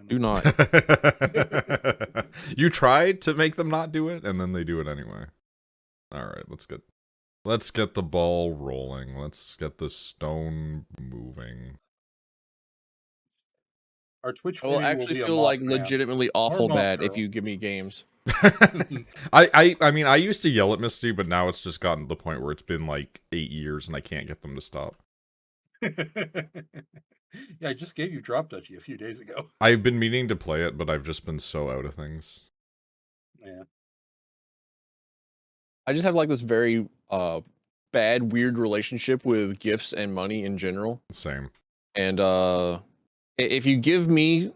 Do random. not. You tried to make them not do it, and then they do it anyway. All right, let's get the ball rolling. Let's get the stone moving. Our Twitch I will family will actually be a feel like Mothman. legitimately Or awful Moth bad if Girl. you give me games. I mean, I used to yell at Misty, but now it's just gotten to the point where it's been like 8 years and I can't get them to stop. Yeah, I just gave you Drop Duchy a few days ago. I've been meaning to play it, but I've just been so out of things. Yeah. I just have like this very bad, weird relationship with gifts and money in general. Same. And if you give me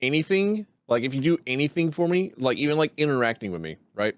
anything, like if you do anything for me, like even like interacting with me, right?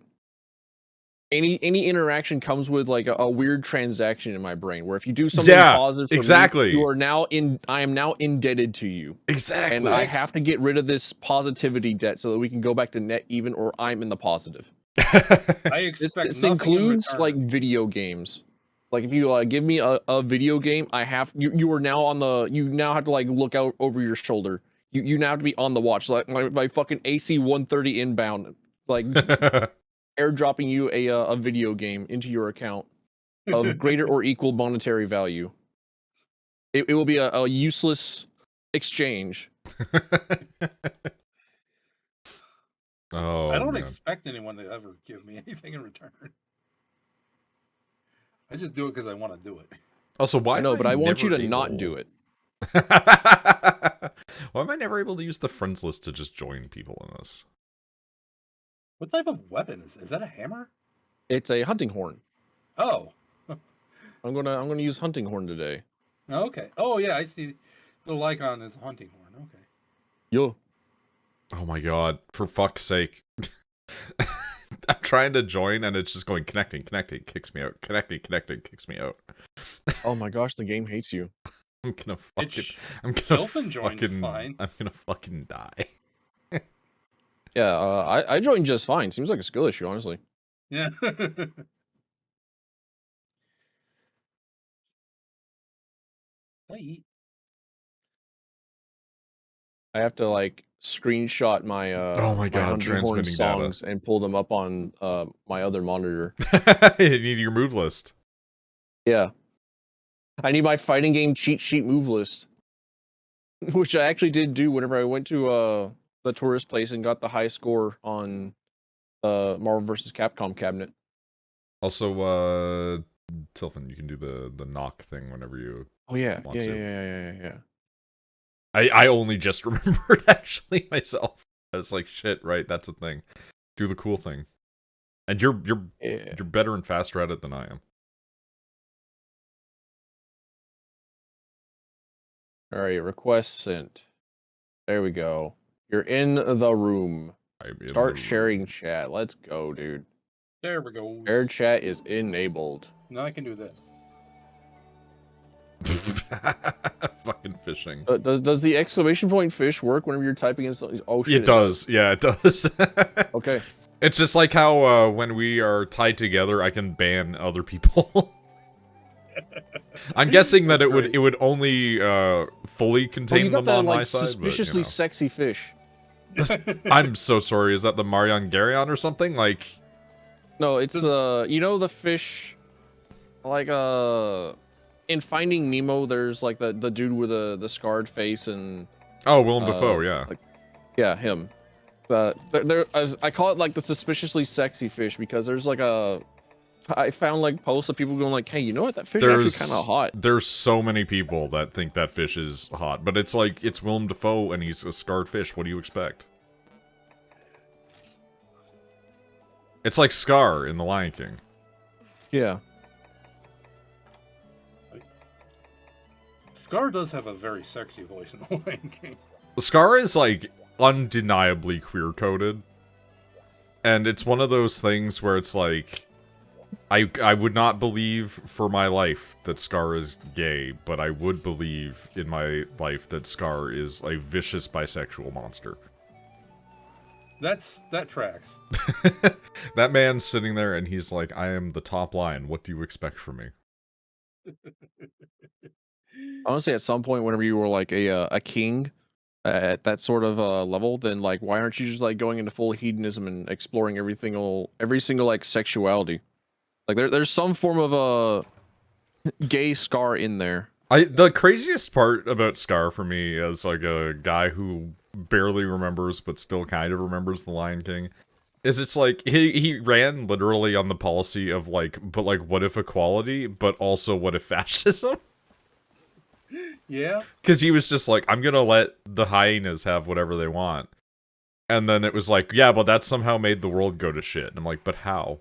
Any interaction comes with like a weird transaction in my brain where if you do something positive for exactly. me, I am now indebted to you. Exactly. And I have to get rid of this positivity debt so that we can go back to net even or I'm in the positive. I expect This nothing includes in like return. video games. Like if you give me a video game, you are now on the you now have to like look out over your shoulder. You now have to be on the watch. Like my fucking AC 130 inbound, like airdropping you a video game into your account of greater or equal monetary value. It will be a useless exchange. Oh, I don't man. expect anyone to ever give me anything in return. I just do it because I want to do it. Also, why I know, am but I want you to never not do it. Why am I never able to use the friends list to just join people in this? What type of weapon is that? A hammer? It's a hunting horn. Oh. I'm gonna use hunting horn today. Okay. Oh yeah, I see. The little icon is a hunting horn. Okay. Yo. Oh my god, for fuck's sake. I'm trying to join and it's just going connecting, kicks me out. Connecting, kicks me out. Oh my gosh, the game hates you. I'm gonna fucking fine. I'm gonna fucking die. Yeah, I joined just fine. Seems like a skill issue, honestly. Yeah. I have to like screenshot my Oh my my god, hunting horn transmitting songs and pull them up on my other monitor. data. You need your move list. Yeah. I need my fighting game cheat sheet move list. Which I actually did do whenever I went to the tourist place and got the high score on Marvel vs. Capcom cabinet. Also, Tilfin, you can do the knock thing whenever you Oh yeah, want to. yeah. I only just remembered actually myself. I was like, shit, right, that's a thing. Do the cool thing. And you're better and faster at it than I am. All right, request sent. There we go. You're in the room. Start sharing chat. Let's go, dude. There we go. Shared chat is enabled. Now I can do this. Fucking fishing. Does the exclamation point fish work whenever you're typing in something? Oh shit, it does. Yeah, it does. Okay. It's just like how when we are tied together, I can ban other people. I'm guessing that it would only fully contain them on my side. Suspiciously but, sexy fish. I'm so sorry. Is that the Marion Garyon or something? Like, no, it's you know the fish, like in Finding Nemo, there's like the dude with the scarred face and Willem Dafoe, yeah, like, yeah, him. I call it like the suspiciously sexy fish because there's like I found like posts of people going like, hey, you know what, that fish is actually kind of hot. There's so many people that think that fish is hot, but it's like, it's Willem Dafoe and he's a scarred fish. What do you expect? It's like Scar in The Lion King. Yeah. Scar does have a very sexy voice in The Lion King. Scar is like undeniably queer-coded. And it's one of those things where it's like, I would not believe for my life that Scar is gay, but I would believe in my life that Scar is a vicious bisexual monster. That tracks. That man's sitting there and he's like, I am the top lion. What do you expect from me? Honestly, at some point, whenever you were like a king, at that sort of level, then like why aren't you just like going into full hedonism and exploring every single like sexuality? Like there's some form of a gay Scar in there. The craziest part about Scar for me as like a guy who barely remembers but still kind of remembers the Lion King is it's like he ran literally on the policy of like, but like what if equality, but also what if fascism? Yeah. Because he was just like, I'm gonna let the hyenas have whatever they want. And then it was like, yeah, but that somehow made the world go to shit. And I'm like, but how?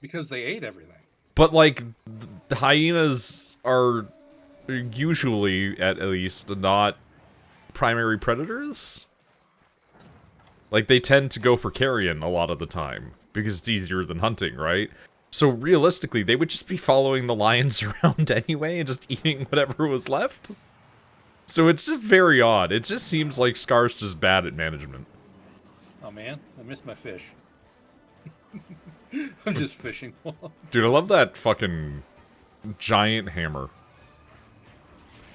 Because they ate everything. But like, the hyenas are usually, at least, not primary predators. Like, they tend to go for carrion a lot of the time, because it's easier than hunting, right? So realistically, they would just be following the lions around anyway, and just eating whatever was left. So it's just very odd. It just seems like Scar's just bad at management. Oh man, I missed my fish. I'm just fishing. Dude, I love that fucking giant hammer.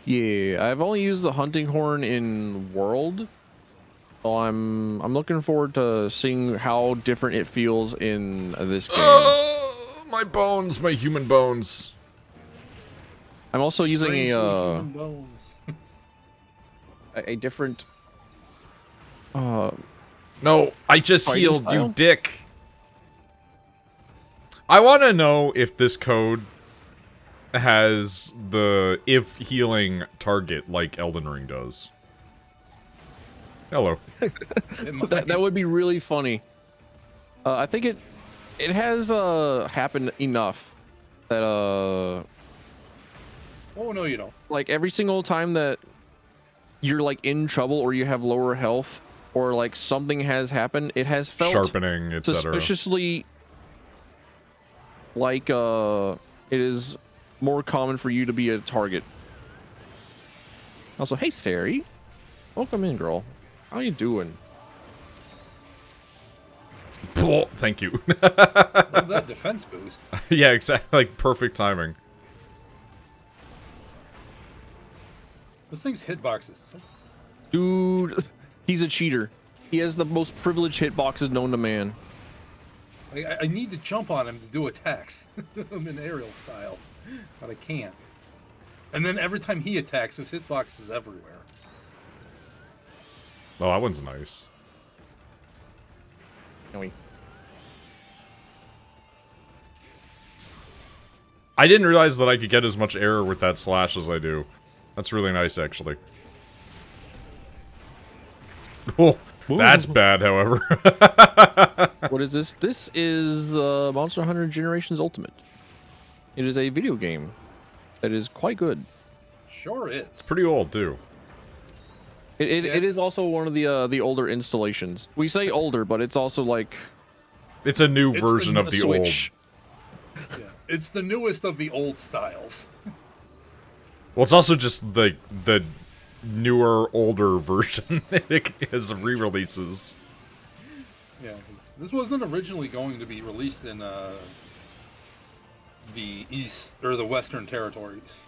Yeah, I've only used the hunting horn in World. So I'm looking forward to seeing how different it feels in this game. Oh, my bones, my human bones. I'm also using human bones. a different No, I just Fighting healed, style? you dick. I want to know if this code has the if healing target like Elden Ring does. Hello. that would be really funny. I think it has happened enough that Oh no, you don't. like every single time that you're like in trouble or you have lower health or like something has happened, it has felt Sharpening, etc. suspiciously like it is more common for you to be a target. Also, hey Sari, welcome in, girl. How you doing? Thank you. Love that defense boost. Yeah, exactly. Like perfect timing. This thing's hitboxes. Dude, he's a cheater. He has the most privileged hitboxes known to man. I need to jump on him to do attacks. I'm in aerial style, but I can't. And then every time he attacks, his hitbox is everywhere. Oh, that one's nice. I didn't realize that I could get as much error with that slash as I do. That's really nice, actually. Oh, that's bad, however. What is this? This is Monster Hunter Generations Ultimate. It is a video game that is quite good. Sure is. It's pretty old, too. It is also one of the older installations. We say older, but it's also like It's a new It's version of the old. Switch. Yeah. It's the newest of the old styles. Well, it's also just the newer, older version as re-releases. Yeah, this wasn't originally going to be released in the East or the Western territories.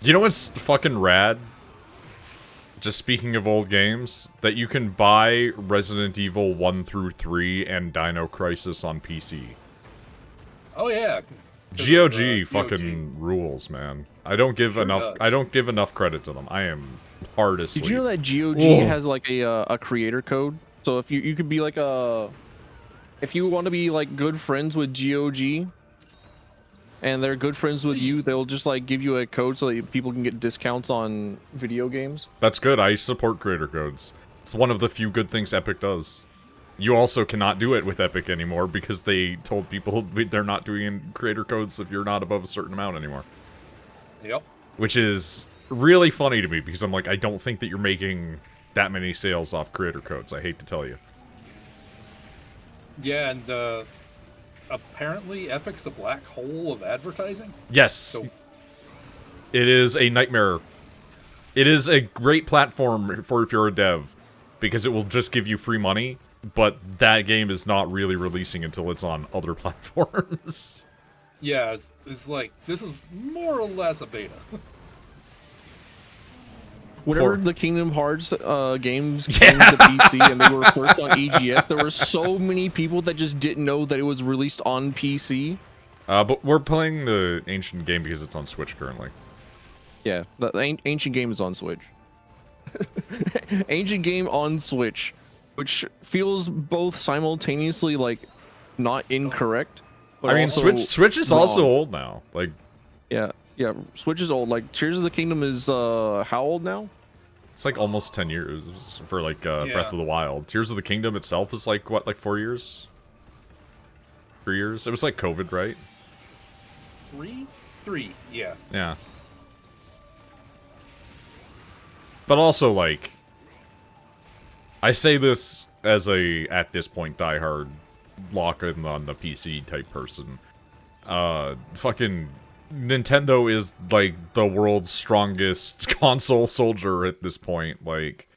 You know what's fucking rad? Just speaking of old games, that you can buy Resident Evil 1 through 3 and Dino Crisis on PC. Oh yeah. GOG fucking rules, man. I don't give enough. does. I don't give enough credit to them. I am hard asleep. Did you know that GOG Whoa. has like a creator code? So if you could be like if you want to be like good friends with GOG and they're good friends with you, they'll just like give you a code so that people can get discounts on video games. That's good. I support creator codes. It's one of the few good things Epic does. You also cannot do it with Epic anymore because they told people they're not doing creator codes if you're not above a certain amount anymore. Yep. Which is really funny to me because I'm like, I don't think that you're making that many sales off creator codes. I hate to tell you. Yeah, and apparently Epic's a black hole of advertising. Yes. So It is a nightmare. It is a great platform for if you're a dev because it will just give you free money, but that game is not really releasing until it's on other platforms. yeah, it's like this is more or less a beta. whenever the Kingdom Hearts games came to PC and they were first on EGS, there were so many people that just didn't know that it was released on PC. But we're playing the ancient game because it's on Switch currently. Yeah, the ancient game is on Switch. Ancient game on Switch, which feels both simultaneously like not incorrect. But I mean, also Switch is wrong. also old now. Like, yeah, Switch is old. Like Tears of the Kingdom is how old now? it's like almost 10 years for like Breath of the Wild. Tears of the Kingdom itself is like what, like 4 years? 3 years? It was like COVID, right? 3, yeah. Yeah. But also, like, I say this as a, at this point, diehard lock-in on the PC type person. Fucking Nintendo is, like, the world's strongest console soldier at this point. Like,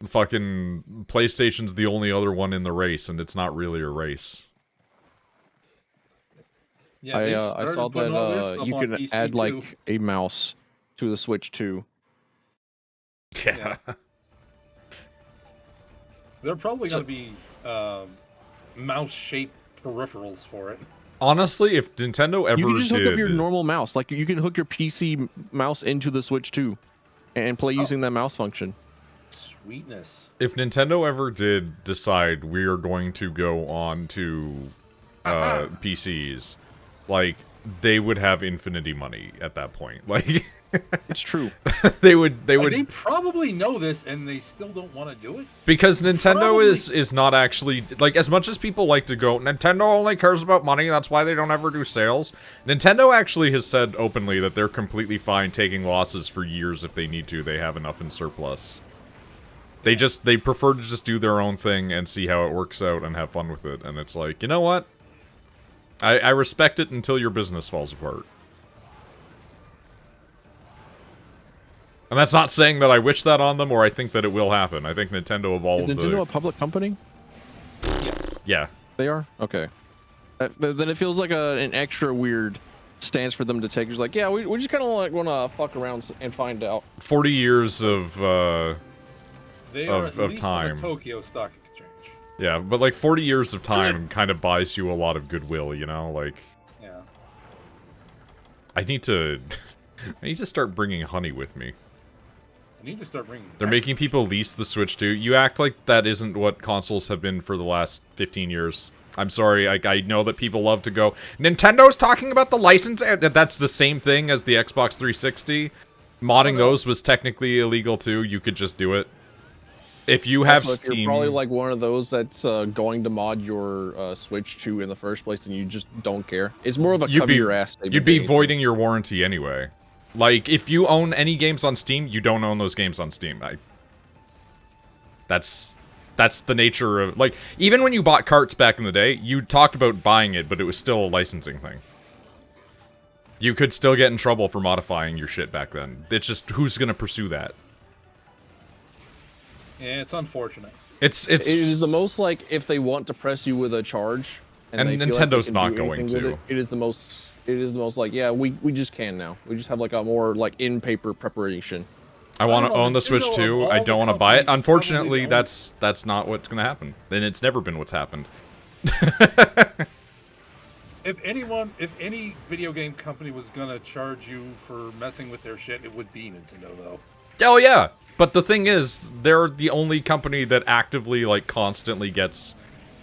fucking PlayStation's the only other one in the race, and it's not really a race. Yeah, I saw that you can add like a mouse to the Switch too. Yeah. They're probably going to be mouse-shaped peripherals for it. Honestly, if Nintendo ever you can just did... hook up your normal mouse. Like you can hook your PC mouse into the Switch too, and play using that mouse function. Sweetness. If Nintendo ever did decide we are going to go on to PCs, like, they would have infinity money at that point. Like, it's true. they would. They probably know this, and they still don't want to do it. Because Nintendo is not actually, like, as much as people like to go, Nintendo only cares about money, that's why they don't ever do sales. Nintendo actually has said openly that they're completely fine taking losses for years if they need to. They have enough in surplus. They prefer to just do their own thing and see how it works out and have fun with it. And it's like, you know what? I respect it until your business falls apart. And that's not saying that I wish that on them or I think that it will happen. I think Nintendo of all Is Nintendo a public company? Yes. Yeah. They are? Okay. Then it feels like an extra weird stance for them to take. It's like, yeah, we just kind of like want to fuck around and find out. 40 years of they are at least time. On the Tokyo Stock Exchange. Yeah, but like 40 years of time kind of buys you a lot of goodwill, you know? Like, yeah. I need to start bringing honey with me. I need to start bringing. They're making people lease the Switch too. You act like that isn't what consoles have been for the last 15 years. I'm sorry, I know that people love to go, Nintendo's talking about the license, and that's the same thing as the Xbox 360. Modding those was technically illegal too. You could just do it. If you have also, Steam... If you're probably like one of those that's going to mod your Switch 2 in the first place and you just don't care. It's more of a cover your ass statement. You'd be voiding your warranty anyway. Like, if you own any games on Steam, you don't own those games on Steam. That's the nature of... Like, even when you bought carts back in the day, you talked about buying it, but it was still a licensing thing. You could still get in trouble for modifying your shit back then. It's just, who's gonna pursue that? Yeah, it's unfortunate. It is the most like if they want to press you with a charge, and Nintendo's not going to. It is the most like, yeah, we just can now. We just have like a more like in paper preparation. I want to own the Switch too. I don't want to buy it. Unfortunately, that's not what's gonna happen. And it's never been what's happened. If any video game company was gonna charge you for messing with their shit, it would be Nintendo, though. Oh yeah, but the thing is, they're the only company that actively, like, constantly gets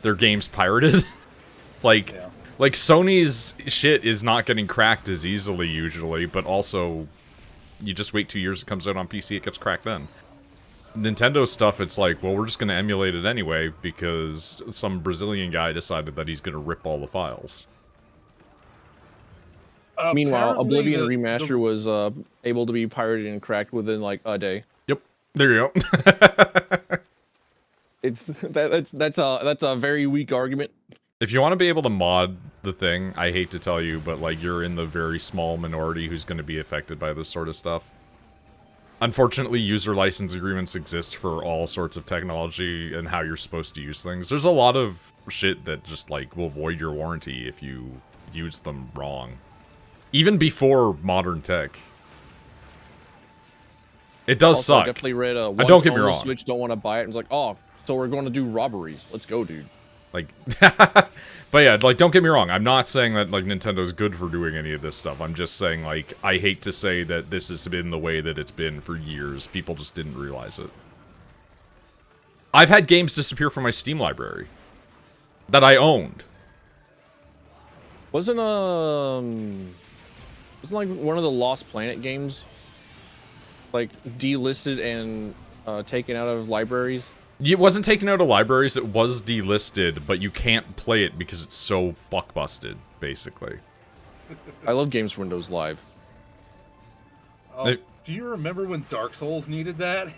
their games pirated. Like Sony's shit is not getting cracked as easily usually, but also, you just wait 2 years, it comes out on PC, it gets cracked then. Nintendo stuff, it's like, well, we're just gonna emulate it anyway because some Brazilian guy decided that he's gonna rip all the files. Meanwhile, Oblivion Remaster was able to be pirated and cracked within like a day. Yep, there you go. That's a very weak argument. If you want to be able to mod the thing, I hate to tell you, but like you're in the very small minority who's going to be affected by this sort of stuff. Unfortunately, user license agreements exist for all sorts of technology and how you're supposed to use things. There's a lot of shit that just like will void your warranty if you use them wrong. Even before modern tech. It does Also, I suck. definitely read don't get me on the wrong. Switch, don't want to buy it. And it's like, oh, so we're going to do robberies. Let's go, dude. Like, but yeah, like, don't get me wrong. I'm not saying that, like, Nintendo's good for doing any of this stuff. I'm just saying, like, I hate to say that this has been the way that it's been for years. People just didn't realize it. I've had games disappear from my Steam library that I owned. Wasn't like one of the Lost Planet games like delisted and taken out of libraries? It wasn't taken out of libraries, it was delisted, but you can't play it because it's so fuck-busted, basically. I love games for Windows Live. Oh, do you remember when Dark Souls needed that?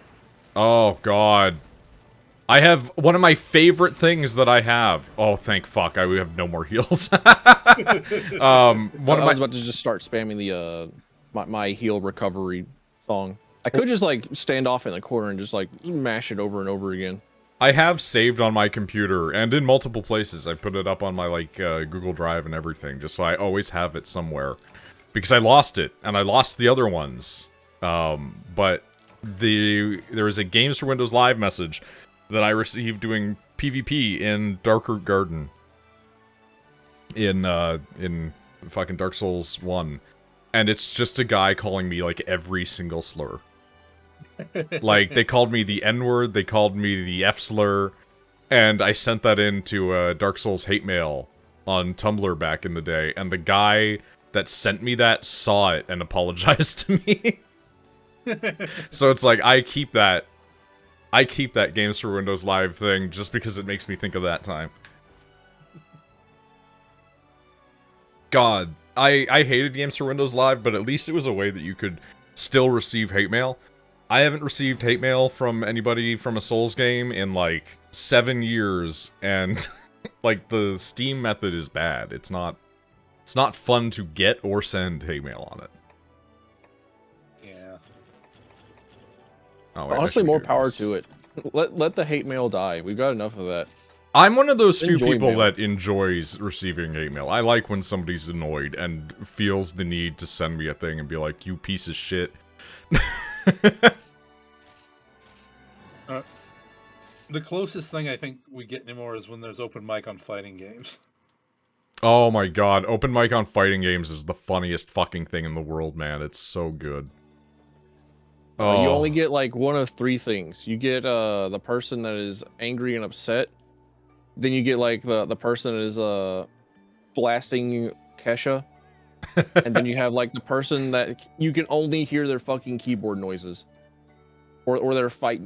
Oh, God. I have one of my favorite things that I have. Oh, thank fuck, I have no more heals. I was about to just start spamming the my heal recovery song. I could just like stand off in the corner and just like mash it over and over again. I have saved on my computer, and in multiple places. I put it up on my, like, Google Drive and everything, just so I always have it somewhere. Because I lost it, and I lost the other ones. But there was a Games for Windows Live message that I received doing PvP in Darkroot Garden. In fucking Dark Souls 1. And it's just a guy calling me, like, every single slur. Like, they called me the N-word, they called me the F-slur, and I sent that into Dark Souls hate mail on Tumblr back in the day, and the guy that sent me that saw it and apologized to me. So it's like, I keep that Games for Windows Live thing just because it makes me think of that time. God, I hated Games for Windows Live, but at least it was a way that you could still receive hate mail. I haven't received hate mail from anybody from a Souls game in, like, 7 years, and, like, the Steam method is bad. It's not fun to get or send hate mail on it. Yeah. Oh, wait, Honestly, more power to it. Let the hate mail die. We've got enough of that. I'm one of those few Enjoy people mail. that enjoys receiving hate mail. I like when somebody's annoyed and feels the need to send me a thing and be like, you piece of shit. The closest thing I think we get anymore is when there's open mic on fighting games. Oh my god, open mic on fighting games is the funniest fucking thing in the world, man. It's so good. You only get like one of three things. You get the person that is angry and upset. Then you get like the person that is blasting Kesha. And then you have like the person that you can only hear their fucking keyboard noises. Or their fight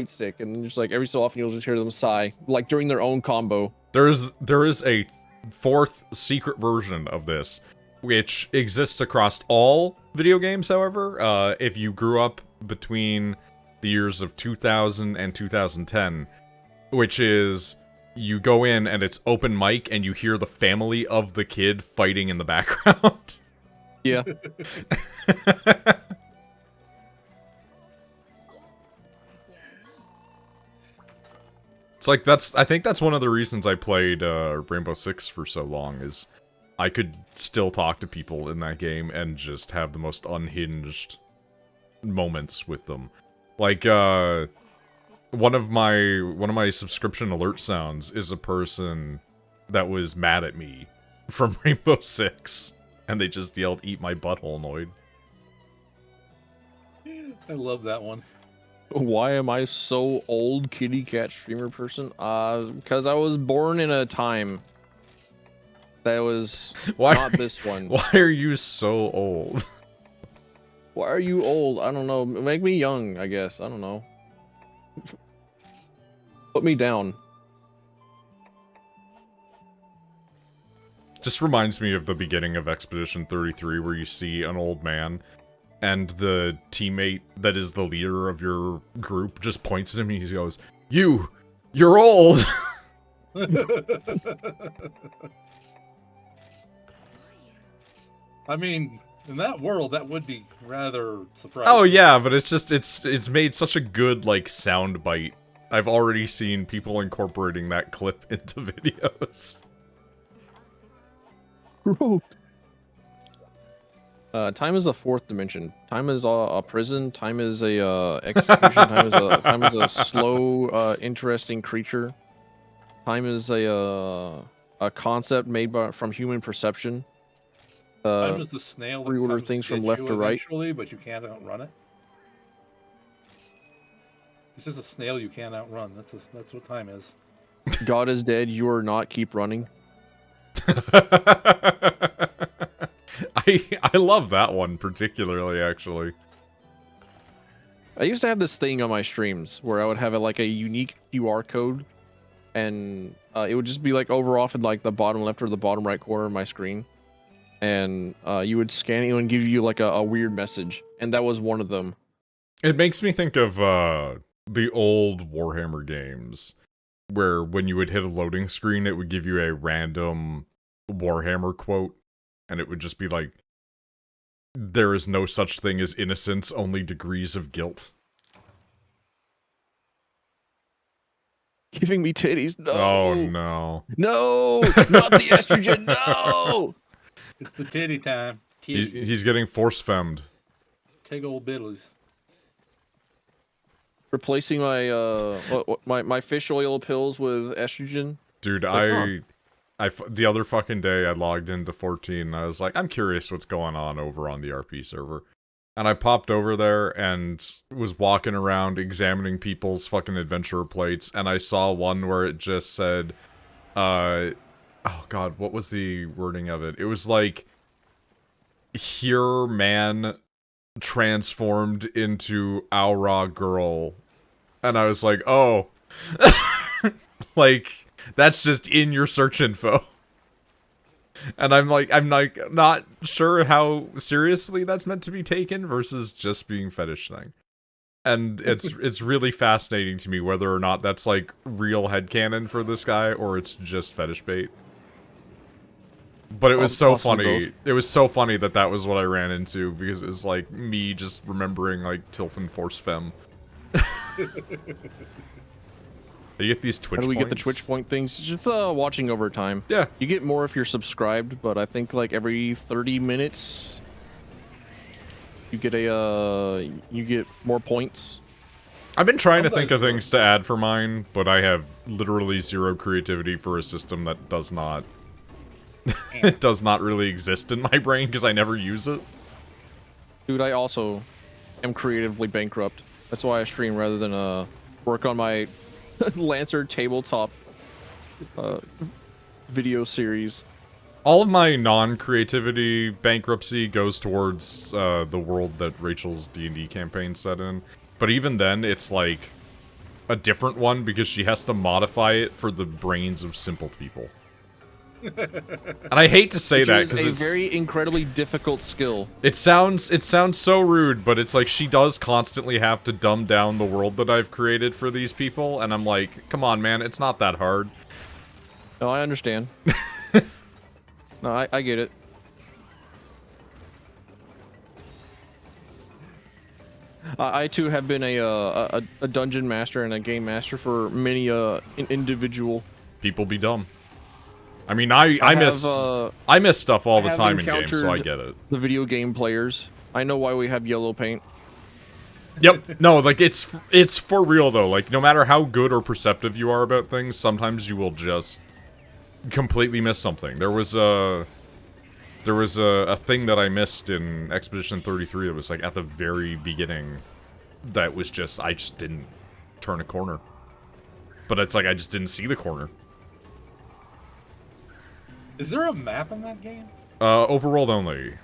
stick, and just like every so often you'll just hear them sigh, like during their own combo. There is a fourth secret version of this, which exists across all video games, however. If you grew up between the years of 2000 and 2010, which is, you go in and it's open mic and you hear the family of the kid fighting in the background. Yeah. It's like, I think that's one of the reasons I played Rainbow Six for so long, is I could still talk to people in that game and just have the most unhinged moments with them. Like, one of my subscription alert sounds is a person that was mad at me from Rainbow Six, and they just yelled, "Eat my butthole, Noid." I love that one. Why am I so old, kitty cat streamer person? Because I was born in a time that was not this one. Why are you so old? Why are you old? I don't know. Make me young, I guess. I don't know. Put me down. Just reminds me of the beginning of Expedition 33, where you see an old man, and the teammate that is the leader of your group just points at him and he goes, You're old! I mean, in that world, that would be rather surprising. Oh yeah, but it's just, it's made such a good, like, sound bite. I've already seen people incorporating that clip into videos. Time is a fourth dimension. Time is a prison. Time is a execution. Time is a slow, interesting creature. Time is a concept made from human perception. Time is the snail that Reorder comes to things from get left you to right. eventually, but you can't outrun it. It's just a snail you can't outrun. That's what time is. God is dead. You are not. Keep running. I love that one particularly, actually. I used to have this thing on my streams where I would have like a unique QR code, and it would just be like over off in like the bottom left or the bottom right corner of my screen, and you would scan it and give you like a weird message, and that was one of them. It makes me think of the old Warhammer games, where when you would hit a loading screen, it would give you a random Warhammer quote, and it would just be like, "There is no such thing as innocence, only degrees of guilt." Giving me titties. No. Oh no. No, not the estrogen. No. It's the titty time. Titties. He's getting force femmed. Take old biddlies. Replacing my my fish oil pills with estrogen. Dude, Like, the other fucking day I logged into 14 and I was like, I'm curious what's going on over on the RP server. And I popped over there and was walking around examining people's fucking adventure plates, and I saw one where it just said, oh god, what was the wording of it? It was like, here man transformed into Aura girl. And I was like, oh. Like, that's just in your search info. And I'm like not sure how seriously that's meant to be taken versus just being fetish thing. And it's really fascinating to me whether or not that's like real headcanon for this guy or it's just fetish bait. But it was so funny. both. It was so funny that was what I ran into because it was like me just remembering like Tilfin Force Femme. You get these Twitch How do we points? get the Twitch point things? Just watching over time. Yeah. You get more if you're subscribed, but I think like every 30 minutes you get you get more points. I've been trying to think Sometimes of things to add for mine, but I have literally zero creativity for a system that does not it does not really exist in my brain because I never use it. Dude, I also am creatively bankrupt. That's why I stream rather than work on my Lancer tabletop video series. All of my non-creativity bankruptcy goes towards the world that Rachel's D&D campaign set in. But even then, it's like a different one because she has to modify it for the brains of simple people. And I hate to say that because it's a very incredibly difficult skill. It sounds so rude, but it's like she does constantly have to dumb down the world that I've created for these people, and I'm like, come on, man, it's not that hard. No, I understand. No, I get it. I too have been a dungeon master and a game master for many individual. People be dumb. I mean, I miss stuff all the time in games, so I get it. The video game players. I know why we have yellow paint. Yep. No, like it's for real though. Like no matter how good or perceptive you are about things, sometimes you will just completely miss something. There was a thing that I missed in Expedition 33 that was like at the very beginning that was just I just didn't turn a corner. But it's like I just didn't see the corner. Is there a map in that game? Overworld only.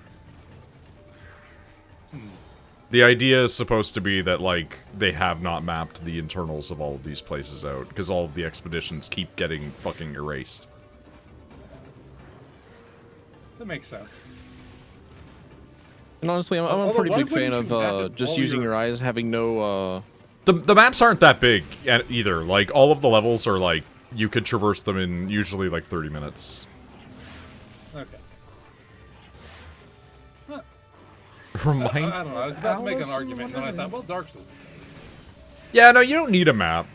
The idea is supposed to be that, like, they have not mapped the internals of all of these places out, because all of the expeditions keep getting fucking erased. That makes sense. And honestly, I'm a Although, pretty why big fan wouldn't you map of it just while using you're- your eyes, having no The maps aren't that big either. Like, all of the levels are, like, you could traverse them in usually, like, 30 minutes. Okay. Huh. Remind I don't know. I was about to make an Alice argument, and then I thought, well, Dark Souls. Yeah, no, you don't need a map.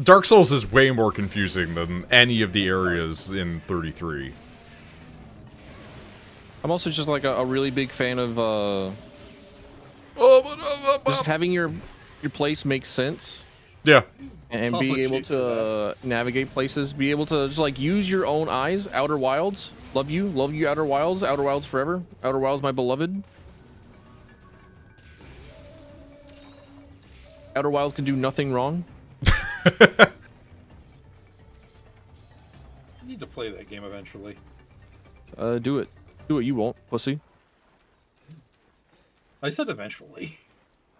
Dark Souls is way more confusing than any of the areas in 33. I'm also just like a really big fan of just having your place make sense Yeah. and Oh, being able jeez, for to navigate places, be able to just like use your own eyes. Outer Wilds, love you, Outer Wilds forever, Outer Wilds, my beloved. Outer Wilds can do nothing wrong. I need to play that game eventually. Do it, you won't, pussy. I said eventually.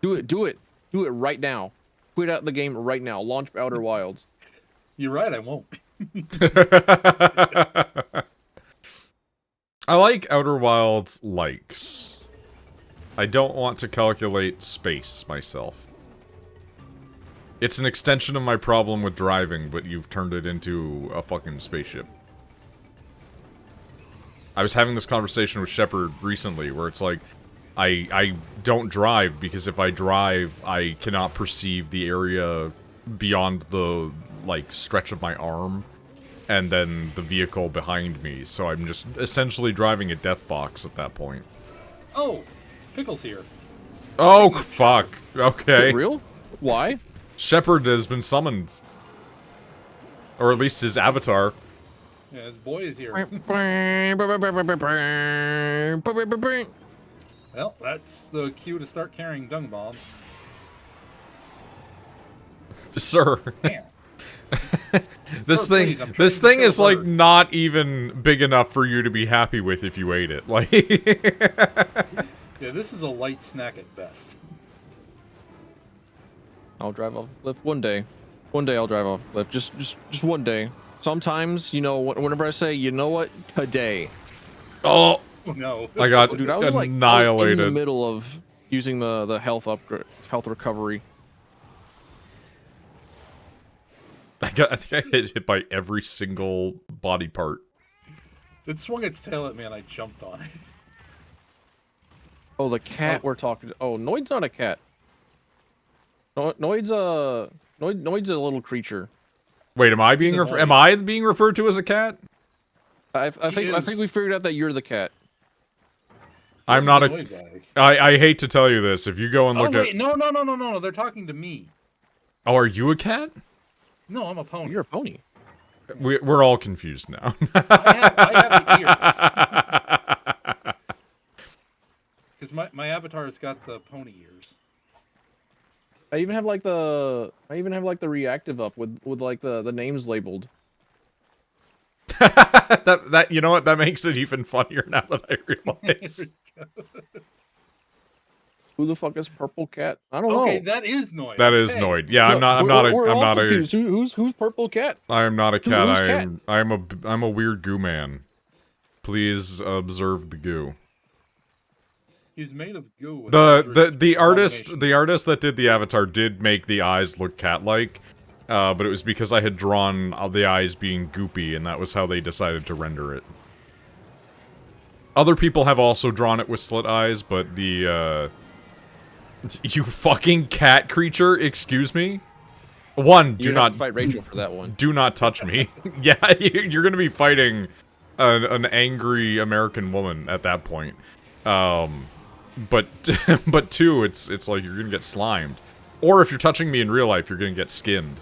Do it right now. Quit out the game right now. Launch Outer Wilds. You're right, I won't. I like Outer Wilds likes. I don't want to calculate space myself. It's an extension of my problem with driving, but you've turned it into a fucking spaceship. I was having this conversation with Shepard recently, where it's like, I don't drive, because if I drive, I cannot perceive the area beyond the, like, stretch of my arm, and then the vehicle behind me, so I'm just essentially driving a death box at that point. Oh, Pickle's here. Oh, fuck. Okay. Real? Why? Shepard has been summoned. Or at least his avatar. Yeah, his boy is here. Well, that's the cue to start carrying dung bombs. Sir. Damn. This Sir, thing, please, this thing is like bird. not even big enough for you to be happy with if you ate it. Like, Yeah, this is a light snack at best. I'll drive off a cliff one day. One day I'll drive off a cliff. Just one day. Sometimes, you know, whenever I say, you know what, today. oh, Oh no. I got Dude, I was like, I was in the annihilated. middle of using the health upgrade, health recovery. I think I hit by every single body part. It swung its tail at me and I jumped on it. Oh, the cat we're talking. Oh, Noid's not a cat. Noid's a little creature. Wait, am I being annoying. am I being referred to as a cat? I think we figured out that you're the cat. I'm not a. TheNoidBag. I hate to tell you this. If you go and Oh look wait, at. no, they're talking to me. Oh, are you a cat? No, I'm a pony. You're a pony. We're all confused now. I have the ears. Because my avatar's got the pony ears. I even have like the reactive up with like the names labeled. that you know what? That makes it even funnier now that I realize. Who the fuck is Purple Cat? I don't Okay, know. that is Noid. That is Okay. Noid. Yeah, I'm not We're all a confused. Who's Purple Cat? I am not a cat. Who's cat? I'm a weird goo man. Please observe the goo. He's made of goo. The artist that did the avatar did make the eyes look cat-like, but it was because I had drawn the eyes being goopy, and that was how they decided to render it. Other people have also drawn it with slit eyes, but the you fucking cat creature, excuse me? One, do not fight Rachel for that one. do not touch me. Yeah, you're gonna be fighting an angry American woman at that point. But but two, it's like you're gonna get slimed, or if you're touching me in real life, you're gonna get skinned.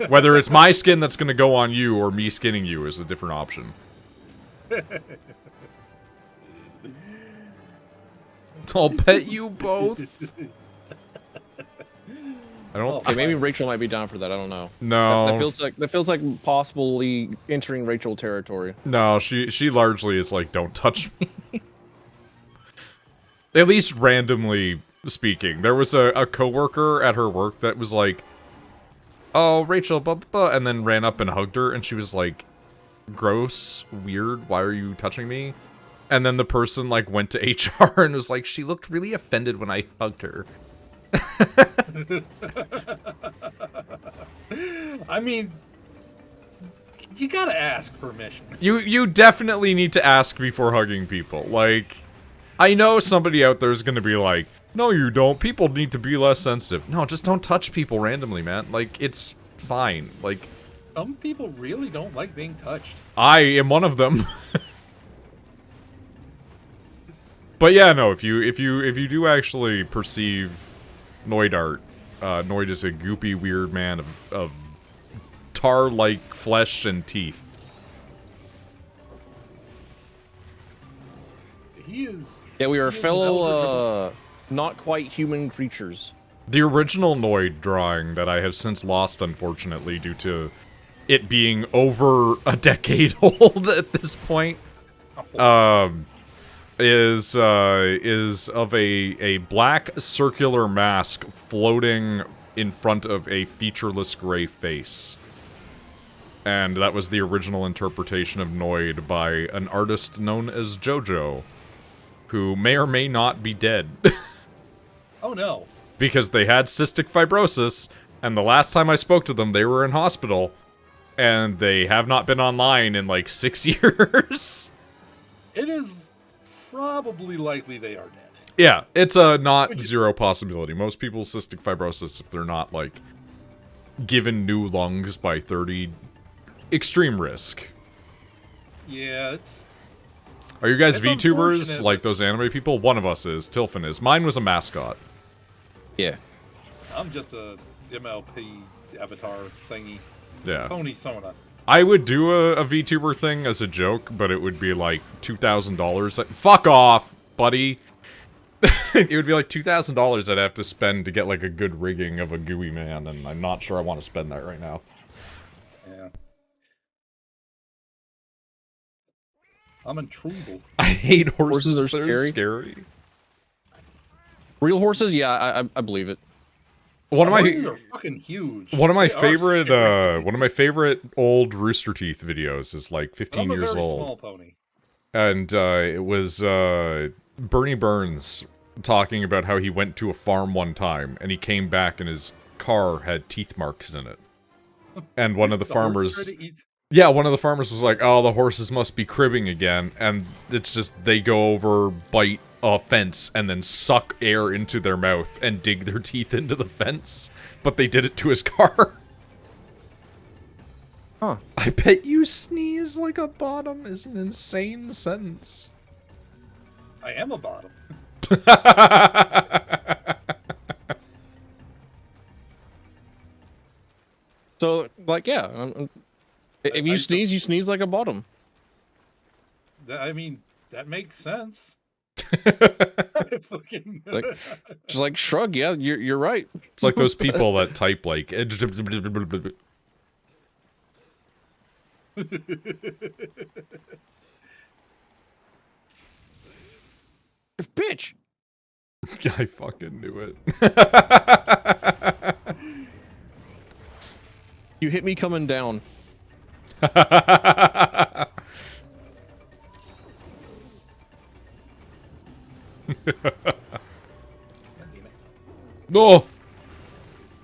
Whether it's my skin that's gonna go on you or me skinning you is a different option. I'll pet you both. I don't. Okay, maybe Rachel might be down for that. I don't know. No. That feels like possibly entering Rachel territory. No, she largely is like, don't touch me. At least randomly speaking. There was a coworker at her work that was like, oh, Rachel, blah, blah, blah, and then ran up and hugged her, and she was like, gross, weird, why are you touching me? And then the person, like, went to HR and was like, she looked really offended when I hugged her. I mean, you gotta ask permission. You definitely need to ask before hugging people. Like, I know somebody out there is gonna be like, no you don't, people need to be less sensitive. No, just don't touch people randomly, man. Like, it's fine. Like, Some people really don't like being touched. I am one of them. But yeah, no, if you do actually perceive Noid art, Noid is a goopy, weird man of tar-like flesh and teeth. He is. Yeah, we are he is an elder fellow, not quite human creatures. The original Noid drawing that I have since lost, unfortunately, due to it being over a decade old at this point, is of a black circular mask floating in front of a featureless gray face. And that was the original interpretation of Noid by an artist known as JoJo, who may or may not be dead. Oh no. Because they had cystic fibrosis, and the last time I spoke to them, they were in hospital, and they have not been online in like 6 years. It is probably likely they are dead. Yeah, it's a not zero possibility. Most people's cystic fibrosis, if they're not, like, given new lungs by 30, extreme risk. Yeah, it's... Are you guys It's VTubers, unfortunate, like those anime people? One of us is. Tilfin is. Mine was a mascot. Yeah. I'm just a MLP avatar thingy. Yeah. Pony Sona. I would do a VTuber thing as a joke, but it would be like $2,000. Like, fuck off, buddy. It would be like $2,000 I'd have to spend to get like a good rigging of a gooey man, and I'm not sure I want to spend that right now. Yeah. I'm in trouble. I hate horses. Horses are They're scary. scary. Real horses? Yeah, I believe it. Horses are fucking huge. One of my They are favorite scary. one of my favorite old Rooster Teeth videos is like 15 I'm a years very old. small pony. And it was Bernie Burns talking about how he went to a farm one time and he came back and his car had teeth marks in it. And one of the The horse farmers tried to eat- Yeah, one of the farmers was like, "Oh, the horses must be cribbing again." And it's just they go over, bite a fence and then suck air into their mouth and dig their teeth into the fence. But they did it to his car. Huh. I bet you sneeze like a bottom is an insane sentence. I am a bottom. So, like, yeah. If you sneeze, you sneeze like a bottom. I mean, that makes sense. Fucking... Like, just like shrug. Yeah, you're right. It's like those people that type like... Bitch. I fucking knew it. You hit me coming down. No!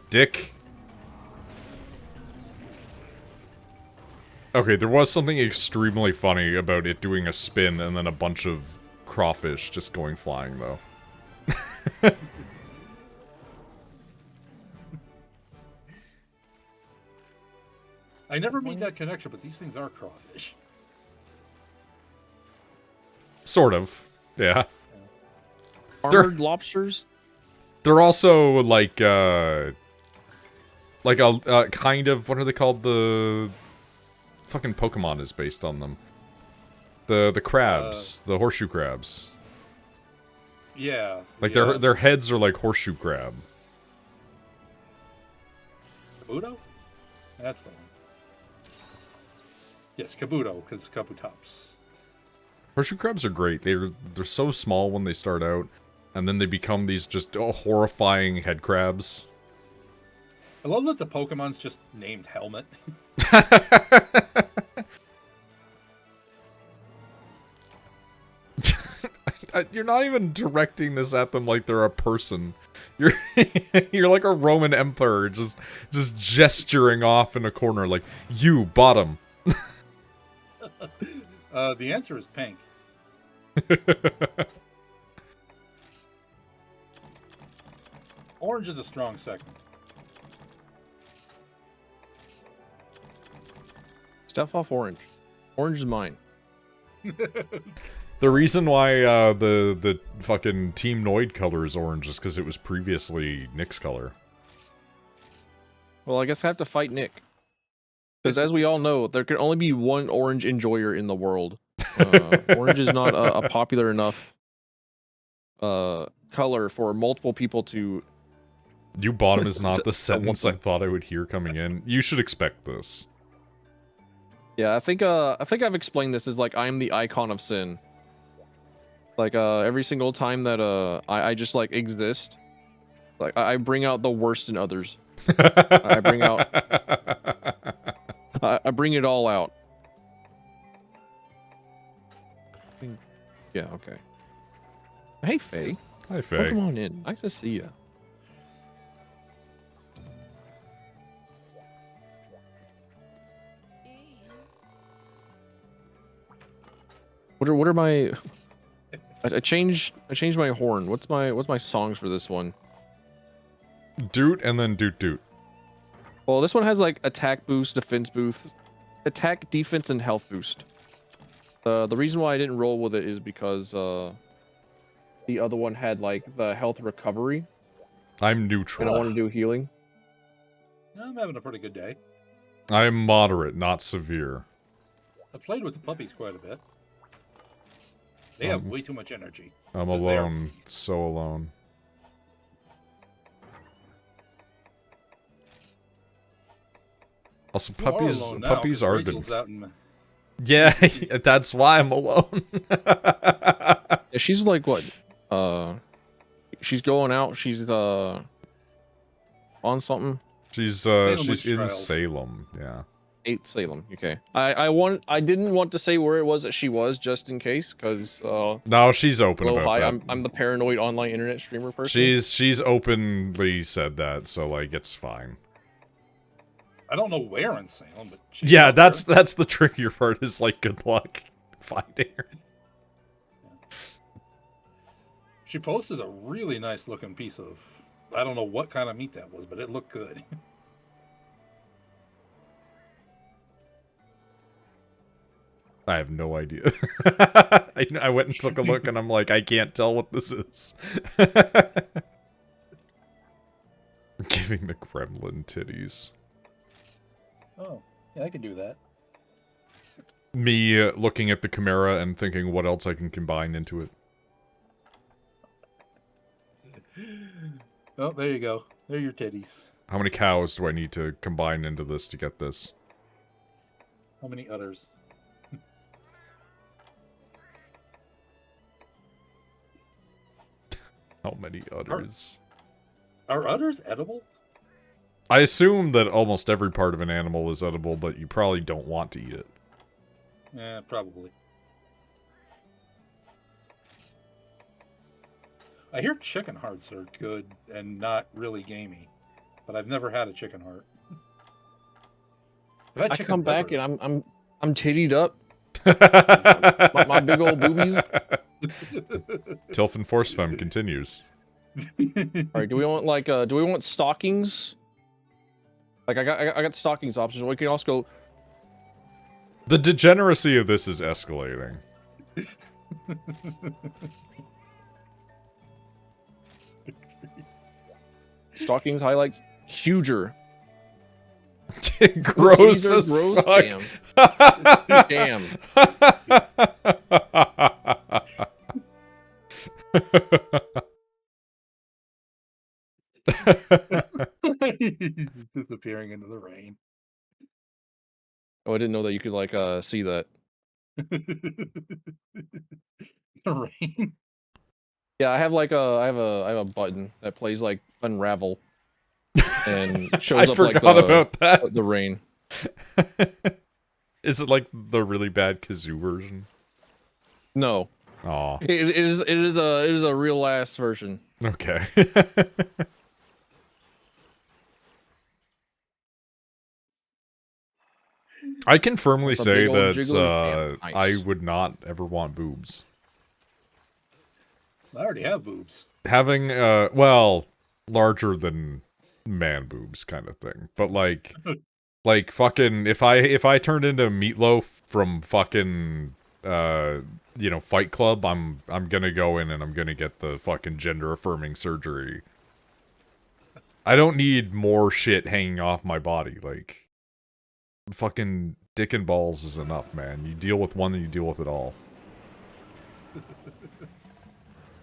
Dick. Okay, there was something extremely funny about it doing a spin and then a bunch of crawfish just going flying, though. I never made that connection, but these things are crawfish. Sort of. Yeah. Armored lobsters? They're also like a kind of, what are they called? The fucking Pokemon is based on them. The crabs, the horseshoe crabs. Yeah. Like yeah. their heads are like horseshoe crab. Kabuto? That's the one. Yes, Kabuto, because Kabutops. Horseshoe crabs are great. They're so small when they start out, and then they become these just horrifying head crabs. I love that the Pokemon's just named Helmet. You're not even directing this at them like they're a person. You're you're like a Roman emperor, just gesturing off in a corner, like, you bottom. The answer is pink. Orange is a strong second. Stuff off orange. Orange is mine. The reason why the fucking Team Noid color is orange is because it was previously Nick's color. Well, I guess I have to fight Nick. Because as we all know, there can only be one orange enjoyer in the world. Orange is not a popular enough color for multiple people to... You bottom is not the I want sentence I them. thought I would hear coming in. You should expect this. Yeah, I think I've explained this as like I'm the icon of sin. Like every single time that I just like exist, like I bring out the worst in others. I bring out I bring it all out. Yeah, okay. Hey Faye. Hi, Faye. Welcome on in. Nice to see you. What are my I changed my horn. What's my songs for this one? Doot and then doot doot. Well, this one has like attack boost, defense boost, attack, defense, and health boost. The reason why I didn't roll with it is because the other one had like the health recovery, I'm neutral. and I want to do healing. I'm having a pretty good day. I'm moderate, not severe. I played with the puppies quite a bit. They have way too much energy. I'm 'Cause they're alone. puppies. So alone. Also, You are puppies alone now, puppies 'cause are Rachel's the... out in... Yeah, that's why I'm alone. Yeah, she's like what? She's going out. She's on something. She's Salem she's Witch in Trials. Salem, yeah. 8 Salem. Okay. I didn't want to say where it was that she was just in case, because No, she's open hello, about hi, that. I'm the paranoid online internet streamer person. She's openly said that, so like it's fine. I don't know where in Salem, but she's Yeah, out that's there. the trickier part is like good luck finding her. She posted a really nice looking piece of... I don't know what kind of meat that was, but it looked good. I have no idea. I went and took a look and I'm like, I can't tell what this is. Giving the gremlin titties. Oh, yeah, I could do that. Me looking at the Chimera and thinking what else I can combine into it. Oh, there you go. There are your titties. How many cows do I need to combine into this to get this? How many udders? How many udders? Are udders edible? I assume that almost every part of an animal is edible, but you probably don't want to eat it. Yeah, probably. I hear chicken hearts are good and not really gamey, but I've never had a chicken heart. I've had I chicken come back liver. and I'm tittied up. My big old boobies. Tilfin Force Femme continues. All right, do we want stockings? Like I got stockings options. We can also go. The degeneracy of this is escalating. Stockings highlights huger. Gross Titties are as gross? fuck. Damn. He's disappearing into the rain. Oh, I didn't know that you could like see that. The rain. Yeah, I have like I have a button that plays like Unravel and shows I up like forgot about that. the rain. Is it like the really bad kazoo version? No. Aw. It is a real ass version. Okay. I can firmly With a say big old that jiggler's jam. I Nice. would not ever want boobs. I already have boobs. Having, well, larger than man boobs kind of thing. But like fucking, if I turned into Meatloaf from fucking, you know, Fight Club, I'm gonna go in and I'm gonna get the fucking gender-affirming surgery. I don't need more shit hanging off my body, like... Fucking dick and balls is enough, man. You deal with one and you deal with it all.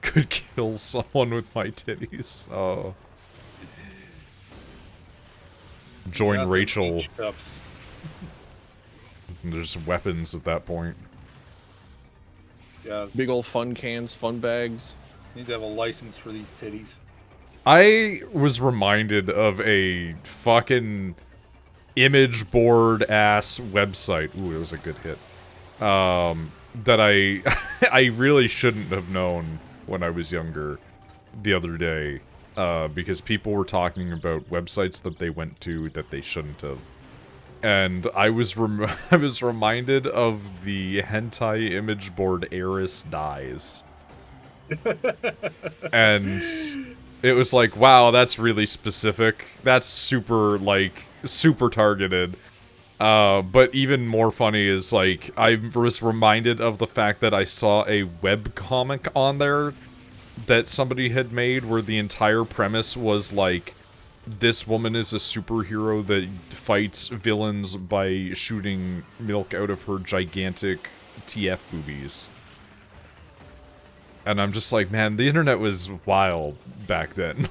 Could kill someone with my titties. Oh. Join Rachel. There's weapons at that point. Yeah. Big old fun cans, fun bags. Need to have a license for these titties. I was reminded of a fucking image board ass website. Ooh, it was a good hit. That I really shouldn't have known when I was younger the other day. Because people were talking about websites that they went to that they shouldn't have. And I was reminded of the hentai image board Eris Dies. And it was like, wow, that's really specific. That's super, like, super targeted. But even more funny is, like, I was reminded of the fact that I saw a webcomic on there that somebody had made where the entire premise was, like, this woman is a superhero that fights villains by shooting milk out of her gigantic TF boobies. And I'm just like, man, the internet was wild back then.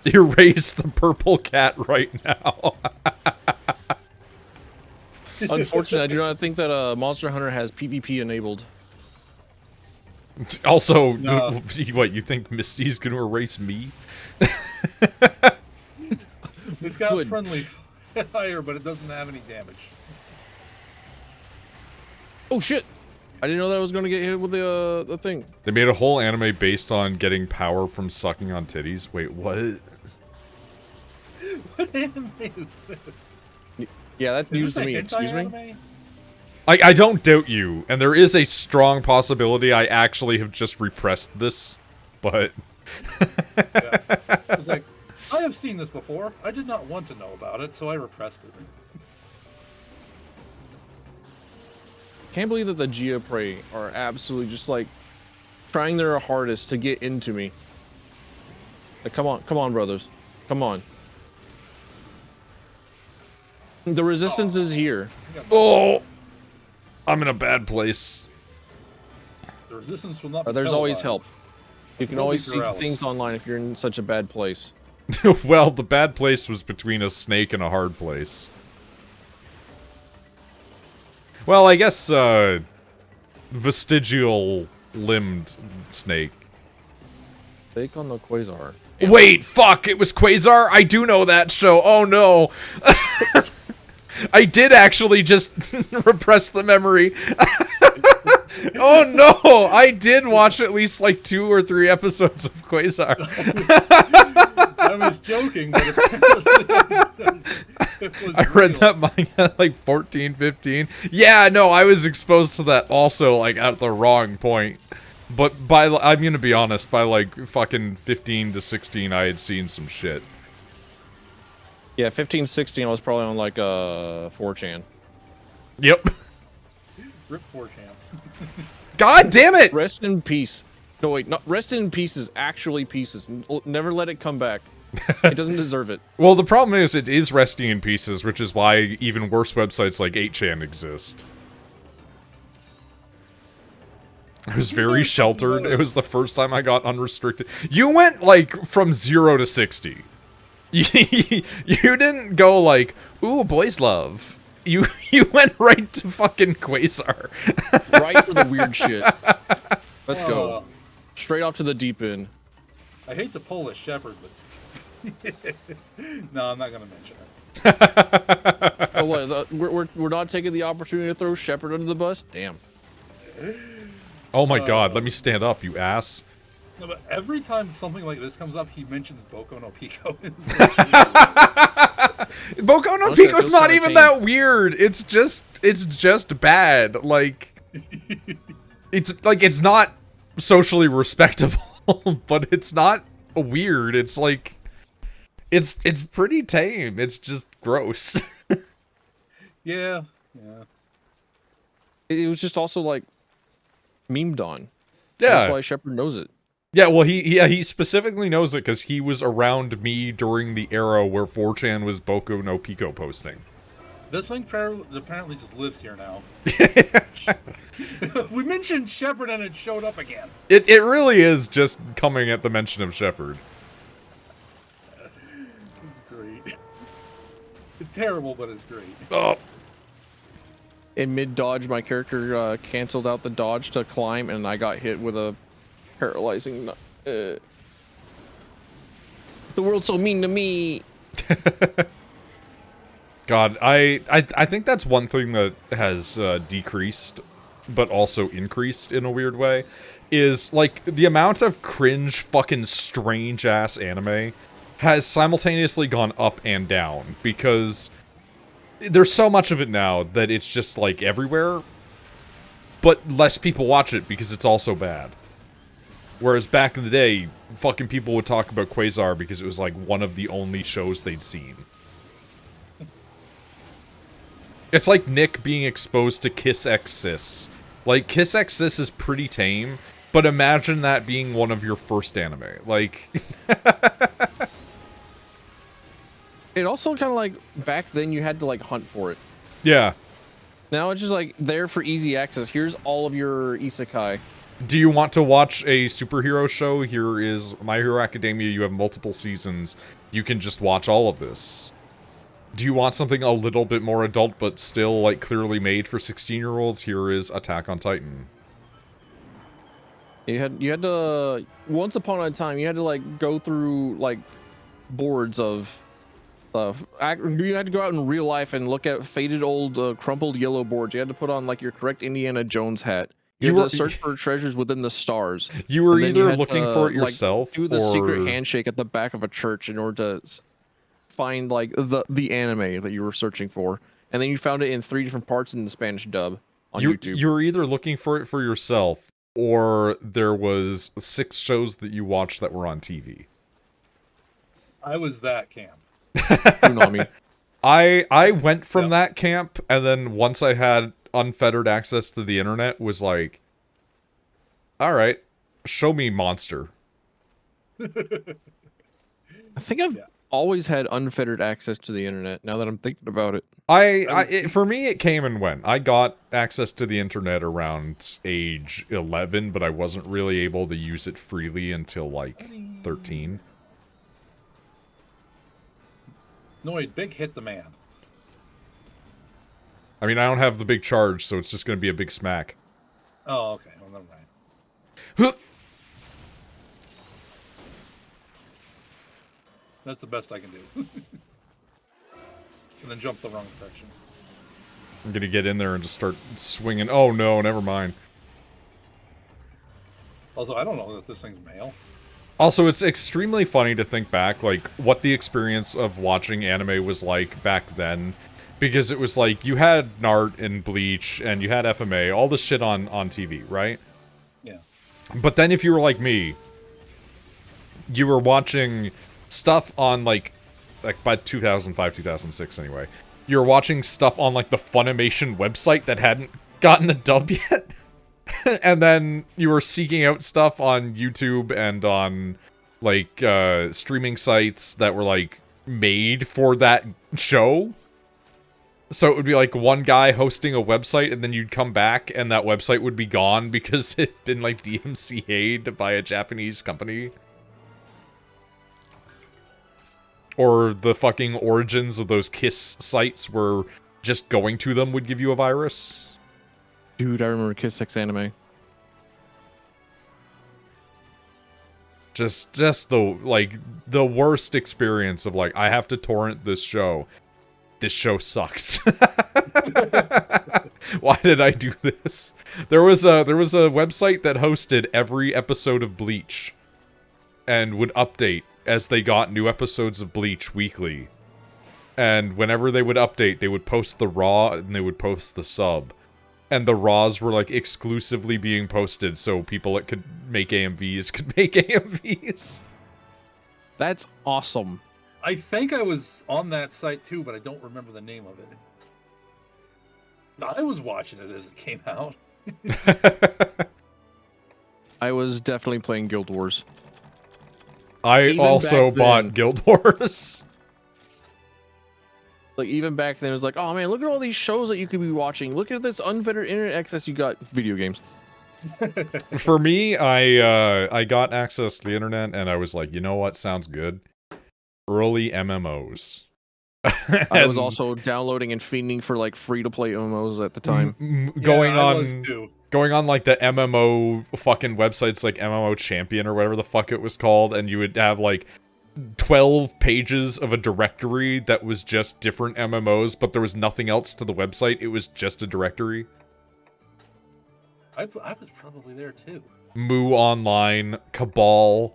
Erase the purple cat right now. Unfortunately, I do not think that Monster Hunter has PvP enabled. Also, no. What, you think Misty's gonna erase me? It's got friendly fire, but it doesn't have any damage. Oh shit! I didn't know that I was gonna get hit with the thing. They made a whole anime based on getting power from sucking on titties. Wait, what? What anime is this? Yeah, that's news to me. Excuse me? I don't doubt you, and there is a strong possibility I actually have just repressed this, but... Yeah. I was like, I have seen this before. I did not want to know about it, so I repressed it. Can't believe that the Geoprey are absolutely just like trying their hardest to get into me. Like, come on, brothers, come on. The resistance is here. Oh, I'm in a bad place. The resistance will not be There's always televised. help. You can always see things online if you're in such a bad place. Well, the bad place was between a snake and a hard place. Well, I guess, vestigial limbed snake. Take on the Quasar. Wait, fuck, it was Quasar? I do know that show. Oh no. I did actually just repress the memory. Oh no, I did watch at least like 2 or 3 episodes of Quasar. I was joking, but it was I read that manga at like 14, 15. Yeah, no, I was exposed to that also like at the wrong point. But by, I'm gonna be honest, by like fucking 15 to 16 I had seen some shit. Yeah, 15, 16, I was probably on like 4chan. Yep. Rip 4chan. God damn it! Rest in peace. No, wait, not rest in pieces. Actually pieces. Never let it come back. It doesn't deserve it. Well, the problem is it is resting in pieces, which is why even worse websites like 8chan exist. I was very sheltered. It was the first time I got unrestricted. You went, like, from 0 to 60. You didn't go like, ooh, boys love. You went right to fucking Quasar. Right for the weird shit. Let's go. Straight off to the deep end. I hate the Polish Shepherd, but no, I'm not gonna mention it. Oh, what? We're not taking the opportunity to throw Shepherd under the bus? Damn. Oh my god, let me stand up, you ass. No, but every time something like this comes up, he mentions Boku no Pico. Boku no Pico's not even that weird. It's just bad. Like, it's not socially respectable, but it's not weird. It's like, it's pretty tame. It's just gross. Yeah, yeah. It was just also like memed on. Yeah. That's why Shepard knows it. Yeah, well, he specifically knows it because he was around me during the era where 4chan was Boko no Pico posting. This thing apparently just lives here now. We mentioned Shepard and it showed up again. It really is just coming at the mention of Shepard. It's great. It's terrible, but it's great. Oh. In mid dodge, my character canceled out the dodge to climb, and I got hit with a paralyzing. The world's so mean to me. God, I think that's one thing that has decreased, but also increased in a weird way, is like the amount of cringe, fucking strange ass anime has simultaneously gone up and down because there's so much of it now that it's just like everywhere, but less people watch it because it's also bad. Whereas back in the day, fucking people would talk about Quasar because it was like one of the only shows they'd seen. It's like Nick being exposed to Kiss X Sis. Like, Kiss X Sis is pretty tame, but imagine that being one of your first anime. Like... It also kind of like, back then you had to like hunt for it. Yeah. Now it's just like there for easy access. Here's all of your isekai. Do you want to watch a superhero show? Here is My Hero Academia. You have multiple seasons. You can just watch all of this. Do you want something a little bit more adult, but still, like, clearly made for 16-year-olds? Here is Attack on Titan. You had to, once upon a time, you had to, like, go through, like, boards of stuff. You had to go out in real life and look at faded old, crumpled yellow boards. You had to put on, like, your correct Indiana Jones hat. You had to search for treasures within the stars. You were either looking for it yourself, like, do the secret handshake at the back of a church in order to find like the anime that you were searching for, and then you found it in 3 different parts in the Spanish dub on YouTube. You were either looking for it for yourself, or there was 6 shows that you watched that were on TV. I was that camp. Tsunami. I went from that camp, and then once I had unfettered access to the internet, was like, alright, show me Monster. I think I've always had unfettered access to the internet, now that I'm thinking about it. For me, it came and went. I got access to the internet around age 11, but I wasn't really able to use it freely until, like, 13. Noid, big hit the man. I mean, I don't have the big charge, so it's just gonna be a big smack. Oh, okay. Well, never mind. Huh. That's the best I can do. And then jump the wrong direction. I'm gonna get in there and just start swinging. Oh no, never mind. Also, I don't know that this thing's male. Also, it's extremely funny to think back, like, what the experience of watching anime was like back then. Because it was like, you had Nart and Bleach, and you had FMA, all this shit on TV, right? Yeah. But then if you were like me, you were watching stuff on, like by 2005, 2006 anyway. You were watching stuff on, like, the Funimation website that hadn't gotten a dub yet. And then you were seeking out stuff on YouTube and on, like, streaming sites that were, like, made for that show. So it would be, like, one guy hosting a website, and then you'd come back, and that website would be gone because it'd been, like, DMCA'd by a Japanese company. Or the fucking origins of those Kiss sites where just going to them would give you a virus. Dude, I remember Kiss X anime. Just the, like, the worst experience of, like, I have to torrent this show. This show sucks. Why did I do this? There was a website that hosted every episode of Bleach and would update as they got new episodes of Bleach weekly. And whenever they would update, they would post the raw and they would post the sub. And the raws were, like, exclusively being posted so people that could make AMVs could make AMVs. That's awesome. I think I was on that site too, but I don't remember the name of it. I was watching it as it came out. I was definitely playing Guild Wars. I Even also back bought then. Guild Wars. Like, even back then, it was like, oh man, look at all these shows that you could be watching. Look at this unfettered internet access you got. Video games. For me, I got access to the internet, and I was like, you know what sounds good? Early MMOs. I was also downloading and fiending for like free-to-play MMOs at the time. Going Yeah, I was on, too. going on like the MMO fucking websites, like MMO Champion or whatever the fuck it was called, and you would have like 12 pages of a directory that was just different MMOs, but there was nothing else to the website. It was just a directory. I was probably there too. Moo Online, Cabal.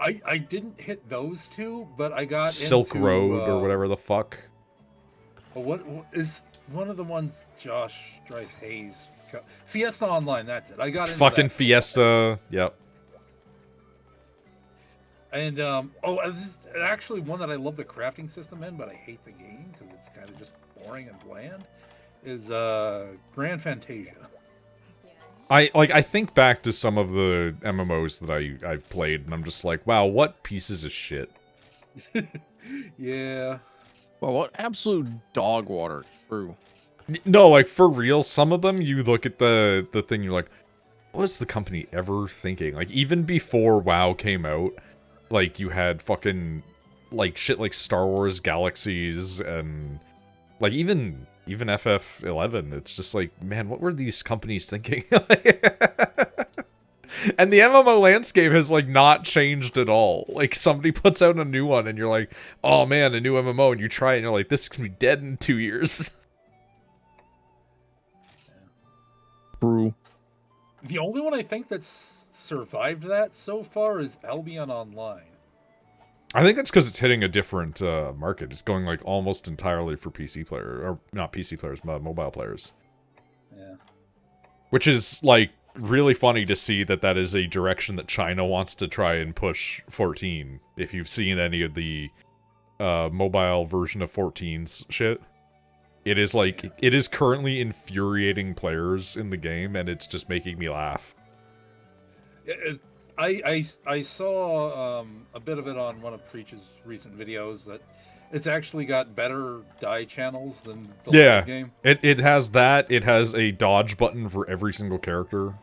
I didn't hit those two, but I got Silk into, Road or whatever the fuck. What is one of the ones Josh Drive Hayes? Fiesta Online, that's it. I got into Fucking that. Fiesta. Yep. And this is actually one that I love the crafting system in, but I hate the game because it's kind of just boring and bland. Is Grand Fantasia. I think back to some of the MMOs that I've played, and I'm just like, wow, what pieces of shit. Yeah. Well, what absolute dog water. True. No, like, for real, some of them, you look at the thing, you're like, what was the company ever thinking? Like, even before WoW came out, like, you had fucking, like, shit like Star Wars Galaxies, and, like, even FF11, it's just like, man, what were these companies thinking? And the MMO landscape has, like, not changed at all. Like, somebody puts out a new one, and you're like, oh man, a new MMO, and you try it, and you're like, this is gonna be dead in 2 years. True. The only one I think that's survived that so far is Albion Online. I think that's because it's hitting a different market. It's going, like, almost entirely for PC players, or not PC players, but mobile players. Yeah. Which is, like, really funny to see that that is a direction that China wants to try and push 14. If you've seen any of the mobile version of 14's shit. It is, like, it is currently infuriating players in the game, and it's just making me laugh. I saw a bit of it on one of Preach's recent videos that it's actually got better die channels than the live game. It has that. It has a dodge button for every single character.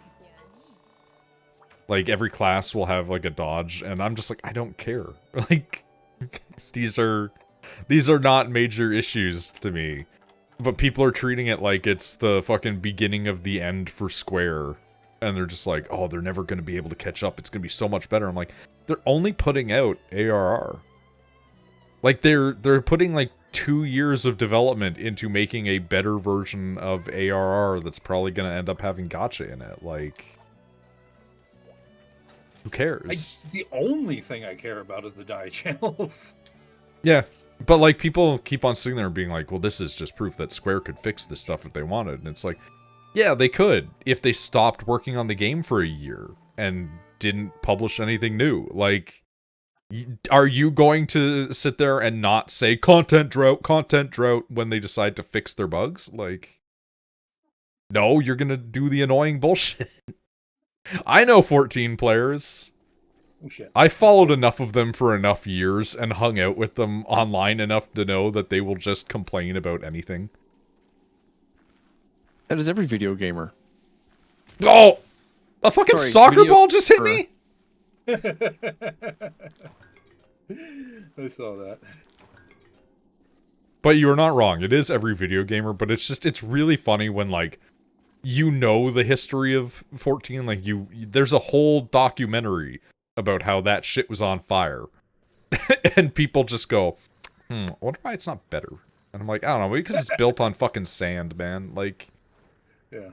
Like, every class will have, like, a dodge, and I'm just like, I don't care. Like, these are not major issues to me. But people are treating it like it's the fucking beginning of the end for Square. And they're just like, oh, they're never going to be able to catch up. It's going to be so much better. I'm like, they're only putting out ARR. Like, they're putting, like, 2 years of development into making a better version of ARR that's probably going to end up having gacha in it. Like, who cares? The only thing I care about is the die channels. Yeah. But, like, people keep on sitting there and being like, well, this is just proof that Square could fix this stuff if they wanted. And it's like, yeah, they could, if they stopped working on the game for a year and didn't publish anything new. Like, are you going to sit there and not say content drought when they decide to fix their bugs? Like, no, you're gonna do the annoying bullshit. I know 14 players. Oh, shit. I followed enough of them for enough years and hung out with them online enough to know that they will just complain about anything. That is every video gamer. Oh! A fucking Sorry, soccer ball just hit me? I saw that. But you are not wrong. It is every video gamer, but it's just, it's really funny when, like, you know the history of 14. Like, there's a whole documentary about how that shit was on fire. And people just go, I wonder why it's not better. And I'm like, I don't know, maybe because it's built on fucking sand, man. Like, Yeah.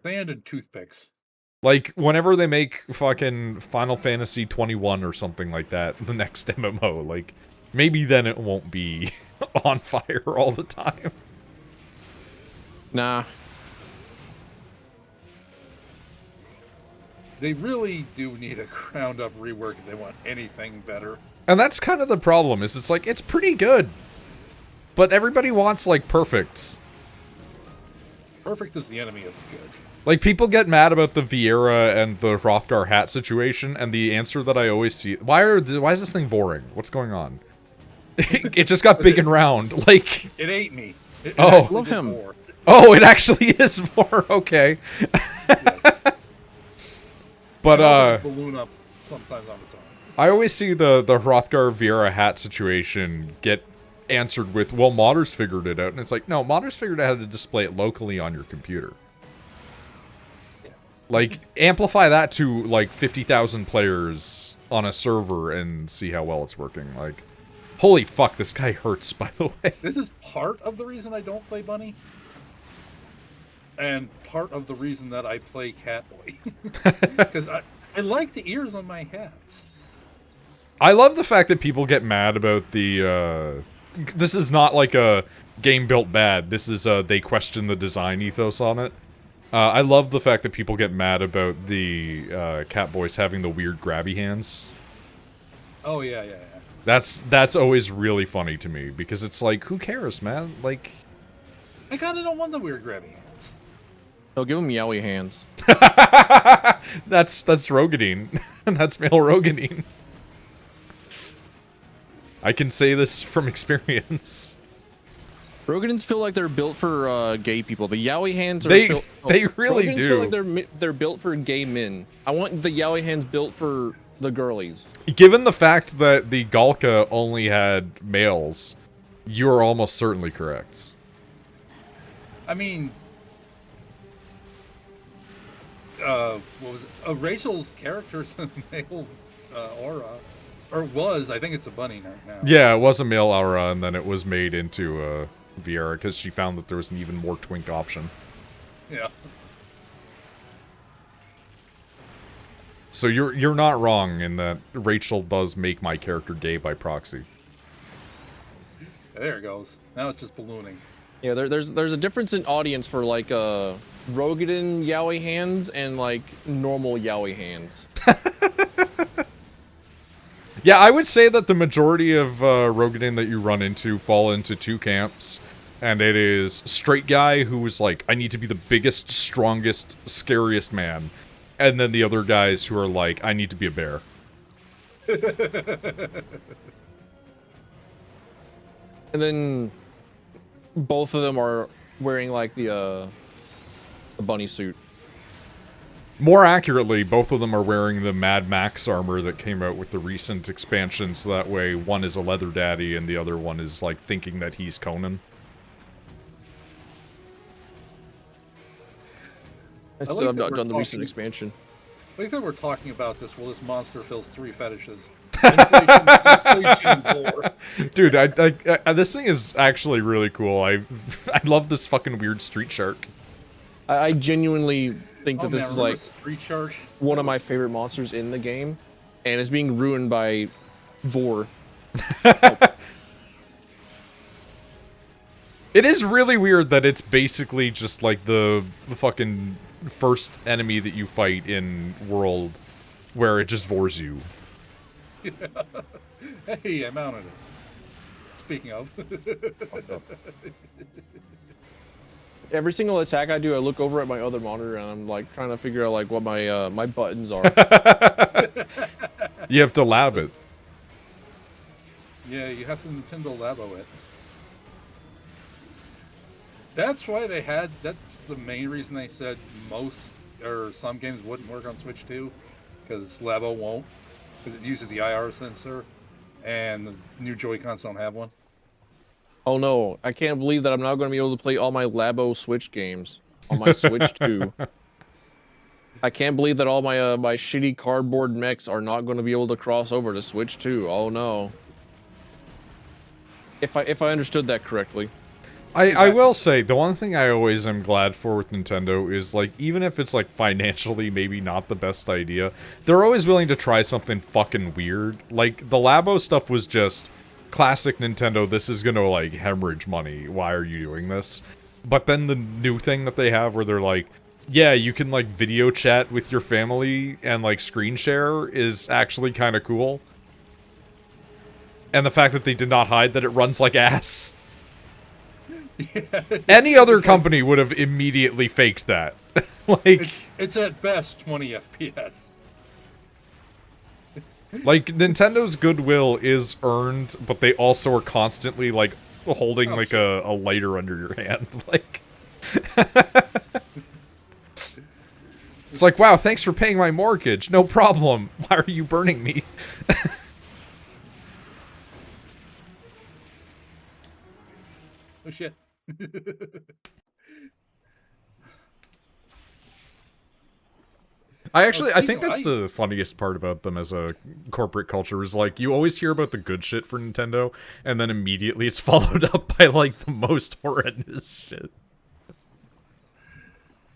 Sand and toothpicks. like, whenever they make fucking Final Fantasy 21 or something like that, the next MMO, like, maybe then it won't be on fire all the time. Nah. They really do need a ground-up rework if they want anything better. And that's kind of the problem, is it's like, it's pretty good. But everybody wants, like, perfect. Perfect is the enemy of good. Like, people get mad about the Vieira and the Hrothgar hat situation, and the answer that I always see... Why is this thing voring? What's going on? It just got big and round. Like... It ate me. It Oh. Love him. Vor. Oh, it actually is vor. Okay. Yes. But, It also just balloon up sometimes on its own. I always see the Hrothgar Vieira hat situation get answered with, well, modders figured it out. And it's like, no, modders figured out how to display it locally on your computer. Yeah. Like, amplify that to, like, 50,000 players on a server and see how well it's working. Like, holy fuck, this guy hurts, by the way. This is part of the reason I don't play Bunny. And part of the reason that I play Catboy. Because I like the ears on my hats. I love the fact that people get mad about the, this is not like a game built bad. This is, they question the design ethos on it. I love the fact that people get mad about the, Catboys having the weird grabby hands. Oh, yeah. That's always really funny to me, because it's like, who cares, man? Like... I kinda don't want the weird grabby hands. No, give him Yowie hands. That's Rogadine. That's male Rogadine. I can say this from experience. Rogadins feel like they're built for gay people. The Yowie hands are They really Rogadins do. feel like they're built for gay men. I want the Yowie hands built for the girlies. Given the fact that the Galka only had males, you are almost certainly correct. I mean... what was it? Rachel's character's a male aura. Or was, I think it's a bunny right now. Yeah, it was a male aura, and then it was made into Vieira, because she found that there was an even more twink option. Yeah. So you're not wrong in that Rachel does make my character gay by proxy. There it goes. Now it's just ballooning. Yeah, there's a difference in audience for like Rogadin Yowie hands and like normal Yowie hands. Yeah, I would say that the majority of Rogadin that you run into fall into two camps. And it is straight guy who is like, I need to be the biggest, strongest, scariest man. And then the other guys who are like, I need to be a bear. And then both of them are wearing like the bunny suit. More accurately, both of them are wearing the Mad Max armor that came out with the recent expansion, so that way one is a leather daddy and the other one is like thinking that he's Conan. I still like have that not we're done the recent talking- expansion. I think that we're talking about this while this monster fills 3 fetishes. Inflation and war. Dude, this thing is actually really cool. I love this fucking weird street shark. I genuinely think that Oh, this man, is remember like Street Sharks? one of my favorite monsters in the game, and it's being ruined by Vor. It is really weird that it's basically just like the fucking first enemy that you fight in World, where it just vores you. Hey, I mounted it. Speaking of. Every single attack I do, I look over at my other monitor and I'm like trying to figure out like what my my buttons are. You have to lab it. Yeah, you have to Nintendo Labo it. That's why they had, that's the main reason they said most, or some games wouldn't work on Switch 2, because Labo won't, because it uses the IR sensor, and the new Joy-Cons don't have one. Oh no, I can't believe that I'm not going to be able to play all my Labo Switch games on my Switch 2. I can't believe that all my my shitty cardboard mechs are not going to be able to cross over to Switch 2. Oh no. If I understood that correctly. I will say, the one thing I always am glad for with Nintendo is, like, even if it's, like, financially maybe not the best idea, they're always willing to try something fucking weird. Like, the Labo stuff was just classic Nintendo, this is gonna, like, hemorrhage money, why are you doing this? But then the new thing that they have where they're like, yeah, you can, like, video chat with your family and, like, screen share is actually kind of cool. And the fact that they did not hide that it runs like ass. Yeah, Any other it's like, company would have immediately faked that. Like, it's at best 20 FPS. like Nintendo's goodwill is earned, but they also are constantly like holding Oh, like sure. a lighter under your hand. Like, it's like, wow, thanks for paying my mortgage. No problem. Why are you burning me? Oh shit. Oh, I speaking think of, that's the funniest part about them as a corporate culture is like, you always hear about the good shit for Nintendo, and then immediately it's followed up by like the most horrendous shit.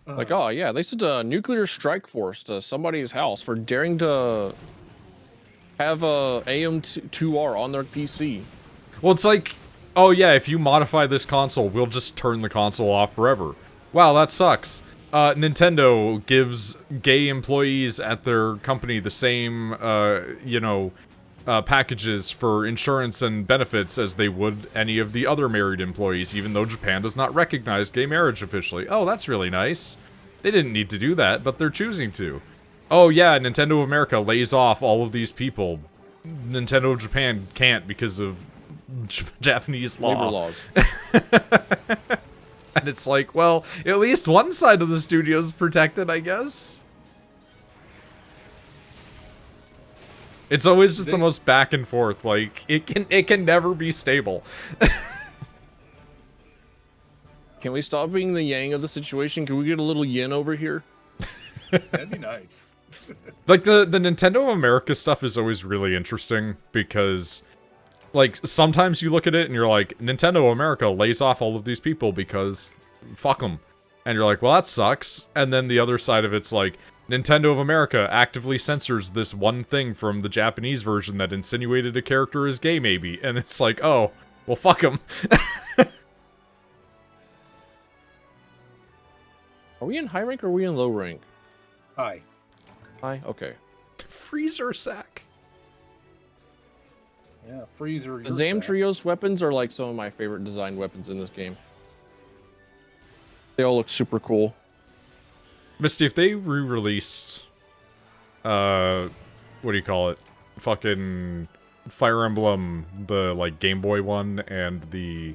Like, oh yeah, they sent a nuclear strike force to somebody's house for daring to have a AM2R on their PC. Well, it's like, oh yeah, if you modify this console, we'll just turn the console off forever. Wow, that sucks. Nintendo gives gay employees at their company the same, packages for insurance and benefits as they would any of the other married employees, even though Japan does not recognize gay marriage officially. Oh, that's really nice. They didn't need to do that, but they're choosing to. Oh yeah, Nintendo of America lays off all of these people. Nintendo of Japan can't because of Japanese law. Labor laws. And it's like, well, at least one side of the studio is protected, I guess. It's always just the most back and forth. Like, it can never be stable. Can we stop being the yang of the situation? Can we get a little yin over here? that'd be nice. Like, the Nintendo of America stuff is always really interesting because, like, sometimes you look at it and you're like, Nintendo of America lays off all of these people because fuck them. And you're like, well, that sucks. And then the other side of it's like, Nintendo of America actively censors this one thing from the Japanese version that insinuated a character is gay, maybe. And it's like, oh, well, fuck them. Are we in high rank or are we in low rank? Hi. High? Okay. Freezer sack. Yeah, freezer. The Zamtrios weapons are like some of my favorite designed weapons in this game. They all look super cool. Misty, if they re-released, what do you call it? Fucking Fire Emblem, the, like, Game Boy one, and the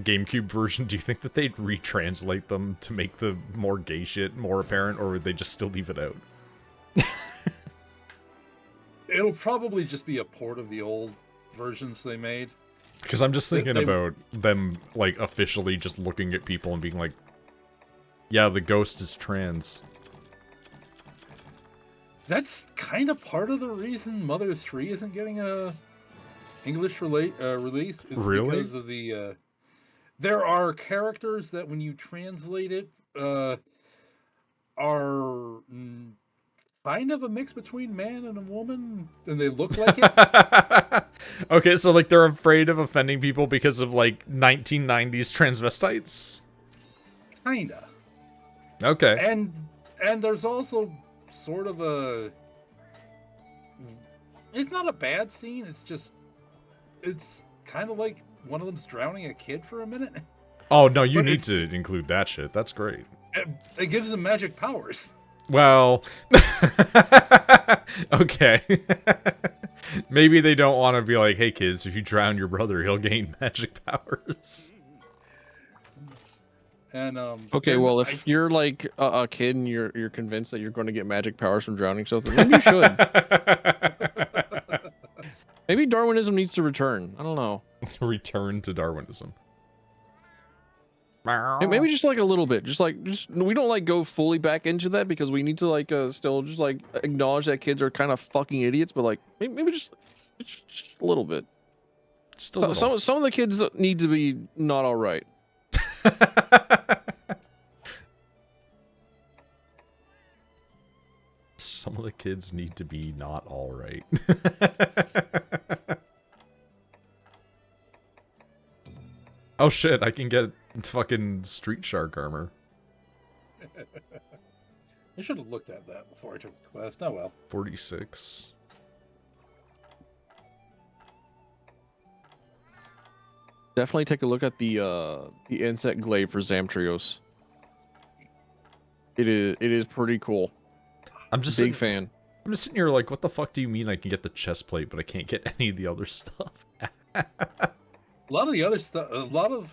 GameCube version, do you think that they'd retranslate them to make the more gay shit more apparent, or would they just still leave it out? It'll probably just be a port of the old versions they made. Because I'm just thinking about them, like, officially just looking at people and being like, yeah, the ghost is trans. That's kind of part of the reason Mother 3 isn't getting a English release. Is Really? because of the there are characters that when you translate it are kind of a mix between man and a woman, and they look like it. Okay, so, like, they're afraid of offending people because of, like, 1990s transvestites? Kinda. Okay. And there's also sort of a, it's not a bad scene, it's kind of like one of them's drowning a kid for a minute. Oh, no, you need to include that shit. That's great. It gives them magic powers. Well, okay. Maybe they don't want to be like, hey kids, if you drown your brother, he'll gain magic powers. And Okay, well, if you're like a kid and you're convinced that you're going to get magic powers from drowning something, maybe you should. Maybe Darwinism needs to return. I don't know. Return to Darwinism. Maybe just like a little bit. Just we don't like go fully back into that because we need to like still just like acknowledge that kids are kind of fucking idiots, but like maybe just a little bit. Just a little. Some of the kids need to be not all right. Some of the kids need to be not all right. Oh shit, I can get fucking Street Shark armor. I should have looked at that before I took the class. Oh well. 46. Definitely take a look at the insect glaive for Zamtrios. It is pretty cool. I'm just Big fan. I'm just sitting here like, what the fuck do you mean I can get the chest plate, but I can't get any of the other stuff? A lot of the other stuff, a lot of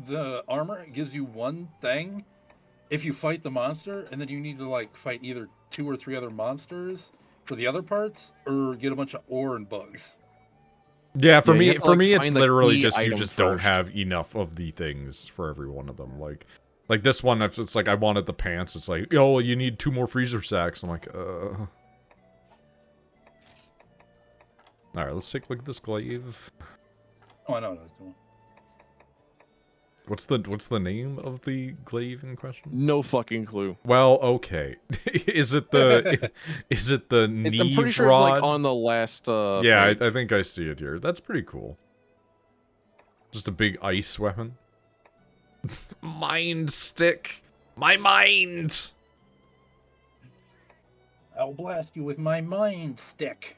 the armor gives you one thing if you fight the monster, and then you need to like fight either 2 or 3 other monsters for the other parts, or get a bunch of ore and bugs. Yeah, for Yeah, you me, have to, like, it's find the literally key just you item just don't first. have enough of the things for every one of them. Like this one, if it's like I wanted the pants, it's like, oh, well, you need 2 more freezer sacks. I'm like, All right, let's take a look at this glaive. Oh, I know what I was doing. What's the name of the glaive in question? No fucking clue. Well, okay. Is it the Neve I'm pretty sure rod? it's like on the last Yeah, page. I think I see it here. That's pretty cool. Just a big ice weapon. Mind stick. My mind. I'll blast you with my mind stick.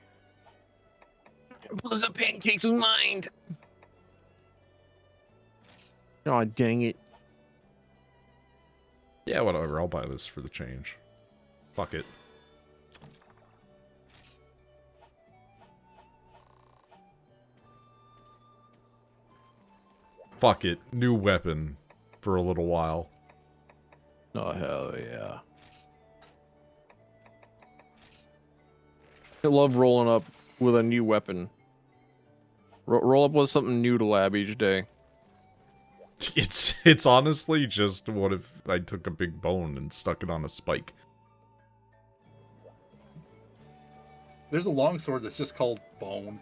Blows up pancakes with mind. Oh, dang it. Yeah, whatever. I'll buy this for the change. Fuck it. Fuck it. New weapon for a little while. Oh, hell yeah. I love rolling up with a new weapon. Roll up with something new to lab each day. It's honestly just what if I took a big bone and stuck it on a spike. There's a longsword that's just called Bone.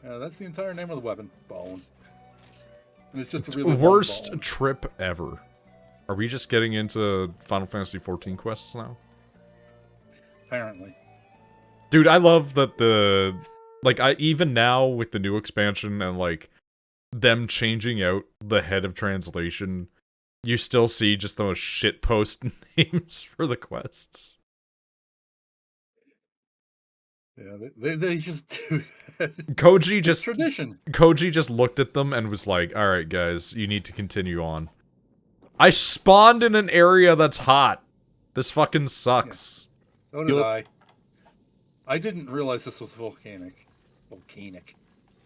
That's the entire name of the weapon, Bone. And it's just a really Worst bone. trip ever. Are we just getting into Final Fantasy XIV quests now? Apparently. Dude, I love that even now with the new expansion and like them changing out the head of translation, you still see just the most shitpost names for the quests. Yeah, they just do that. Koji Tradition. Koji just looked at them and was like, "All right, guys, you need to continue on." I spawned in an area that's hot. This fucking sucks. Yeah. So did I. I didn't realize this was volcanic. Volcanic.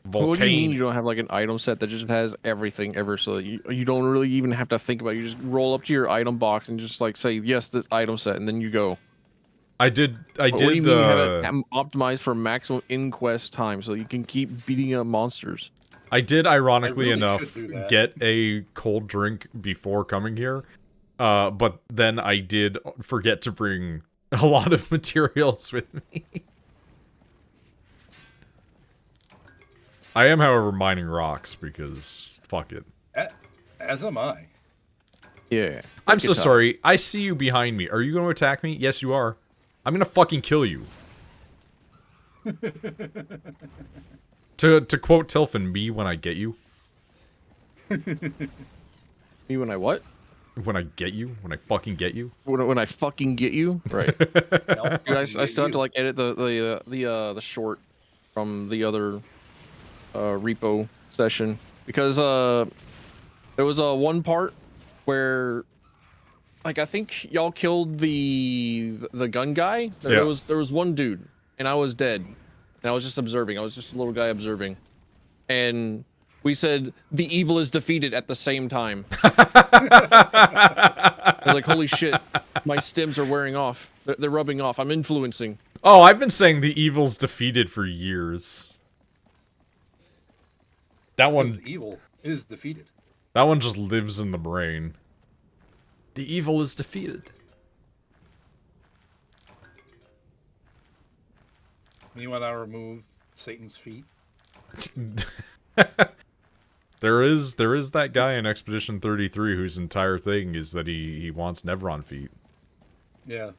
What do you mean you don't have like an item set that just has everything ever? So you don't really even have to think about it. You just roll up to your item box and just like say, yes, this item set, and then you go. I did. What do you mean you have it optimized for maximum in-quest time so you can keep beating up monsters? I did, ironically really enough, get a cold drink before coming here, but then I did forget to bring a lot of materials with me. I am, however, mining rocks because fuck it. As am I. Yeah. I'm so sorry. I see you behind me. Are you going to attack me? Yes, you are. I'm going to fucking kill you. To quote Tilfin, me when I get you. Me when I what? When I get you? When I fucking get you? When I fucking get you? Right. Dude, I still have to like edit the short from the other repo session because there was one part where like I think y'all killed the gun guy. There was one dude and I was dead. And I was just observing. I was just a little guy observing. And we said, the evil is defeated at the same time. I was like, holy shit. My stims are wearing off. They're rubbing off. I'm influencing. Oh, I've been saying the evil's defeated for years. That one... The evil is defeated. That one just lives in the brain. The evil is defeated. You want to remove Satan's feet? There is that guy in Expedition 33 whose entire thing is that he wants Nevron feet. Yeah.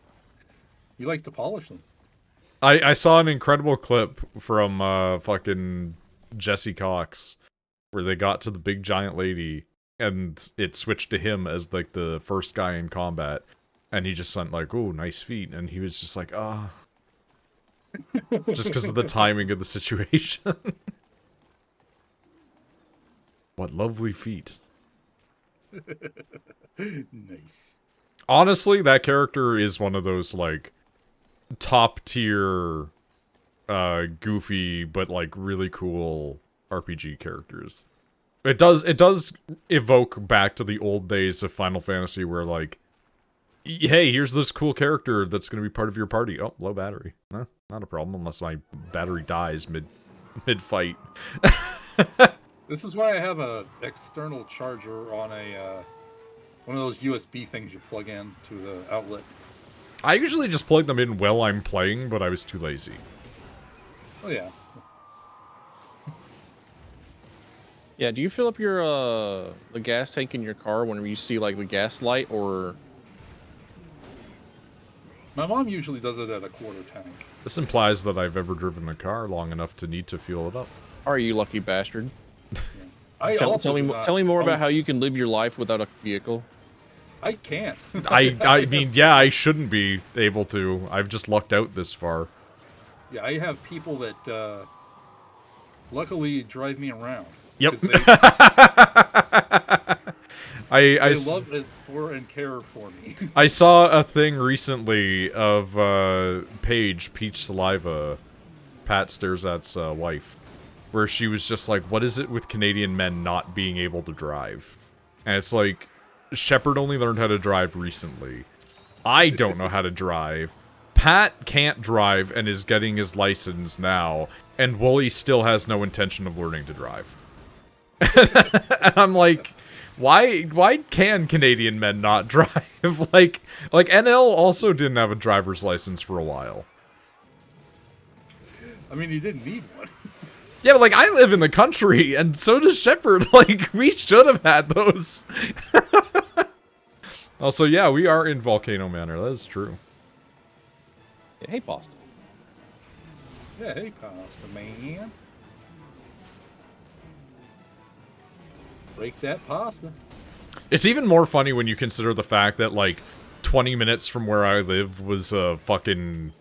You like to polish them. I saw an incredible clip from fucking Jesse Cox where they got to the big giant lady and it switched to him as like the first guy in combat and he just went like, "Oh, nice feet," and he was just like, "Ah." Just because of the timing of the situation. What lovely feet. Nice. Honestly, that character is one of those, like, top tier, goofy, but, like, really cool RPG characters. It does evoke back to the old days of Final Fantasy where, like, hey, here's this cool character that's gonna be part of your party. Oh, low battery. Nah, not a problem unless my battery dies mid-fight. This is why I have a external charger on a one of those USB things you plug in to the outlet. I usually just plug them in while I'm playing, but I was too lazy. Oh yeah. Yeah, do you fill up your the gas tank in your car whenever you see like the gas light, or My mom usually does it at a quarter tank. This implies that I've ever driven a car long enough to need to fuel it up. are you lucky bastard? I Tell, also tell me do not tell me more own- about how you can live your life without a vehicle. I can't. I mean, yeah, I shouldn't be able to. I've just lucked out this far. Yeah, I have people that luckily drive me around. Yep. 'Cause I they love it for and care for me. I saw a thing recently of Paige, Peach Saliva, Pat Starzat's wife, where she was just like, what is it with Canadian men not being able to drive? And it's like, Shepard only learned how to drive recently. I don't know how to drive. Pat can't drive and is getting his license now, and Wooly still has no intention of learning to drive. And I'm like, why can Canadian men not drive? like NL also didn't have a driver's license for a while. I mean, you didn't need one. Yeah, but like I live in the country, and so does Shepard. Like we should have had those. Also, yeah, we are in Volcano Manor. That is true. Yeah, hey, Boston. Yeah, hey, pasta man. Break that pasta. It's even more funny when you consider the fact that like 20 minutes from where I live was a fucking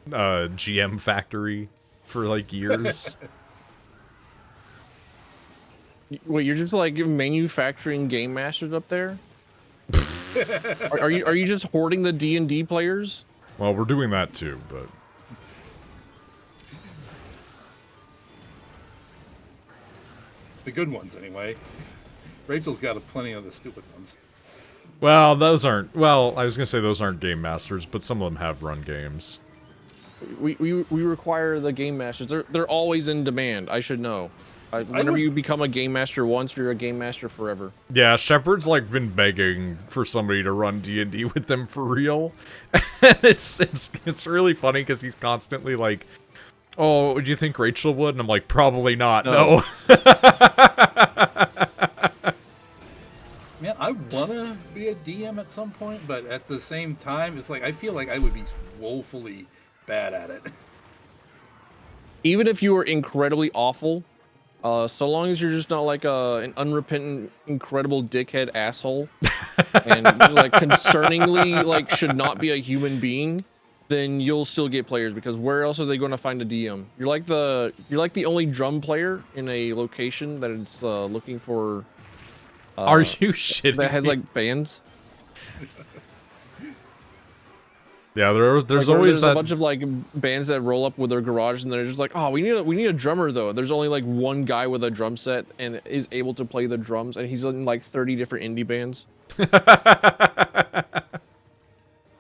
GM factory for like years. Wait, you're just like manufacturing game masters up there? are you just hoarding the D&D players? Well, we're doing that too, but The good ones, anyway. Rachel's got plenty of the stupid ones. well, those aren't. Well, I was gonna say those aren't game masters, but some of them have run games. We require the game masters. They're always in demand. I should know. Whenever you become a game master once, you're a game master forever. Yeah, Shepard's like been begging for somebody to run D&D with them for real. And it's really funny because he's constantly like, "Oh, do you think Rachel would?" And I'm like, "Probably not. No." Man, I wanna be a DM at some point, but at the same time, it's like I feel like I would be woefully bad at it. Even if you are incredibly awful, so long as you're just not like an unrepentant, incredible dickhead asshole, and just, like concerningly like should not be a human being, then you'll still get players, because where else are they going to find a DM? You're like the only drum player in a location that is looking for. Are you shitting That has me? like bands. Yeah, there's Like, always there's a that. bunch of like bands that roll up with their garage and they're just like, oh, we need a drummer though. There's only like one guy with a drum set and is able to play the drums, and he's in like 30 different indie bands.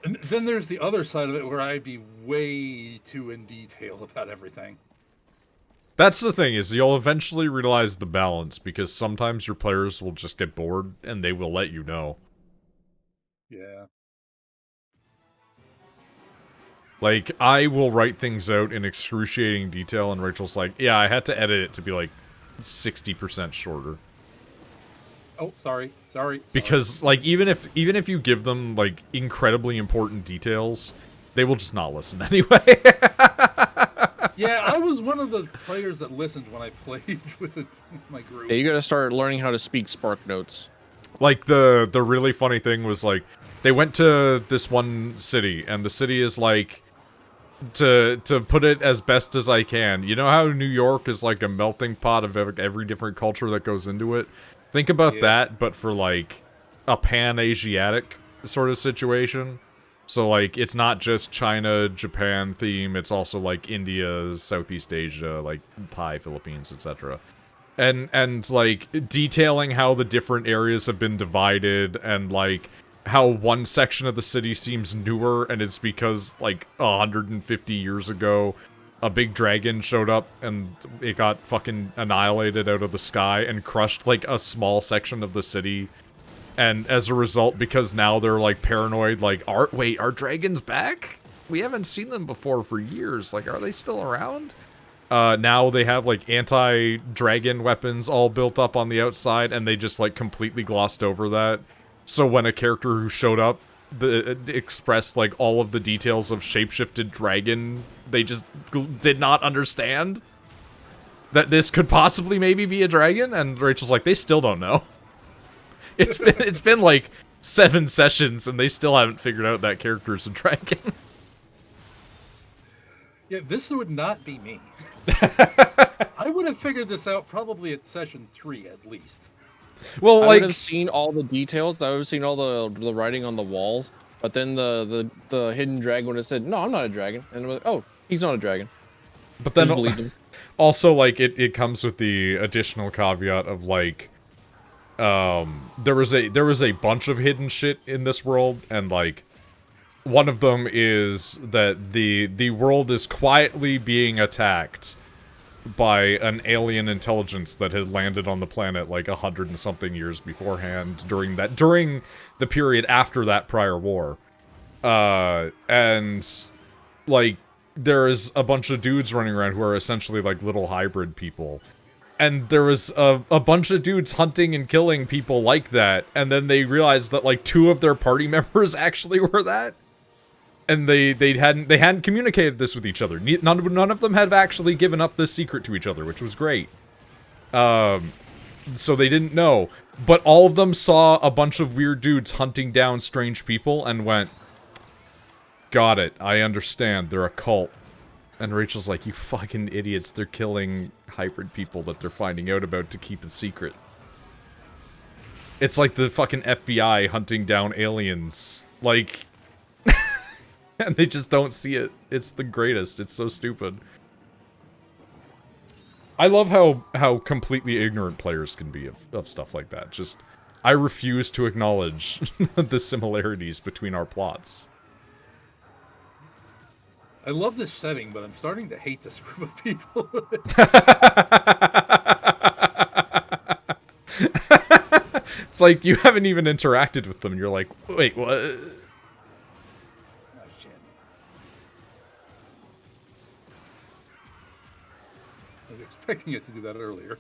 And then there's the other side of it where I'd be way too in detail about everything. That's the thing, is you'll eventually realize the balance, because sometimes your players will just get bored and they will let you know. Yeah. Like, I will write things out in excruciating detail, and Rachel's like, yeah, I had to edit it to be like 60% shorter. Oh, sorry. Because, like, even if you give them, like, incredibly important details, they will just not listen anyway. Yeah, I was one of the players that listened when I played with my group. Yeah, you got to start learning how to speak Spark Notes. Like, the really funny thing was, like, they went to this one city, and the city is, like, to put it as best as I can. You know how New York is like a melting pot of every different culture that goes into it? Think about that, but for like a pan-Asiatic sort of situation. So like it's not just China, Japan theme, it's also like India, Southeast Asia, like Thai, Philippines, etc. And like detailing how the different areas have been divided and like how one section of the city seems newer, and it's because, like, 150 years ago, a big dragon showed up, and it got fucking annihilated out of the sky and crushed, like, a small section of the city. And as a result, because now they're, like, paranoid, like, wait, are dragons back? We haven't seen them before for years. Like, are they still around? Now they have, like, anti-dragon weapons all built up on the outside, and they just, like, completely glossed over that. So when a character who showed up expressed, like, all of the details of shapeshifted dragon, they just did not understand that this could possibly maybe be a dragon, and Rachel's like, they still don't know. It's been like 7 sessions, and they still haven't figured out that character's a dragon. Yeah, this would not be me. I would have figured this out probably at session 3 at least. Well, I like, would have seen all the details. I would have seen all the writing on the walls. But then the hidden dragon would have said, "No, I'm not a dragon," and I'm like, "Oh, he's not a dragon." but then Just believed him. also, like, it comes with the additional caveat of, like, there was a bunch of hidden shit in this world, and, like, one of them is that the world is quietly being attacked by an alien intelligence that had landed on the planet like 100 and something years beforehand during the period after that prior war. And like there's a bunch of dudes running around who are essentially like little hybrid people. And there was a bunch of dudes hunting and killing people like that, and then they realized that like 2 of their party members actually were that. And they hadn't communicated this with each other. None of them had actually given up this secret to each other, which was great. So they didn't know. But all of them saw a bunch of weird dudes hunting down strange people and went, got it, I understand, they're a cult. And Rachel's like, you fucking idiots, they're killing hybrid people that they're finding out about to keep it secret. It's like the fucking FBI hunting down aliens. Like... and they just don't see it. It's the greatest. It's so stupid. I love how completely ignorant players can be of stuff like that. Just, I refuse to acknowledge the similarities between our plots. I love this setting, but I'm starting to hate this group of people. It's like, you haven't even interacted with them, and you're like, wait, what? I was expecting it to do that earlier.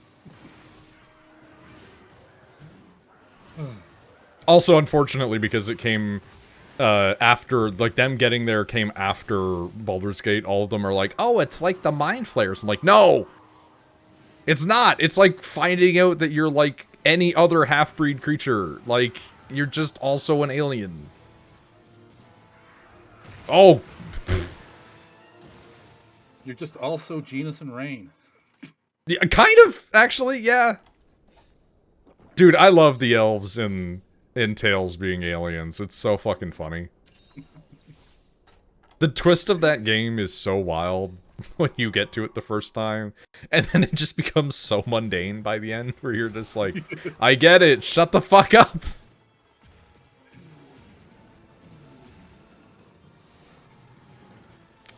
Also, unfortunately, because it came after, like, them getting there came after Baldur's Gate, all of them are like, oh, it's like the Mind Flayers. I'm like, no! It's not! It's like finding out that you're like any other half-breed creature. Like, you're just also an alien. Oh! You're just also Genus and Rain. Yeah, kind of, actually, yeah. Dude, I love the elves in Tales being aliens. It's so fucking funny. The twist of that game is so wild when you get to it the first time, and then it just becomes so mundane by the end, where you're just like, I get it, shut the fuck up!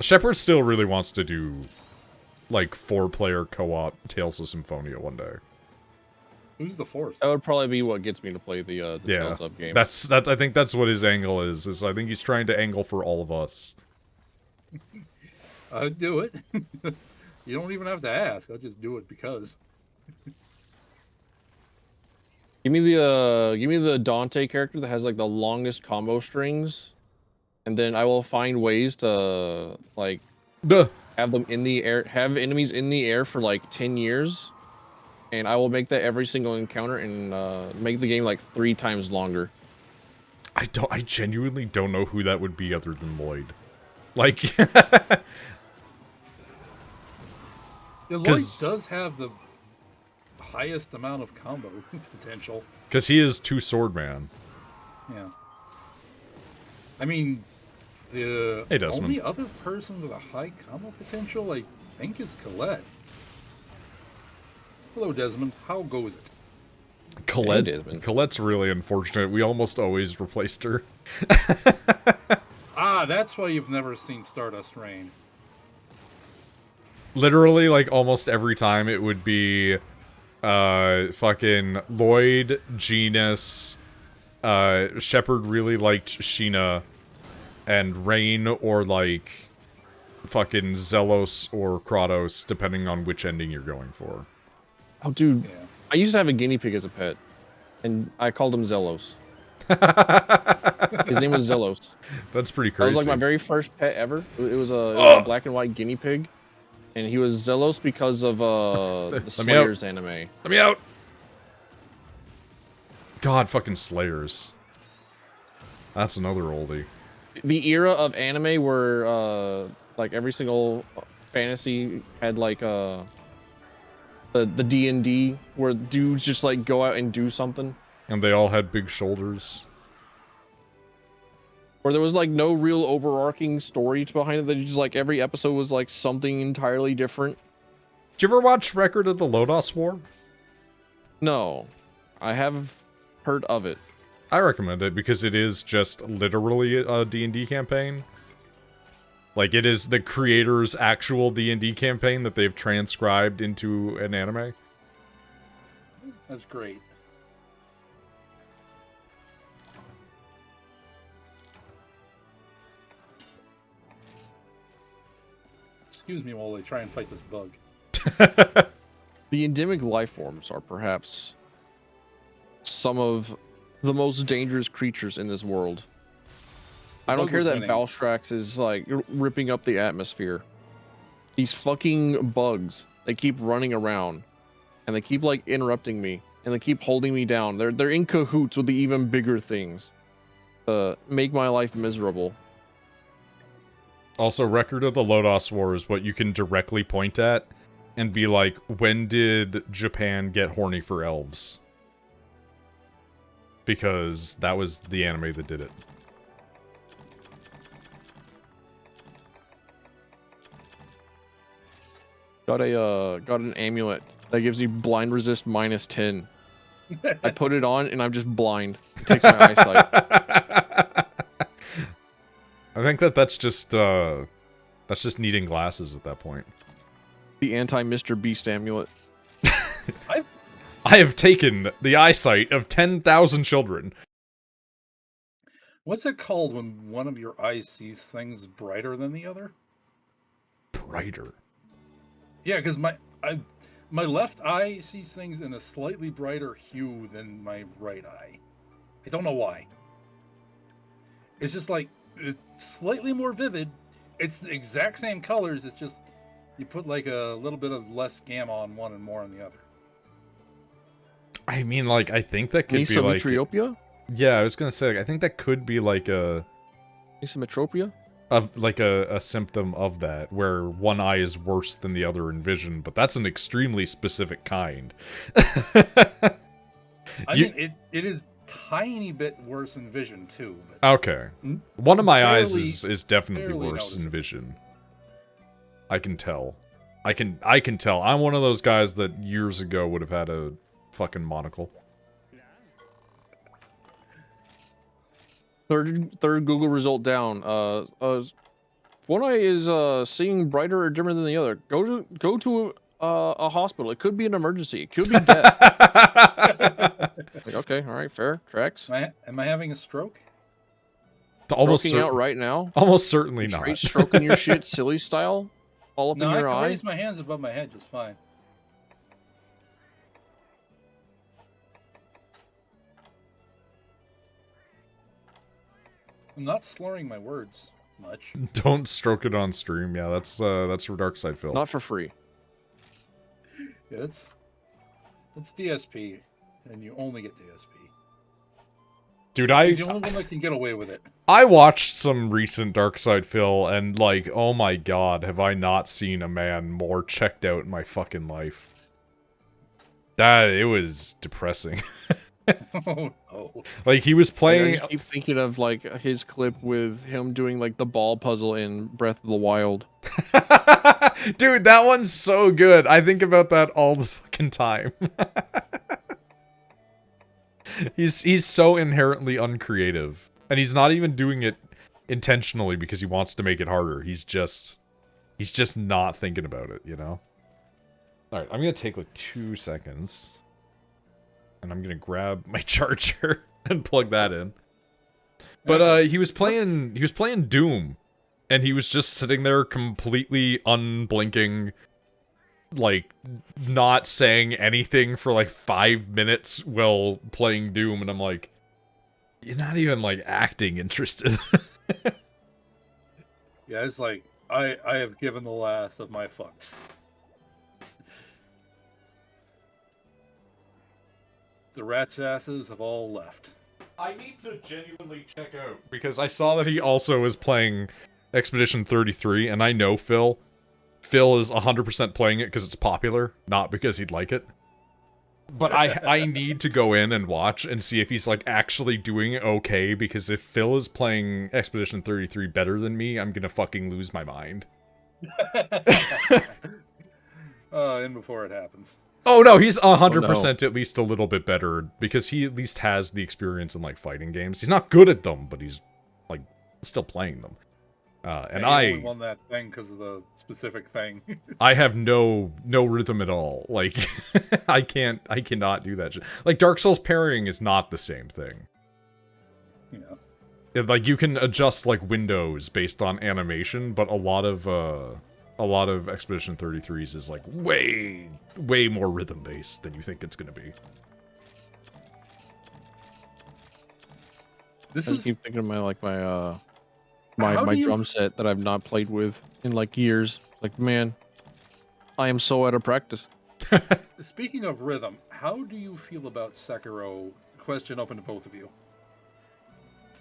Shepard still really wants to do, like, 4-player co-op Tales of Symphonia one day. Who's the 4th? That would probably be what gets me to play the Tales of games. That's I think that's what his angle is I think he's trying to angle for all of us. I'd do it. You don't even have to ask. I'll just do it because. Give me the Dante character that has like the longest combo strings, and then I will find ways to like have them in the air, have enemies in the air for like 10 years, and I will make that every single encounter and make the game like 3 times longer. I genuinely don't know who that would be other than Noid. Like, The Lloyd 'Cause- does have the highest amount of combo potential. because he is two sword man. Yeah. I mean, the Hey, Desmond. only other person with a high combo potential, I think, is Colette. Hello, Desmond. How goes it? Colette, Desmond. Colette's really unfortunate. We almost always replaced her. Ah, that's why you've never seen Stardust Rain. Literally, like, almost every time it would be, fucking Lloyd, Genus, Shepard really liked Sheena, and Rain, or, like, fucking Zelos or Kratos, depending on which ending you're going for. Oh, dude. Yeah. I used to have a guinea pig as a pet, and I called him Zelos. His name was Zelos. That's pretty That crazy. was like my very first pet ever. It was a black and white guinea pig, and he was Zelos because of the Slayers anime. Let me out! God, fucking Slayers. That's another oldie. The era of anime where like every single fantasy had like the D&D where dudes just like go out and do something. And they all had big shoulders. Where there was like no real overarching story behind it. That just like every episode was like something entirely different. Did you ever watch Record of the Lodos War? No, I have heard of it. I recommend it because it is just literally a D&D campaign. Like, it is the creator's actual D&D campaign that they've transcribed into an anime. That's great. Excuse me while I try and fight this bug. The endemic life forms are perhaps some of the most dangerous creatures in this world. I don't bug care was that winning. Valstrax is like ripping up the atmosphere. These fucking bugs, they keep running around and they keep like interrupting me and they keep holding me down. They're in cahoots with the even bigger things. Make my life miserable. Also, Record of the Lodos War is what you can directly point at and be like, when did Japan get horny for elves? Because that was the anime that did it. Got an amulet that gives you blind resist -10. I put it on and I'm just blind. It takes my eyesight. I think that's just needing glasses at that point. The anti-Mr. Beast amulet. I have taken the eyesight of 10,000 children. What's it called when one of your eyes sees things brighter than the other? Brighter. Yeah, because my left eye sees things in a slightly brighter hue than my right eye. I don't know why. It's just like it's slightly more vivid. It's the exact same colors. It's just you put like a little bit of less gamma on one and more on the other. I mean, like, I think that could be like... Asymmetropia? Yeah, I was gonna say, I think that could be like a... Asymmetropia? Of like a symptom of that, where one eye is worse than the other in vision, but that's an extremely specific kind. I mean, it is tiny bit worse in vision too. But Okay. One of my eyes barely- is definitely barely worse in noticeable. vision. I can tell. I can tell. I'm one of those guys that years ago would have had a fucking monocle. Third Google result down. One eye is seeing brighter or dimmer than the other. Go to a hospital. It could be an emergency. It could be death. Like, okay, all right, fair. Tracks. am I having a stroke? Almost Stroking out right now. Almost certainly Straight not. stroking your shit, silly style. All up No, in I your can eye. raise my hands above my head just fine. I'm not slurring my words much. Don't stroke it on stream. Yeah, that's for Dark Side Phil. Not for free. Yeah, that's DSP, and you only get DSP. Dude, He's the only one that can get away with it. I watched some recent Dark Side Phil, and like, oh my god, have I not seen a man more checked out in my fucking life. It was depressing. Oh no. Like, he was Like, I playing... just keep thinking of like his clip with him doing like the ball puzzle in Breath of the Wild. Dude, that one's so good. I think about that all the fucking time. He's so inherently uncreative. And he's not even doing it intentionally because he wants to make it harder. He's just not thinking about it, you know? Alright, I'm gonna take like 2 seconds. And I'm gonna grab my charger and plug that in. But he was playing Doom. And he was just sitting there completely unblinking, like, not saying anything for like 5 minutes while playing Doom, and I'm like, you're not even like acting interested. Yeah, it's like I have given the last of my fucks. The rat's asses have all left. I need to genuinely check out, because I saw that he also was playing Expedition 33, and I know Phil. Phil is 100% playing it because it's popular, not because he'd like it. But I need to go in and watch and see if he's like actually doing okay, because if Phil is playing Expedition 33 better than me, I'm gonna fucking lose my mind. In before it happens. Oh no, he's 100% at least a little bit better, because he at least has the experience in like fighting games. He's not good at them, but he's like still playing them. And I only won that thing because of the specific thing. I have no rhythm at all. Like, I cannot do that shit. Like, Dark Souls parrying is not the same thing. Yeah. Like, you can adjust, like, windows based on animation, but a lot of Expedition 33's is, like, way more rhythm-based than you think it's gonna be. I keep thinking of my drum set that I've not played with in like years. Like, man, I am so out of practice. Speaking of rhythm, how do you feel about Sekiro? Question open to both of you.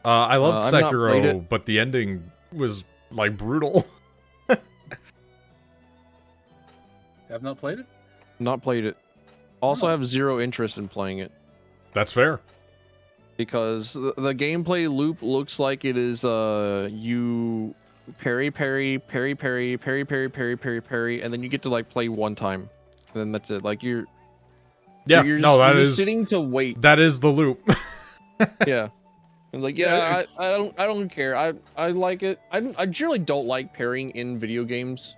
I loved Sekiro, but the ending was like brutal. Have not played it? Not played it. Also have zero interest in playing it. That's fair. Because the gameplay loop looks like it is you parry, and then you get to like play one time, and then that's it. Like you're just sitting to wait. That is the loop. Yeah, and like I don't care. I like it. I generally don't like parrying in video games.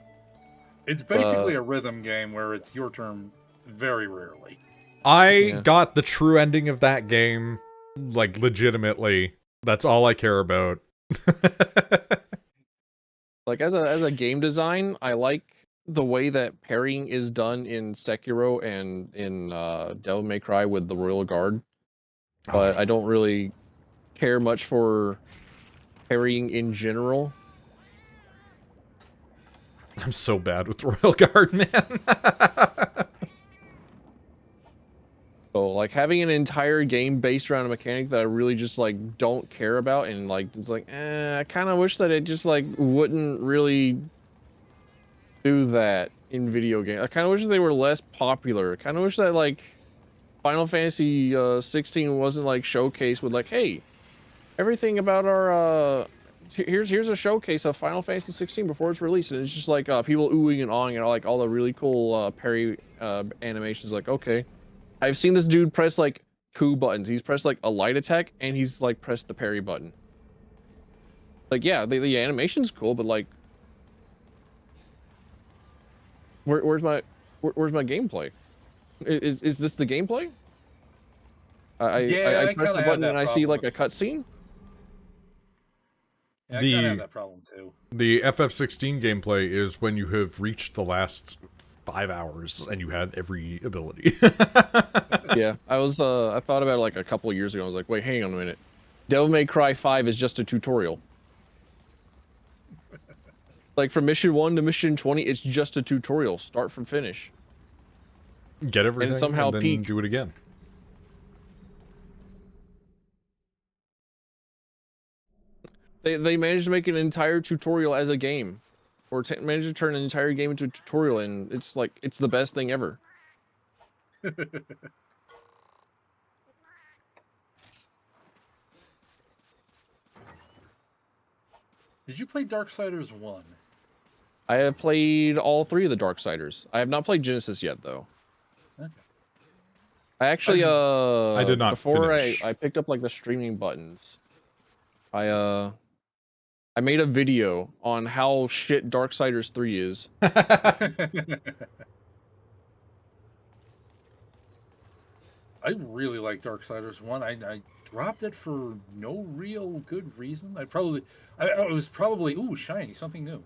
It's basically a rhythm game where it's your turn very rarely. I got the true ending of that game. Like, legitimately, that's all I care about. Like, as a game design, I like the way that parrying is done in Sekiro and in Devil May Cry with the Royal Guard, but I don't really care much for parrying in general. I'm so bad with Royal Guard, man. So, like, having an entire game based around a mechanic that I really just, like, don't care about, and, like, it's like, I kind of wish that it just, like, wouldn't really do that in video games. I kind of wish that they were less popular. I kind of wish that, like, Final Fantasy 16 wasn't, like, showcased with, like, hey, everything about our, here's a showcase of Final Fantasy 16 before it's released, and it's just, like, people oohing and awing at, like, all the really cool parry animations, like, okay. I've seen this dude press like 2 buttons. He's pressed like a light attack and he's like pressed the parry button. Like, yeah, the animation's cool, but like, where's my gameplay? Is this the gameplay? I press the button and I see like a cutscene. Yeah, I kind of have that problem too. The FF16 gameplay is when you have reached the last 5 hours and you had every ability. Yeah, I thought about it like a couple of years ago. I was like, wait, hang on a minute. Devil May Cry 5 is just a tutorial. Like, from mission 1 to mission 20, it's just a tutorial, start from finish. Get everything and somehow and then do it again. They managed to make an entire tutorial as a game, or managed to turn an entire game into a tutorial, and it's like it's the best thing ever. Did you play Darksiders 1? I have played all 3 of the Darksiders. I have not played Genesis yet, though. Okay. I actually, I did not before finish. I picked up like the streaming buttons, I made a video on how shit Darksiders 3 is. I really like Darksiders 1. I dropped it for no real good reason. I was probably, ooh, shiny, something new.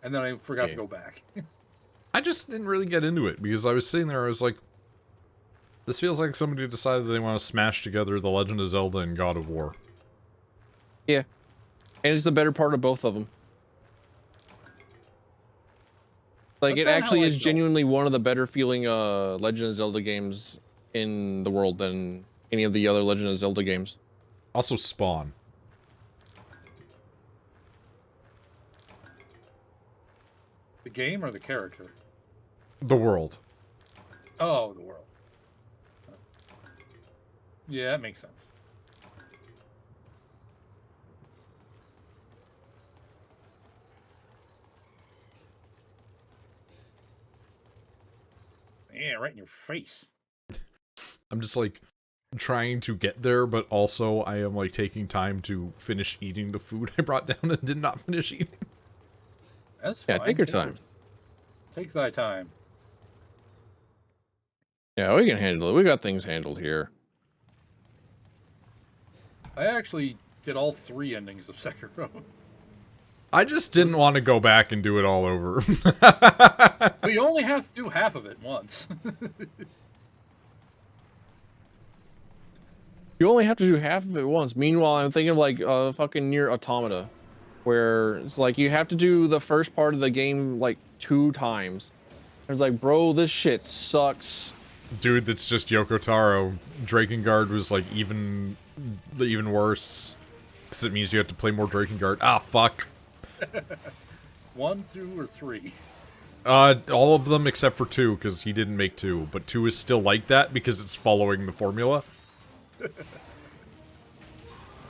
And then I forgot to go back. I just didn't really get into it because I was sitting there, I was like, this feels like somebody decided they want to smash together The Legend of Zelda and God of War. Yeah. And it's the better part of both of them. Like, That's it kinda how actually I is felt. genuinely one of the better feeling Legend of Zelda games in the world than any of the other Legend of Zelda games. Also Spawn. The game or the character? The world. Oh, the world. Yeah, that makes sense. Yeah, right in your face. I'm just like trying to get there, but also I am like taking time to finish eating the food I brought down and did not finish eating. That's fine. Yeah, take your time. Take thy time. Yeah, we can handle it. We got things handled here. I actually did all 3 endings of Sekiro. I just didn't want to go back and do it all over. But you only have to do half of it once. You only have to do half of it once. Meanwhile, I'm thinking of like fucking Near Automata, where it's like you have to do the first part of the game like 2 times. It's like, bro, this shit sucks. Dude, that's just Yoko Taro. Drakengard was like even worse. Because it means you have to play more Drakengard. Ah, fuck. 1, 2, or 3? All of them except for 2, because he didn't make 2. But 2 is still like that because it's following the formula.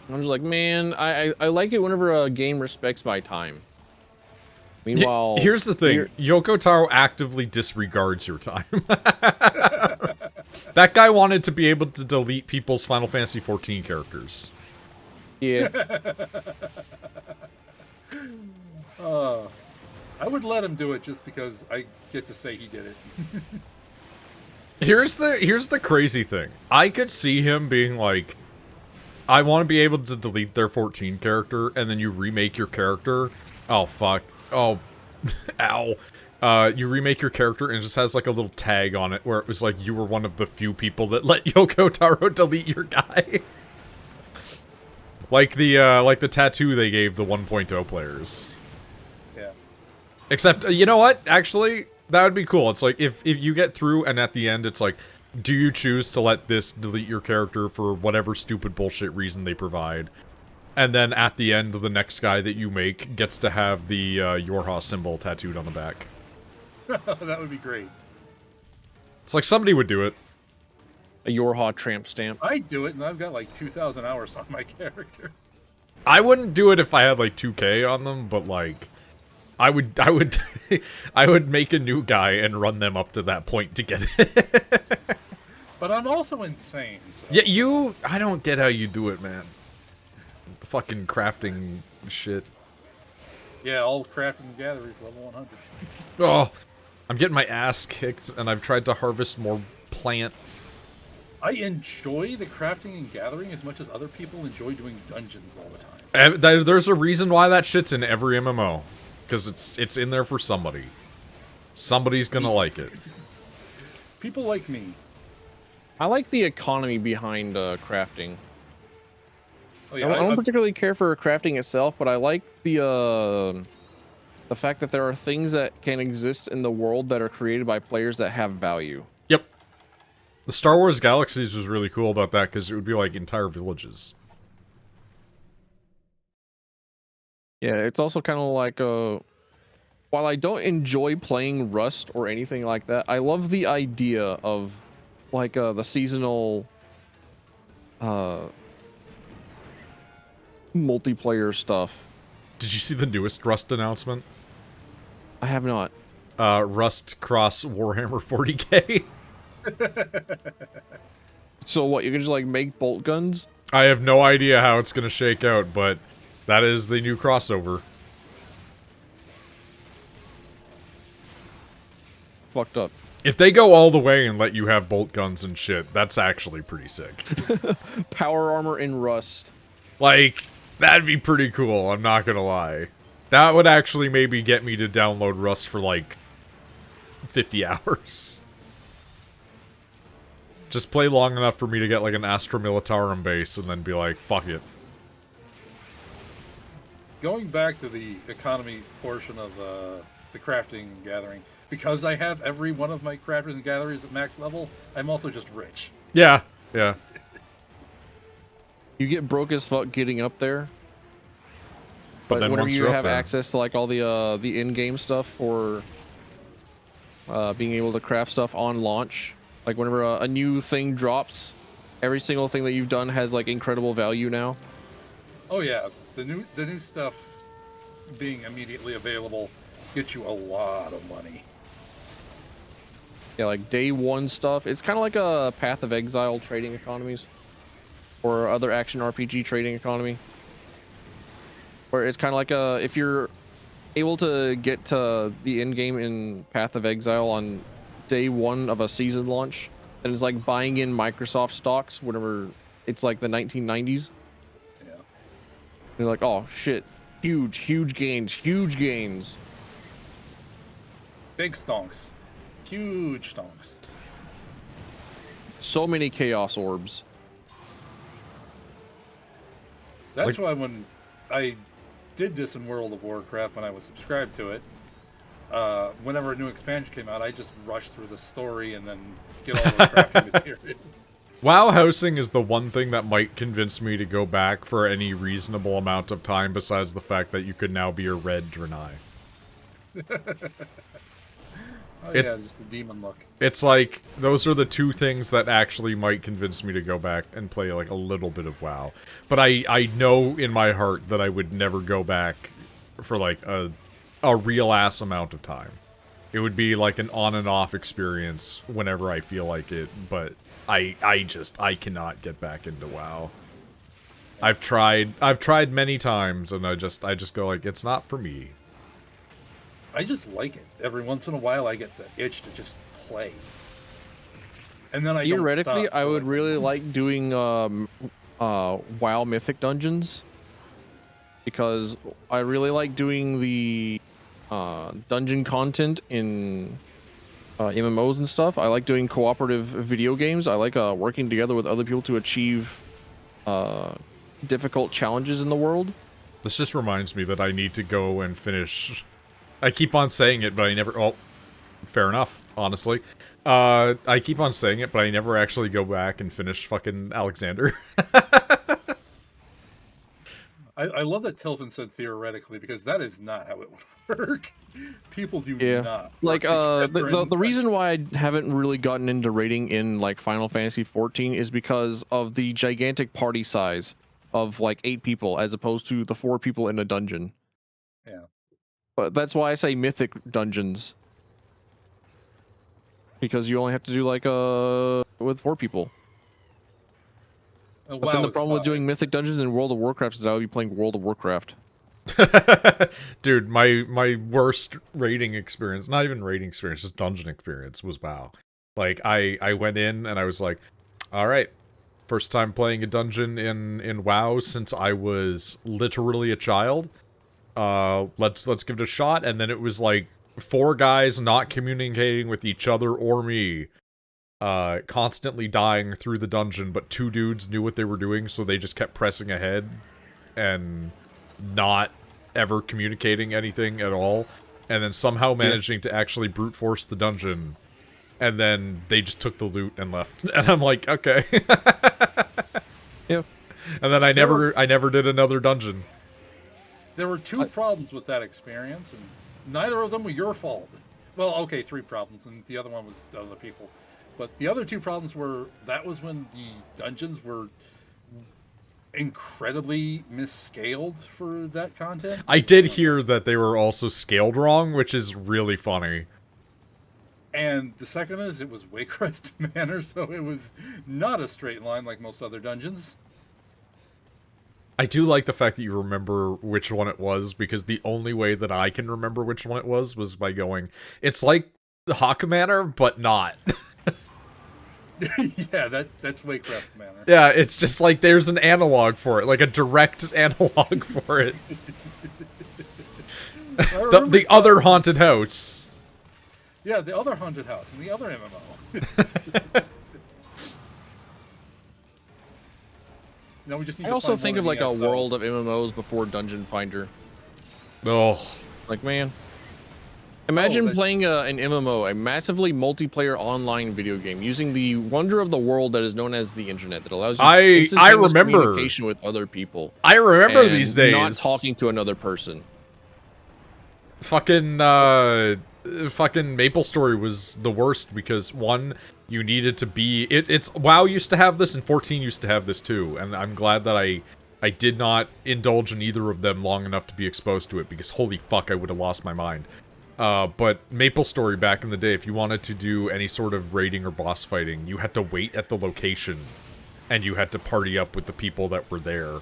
I'm just like, man, I like it whenever a game respects my time. Meanwhile, here's the thing. Yoko Taro actively disregards your time. That guy wanted to be able to delete people's Final Fantasy XIV characters. Yeah. I would let him do it just because I get to say he did it. Here's the crazy thing. I could see him being like, I want to be able to delete their 14 character, and then you remake your character. Oh, fuck. Oh, ow. You remake your character and it just has like a little tag on it where it was like you were one of the few people that let Yoko Taro delete your guy. like the tattoo they gave the 1.0 players. Yeah. Except, you know what? Actually, that would be cool. It's like, if you get through and at the end it's like, do you choose to let this delete your character for whatever stupid bullshit reason they provide? And then at the end, the next guy that you make gets to have the Yorha symbol tattooed on the back. That would be great. It's like somebody would do it. A Yorha tramp stamp. I'd do it, and I've got like 2,000 hours on my character. I wouldn't do it if I had like 2K on them, but like, I would, I would make a new guy and run them up to that point to get it. But I'm also insane. So. Yeah, I don't get how you do it, man. The fucking crafting shit. Yeah, all crafting and gatherings level 100. Oh, I'm getting my ass kicked, and I've tried to harvest more plant. I enjoy the crafting and gathering as much as other people enjoy doing dungeons all the time. There's a reason why that shit's in every MMO. Because it's in there for somebody. Somebody's gonna like it. People like me. I like the economy behind crafting. Oh, yeah, I don't particularly care for crafting itself, but I like the fact that there are things that can exist in the world that are created by players that have value. Yep. The Star Wars Galaxies was really cool about that because it would be like entire villages. Yeah, it's also kind of like while I don't enjoy playing Rust or anything like that, I love the idea of like the seasonal uh multiplayer stuff. Did you see the newest Rust announcement? I have not. Rust cross Warhammer 40k. So what, you can just like make bolt guns? I have no idea how it's gonna shake out, but that is the new crossover. Fucked up. If they go all the way and let you have bolt guns and shit, that's actually pretty sick. Power armor in Rust. Like, that'd be pretty cool, I'm not gonna lie. That would actually maybe get me to download Rust for like 50 hours. Just play long enough for me to get like an Astra Militarum base and then be like, fuck it. Going back to the economy portion of the crafting and gathering, because I have every one of my crafters and gatherers at max level, I'm also just rich. Yeah, yeah. You get broke as fuck getting up there. But then whenever once you you're up have there, access to like all the in-game stuff for being able to craft stuff on launch, like whenever a new thing drops, every single thing that you've done has like incredible value now. Oh yeah, the new stuff being immediately available gets you a lot of money. Yeah, like day one stuff. It's kind of like a Path of Exile trading economies, or other action RPG trading economy, where it's kind of like a, if you're able to get to the end game in Path of Exile on day one of a season launch, then it's like buying in Microsoft stocks whenever it's like the 1990s. Yeah. You're like, oh shit, huge gains, huge gains. Big stonks. Huge stonks. So many chaos orbs. That's why when I did this in World of Warcraft, when I was subscribed to it, whenever a new expansion came out, I just rushed through the story and then get all the crafting materials. WoW housing is the one thing that might convince me to go back for any reasonable amount of time, besides the fact that you could now be a red Draenei. Oh yeah, just the demon look. It's like, those are the two things that actually might convince me to go back and play like a little bit of WoW. But I know in my heart that I would never go back for like a real ass amount of time. It would be like an on and off experience whenever I feel like it, but I cannot get back into WoW. I've tried many times and I just go like, it's not for me. I just like it. Every once in a while, I get the itch to just play. And then Theoretically, I would like, really like doing WoW Mythic Dungeons, because I really like doing the dungeon content in MMOs and stuff. I like doing cooperative video games. I like working together with other people to achieve difficult challenges in the world. This just reminds me that I need to go and finish. I keep on saying it, but I never... Oh, fair enough, honestly. I keep on saying it, but I never actually go back and finish fucking Alexander. I love that Tilvin said theoretically, because that is not how it would work. People do not. Like the the reason why I haven't really gotten into raiding in like Final Fantasy 14 is because of the gigantic party size of like 8 people as opposed to the 4 people in a dungeon. Yeah. But that's why I say mythic dungeons, because you only have to do like with 4 people. But then the problem with doing mythic dungeons in World of Warcraft is that I would be playing World of Warcraft. Dude, my worst raiding experience, not even raiding experience, just dungeon experience, was WoW. Like, I went in and I was like, alright, first time playing a dungeon in WoW since I was literally a child. Let's give it a shot. And then it was like 4 guys not communicating with each other or me, constantly dying through the dungeon, but 2 dudes knew what they were doing, so they just kept pressing ahead and not ever communicating anything at all, and then somehow managing to actually brute force the dungeon, and then they just took the loot and left. And I'm like, okay. Yep. And then I never did another dungeon. There were two problems with that experience, and neither of them were your fault. Well, okay, 3 problems, and the other one was other people. But the other 2 problems were that was when the dungeons were incredibly misscaled for that content. I did hear that they were also scaled wrong, which is really funny. And the second is it was Waycrest Manor, so it was not a straight line like most other dungeons. I do like the fact that you remember which one it was, because the only way that I can remember which one it was by going, it's like the Hawk Manor, but not. Yeah, that's Waycraft Manor. Yeah, it's just like there's an analog for it, like a direct analog for it. the other haunted house. Yeah, the other haunted house and the other MMO. Now we just need I also think of like a world of MMOs before Dungeon Finder. Oh, like man. Imagine playing an MMO, a massively multiplayer online video game, using the wonder of the world that is known as the internet, that allows you I remember communication with other people. I remember these days not talking to another person. Fucking MapleStory was the worst because one, you needed to be it's WoW used to have this and 14 used to have this too, and I'm glad that I did not indulge in either of them long enough to be exposed to it, because holy fuck, I would have lost my mind. But MapleStory back in the day, if you wanted to do any sort of raiding or boss fighting, you had to wait at the location, and you had to party up with the people that were there.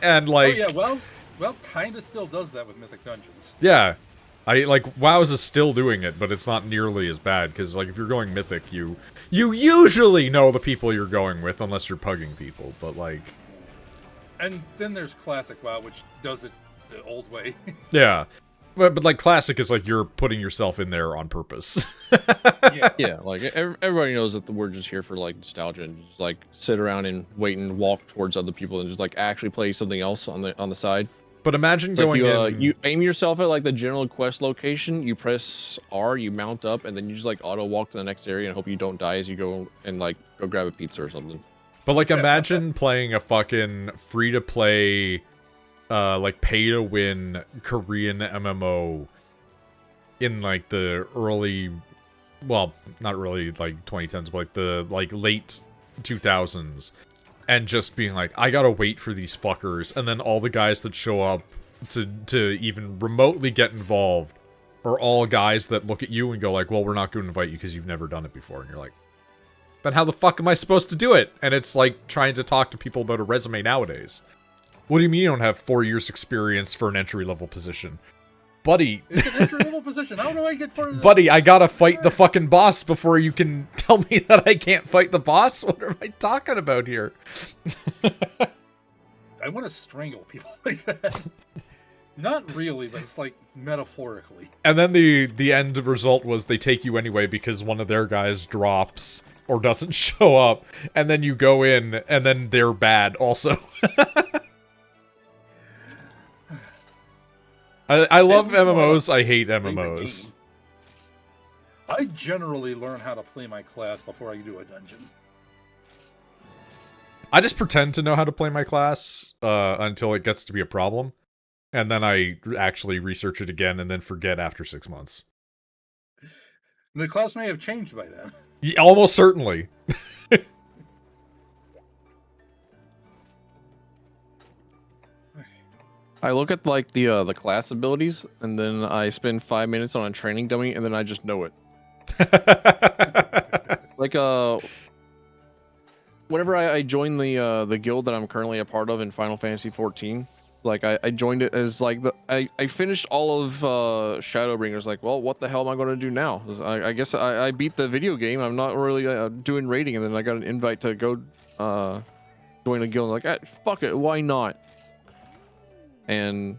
And like, oh yeah, well, kinda still does that with Mythic Dungeons. Yeah, WoW's is still doing it, but it's not nearly as bad, because like if you're going Mythic, you usually know the people you're going with, unless you're pugging people. But like, and then there's Classic WoW, which does it the old way. Yeah. But like Classic is like you're putting yourself in there on purpose. Yeah, like everybody knows that we're just here for like nostalgia and just like sit around and wait and walk towards other people and just like actually play something else on the side. But imagine it's going like in... you aim yourself at like the general quest location, you press R, you mount up, and then you just like auto walk to the next area and hope you don't die as you go and like go grab a pizza or something. But like imagine playing a fucking free to play like pay-to-win Korean MMO in like the early, well, not really like 2010s, but like the late 2000s, and just being like, I gotta wait for these fuckers, and then all the guys that show up to even remotely get involved are all guys that look at you and go like, well, we're not going to invite you because you've never done it before, and you're like, then how the fuck am I supposed to do it? And it's like trying to talk to people about a resume nowadays. What do you mean you don't have 4 years experience for an entry-level position? Buddy. It's an entry-level position. How do I get for... Buddy, I gotta fight the fucking boss before you can tell me that I can't fight the boss? What am I talking about here? I want to strangle people like that. Not really, but it's like metaphorically. And then the end result was they take you anyway because one of their guys drops or doesn't show up, and then you go in, and then they're bad also. I love MMOs, I hate MMOs. I generally learn how to play my class before I do a dungeon. I just pretend to know how to play my class until it gets to be a problem. And then I actually research it again and then forget after 6 months. The class may have changed by then. Yeah, almost certainly. I look at like the class abilities, and then I spend 5 minutes on a training dummy, and then I just know it. Like whenever I joined the guild that I'm currently a part of in Final Fantasy 14, like I joined it as like I finished all of Shadowbringers. Like, well, what the hell am I going to do now? I guess I beat the video game. I'm not really doing raiding, and then I got an invite to go join a guild. Like, fuck it, why not? And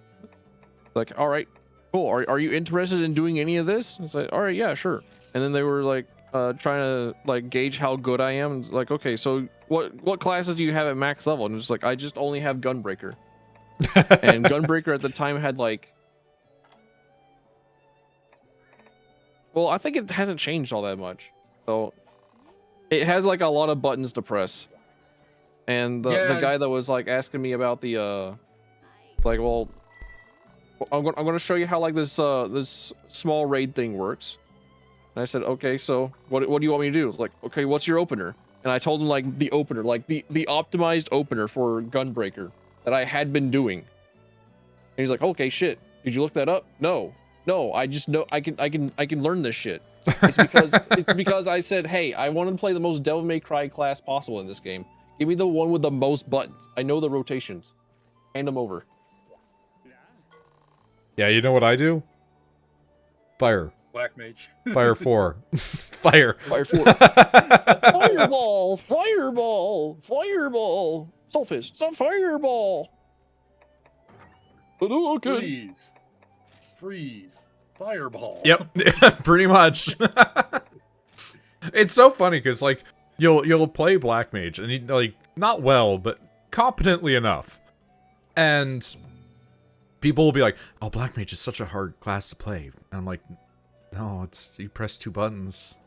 like, all right, cool. Are you interested in doing any of this? It's like, all right, yeah, sure. And then they were like trying to like gauge how good I am. And like, okay, so what classes do you have at max level? And it's like, I just only have Gunbreaker. And Gunbreaker at the time had like, well, I think it hasn't changed all that much. So it has like a lot of buttons to press. And the guy that was like asking me about the Like, well, I'm gonna show you how like this small raid thing works. And I said, okay, so what do you want me to do? Like, okay, what's your opener? And I told him like the opener, like the optimized opener for Gunbreaker that I had been doing. And he's like, okay, shit. Did you look that up? No, I just know I can learn this shit. It's because I said, hey, I wanted to play the most Devil May Cry class possible in this game. Give me the one with the most buttons. I know the rotations. Hand them over. Yeah, you know what I do? Fire. Black Mage. Fire 4. Fire. Fire 4. Fireball! Fireball! Fireball! Soulfist, it's a fireball! Hadouken! Freeze. Freeze. Fireball. Yep, pretty much. It's so funny because like you'll play Black Mage and you, like not well, but competently enough, and people will be like, "Oh, Black Mage is such a hard class to play," and I'm like, "No, it's you press 2 buttons."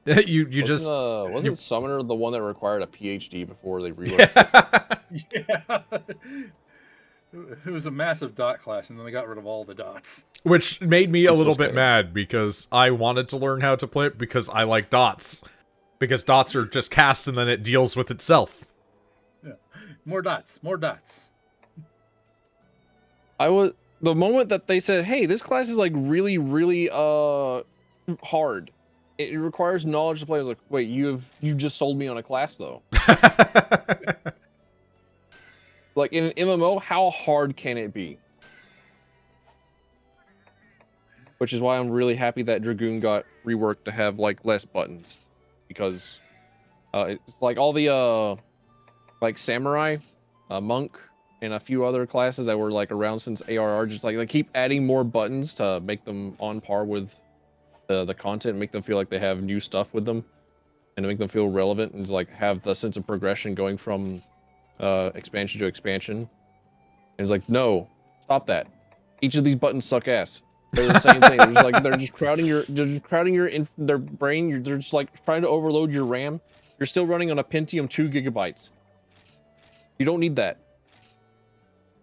Wasn't Summoner the one that required a PhD before they reworked it? Yeah. It was a massive dot class, and then they got rid of all the dots. Which made me a little bit sad. mad because I wanted to learn how to play it because I like dots. Because dots are just cast and then it deals with itself. Yeah. More dots. More dots. The moment that they said, hey, this class is like really, really hard. It requires knowledge to play. I was like, wait, you've just sold me on a class though. Like in an MMO, how hard can it be? Which is why I'm really happy that Dragoon got reworked to have like less buttons, because it's like all the like Samurai, Monk, and a few other classes that were like around since ARR, just like they keep adding more buttons to make them on par with the content, make them feel like they have new stuff with them, and to make them feel relevant and like have the sense of progression going from expansion to expansion. And it's like, no, stop that. Each of these buttons suck ass. They're the same thing. They're just crowding their brain. They're just like trying to overload your RAM. You're still running on a Pentium 2 gigabytes. You don't need that.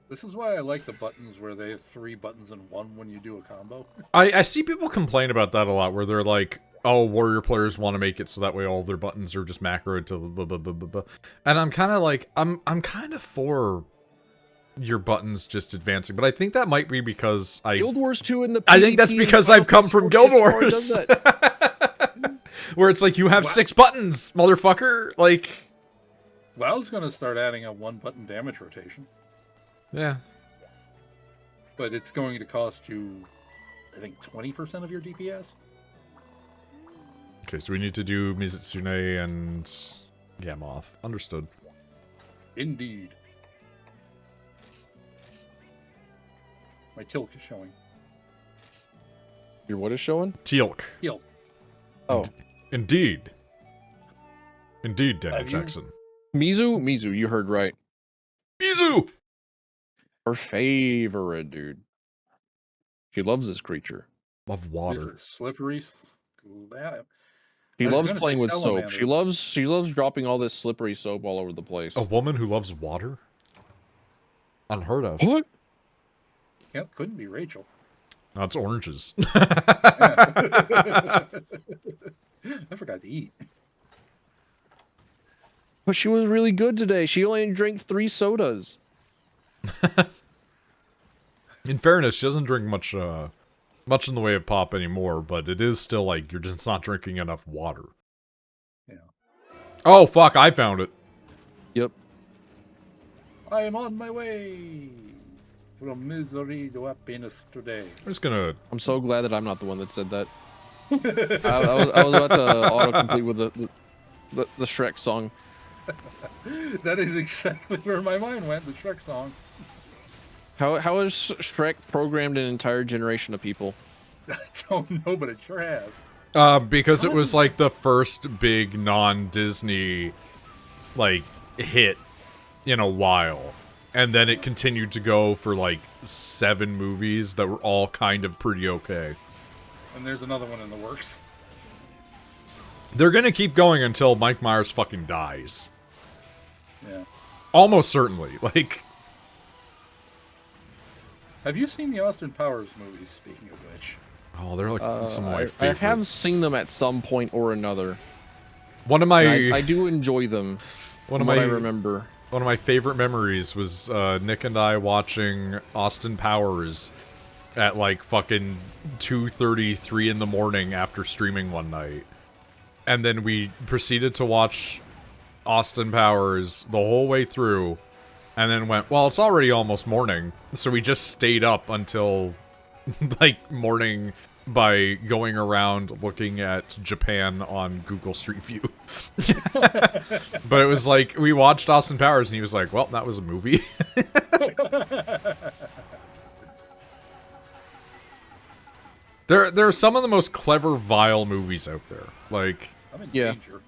This is why I like the buttons where they have 3 buttons in one when you do a combo. I see people complain about that a lot, where they're like, oh, warrior players want to make it so that way all their buttons are just macroed to blah, blah, blah, blah, blah. And I'm kind of like, I'm kind of for your buttons just advancing, but I think that might be because Guild Wars 2 in the PvP, I think that's because I've come from Guild Wars. Where it's like, you have 6 buttons, motherfucker. Like, WoW's gonna start adding a 1-button damage rotation. yeah. But it's going to cost you, I think, 20% of your DPS. Okay, so we need to do Mizutsune and Gamoth. Understood. Indeed. My Tilk is showing. Your what is showing? Teal'c. Tilk. Oh. Indeed. Indeed, Daniel Have you- Jackson. Mizu, you heard right. Mizu! Her favorite, dude. She loves this creature. Love This water. is slippery. She I was loves gonna playing say with soap. salamander. She loves dropping all this slippery soap all over the place. A woman who loves water? Unheard of. What? Yep, couldn't be Rachel. That's oranges. I forgot to eat. But she was really good today. She only drank 3 sodas. In fairness, she doesn't drink much in the way of pop anymore, but it is still like you're just not drinking enough water. Yeah. Oh fuck, I found it. Yep. I am on my way from misery to happiness today. I'm just gonna I'm so glad that I'm not the one that said that. I was about to autocomplete with the Shrek song. That is exactly where my mind went, the Shrek song. How has Shrek programmed an entire generation of people? I don't know, but it sure has. because it was like the first big non-Disney like hit in a while. And then it continued to go for like 7 movies that were all kind of pretty okay. And there's another one in the works. They're gonna keep going until Mike Myers fucking dies. Yeah. Almost certainly. Like, Have you seen the Austin Powers movies, speaking of which? Oh, they're like some of my I favorites. have seen them at some point or another. One of my I do enjoy them. one of what my I remember. One of my favorite memories was Nick and I watching Austin Powers at like fucking 2:33 in the morning after streaming one night. And then we proceeded to watch Austin Powers the whole way through, and then went, well, it's already almost morning, so we just stayed up until, like, morning by going around looking at Japan on Google Street View. But it was like, we watched Austin Powers, and he was like, well, that was a movie. There are some of the most clever, vile movies out there. Like, I'm in Yeah. danger.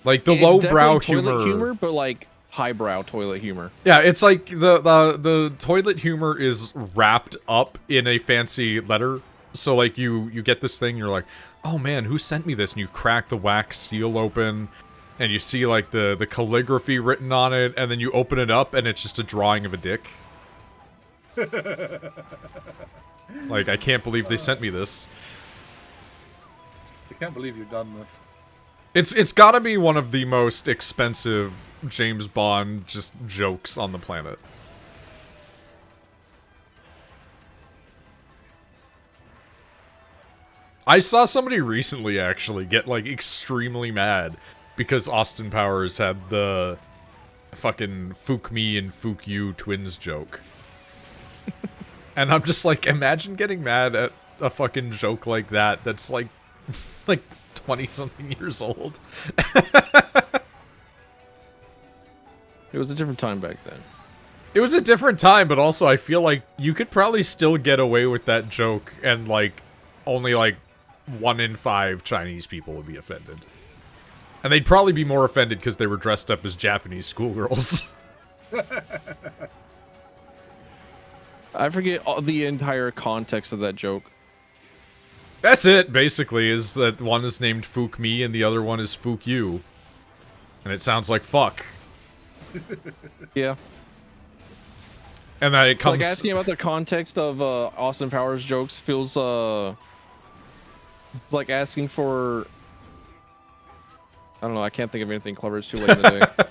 like the It's lowbrow definitely toilet humor. humor, but like highbrow toilet humor. Yeah, it's like the toilet humor is wrapped up in a fancy letter. So like you get this thing, you're like, oh man, who sent me this? And you crack the wax seal open, and you see like the calligraphy written on it, and then you open it up, and it's just a drawing of a dick. Like, I can't believe they sent me this. I can't believe you've done this. It's gotta be one of the most expensive James Bond just jokes on the planet. I saw somebody recently actually get like extremely mad because Austin Powers had the fucking "Fook me and Fook you" twins joke. And I'm just like, imagine getting mad at a fucking joke like that that's like like 20-something years old. It was a different time back then. It was a different time, but also I feel like you could probably still get away with that joke, and like only like 1 in 5 Chinese people would be offended. And they'd probably be more offended because they were dressed up as Japanese schoolgirls. I forget the entire context of that joke. That's it, basically, is that one is named Fook me and the other one is Fook you. And it sounds like fuck. Yeah. And that it It's comes... like asking about the context of Austin Powers jokes feels it's like asking for, I don't know, I can't think of anything clever, it's too late in the day.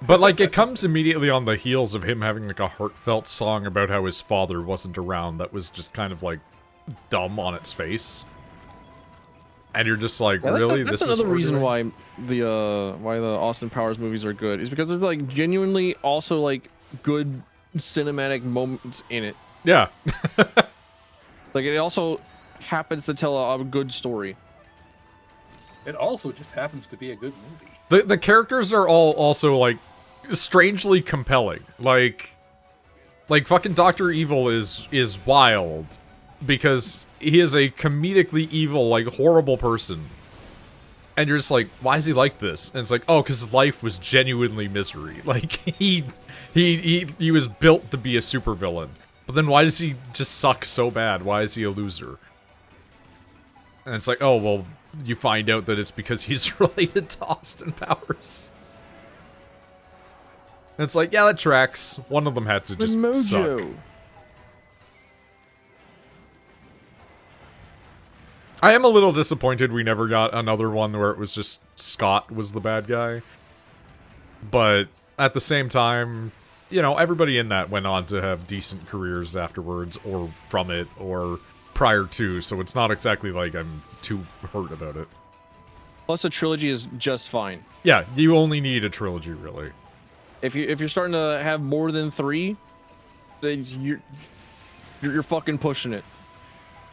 But, like, it comes immediately on the heels of him having, like, a heartfelt song about how his father wasn't around that was just kind of, like, dumb on its face. And you're just like, Yeah, really? that's This is another what we're reason doing? why the Austin Powers movies are good, is because there's, like, genuinely also, like, good cinematic moments in it. Yeah. Like, it also happens to tell a good story. It also just happens to be a good movie. The characters are all also, like, strangely compelling. Like fucking Dr. Evil is wild because he is a comedically evil, like, horrible person. And you're just like, why is he like this? And it's like, oh, because life was genuinely misery. Like, he was built to be a supervillain. But then why does he just suck so bad? Why is he a loser? And it's like, oh, well, you find out that it's because he's related to Austin Powers. And it's like, yeah, that tracks. One of them had to just suck. I am a little disappointed we never got another one where it was just Scott was the bad guy. But at the same time, you know, everybody in that went on to have decent careers afterwards, or from it, or prior to, so it's not exactly like I'm too hurt about it. Plus, a trilogy is just fine. Yeah, you only need a trilogy, really. If you're starting to have more than 3, then you're fucking pushing it.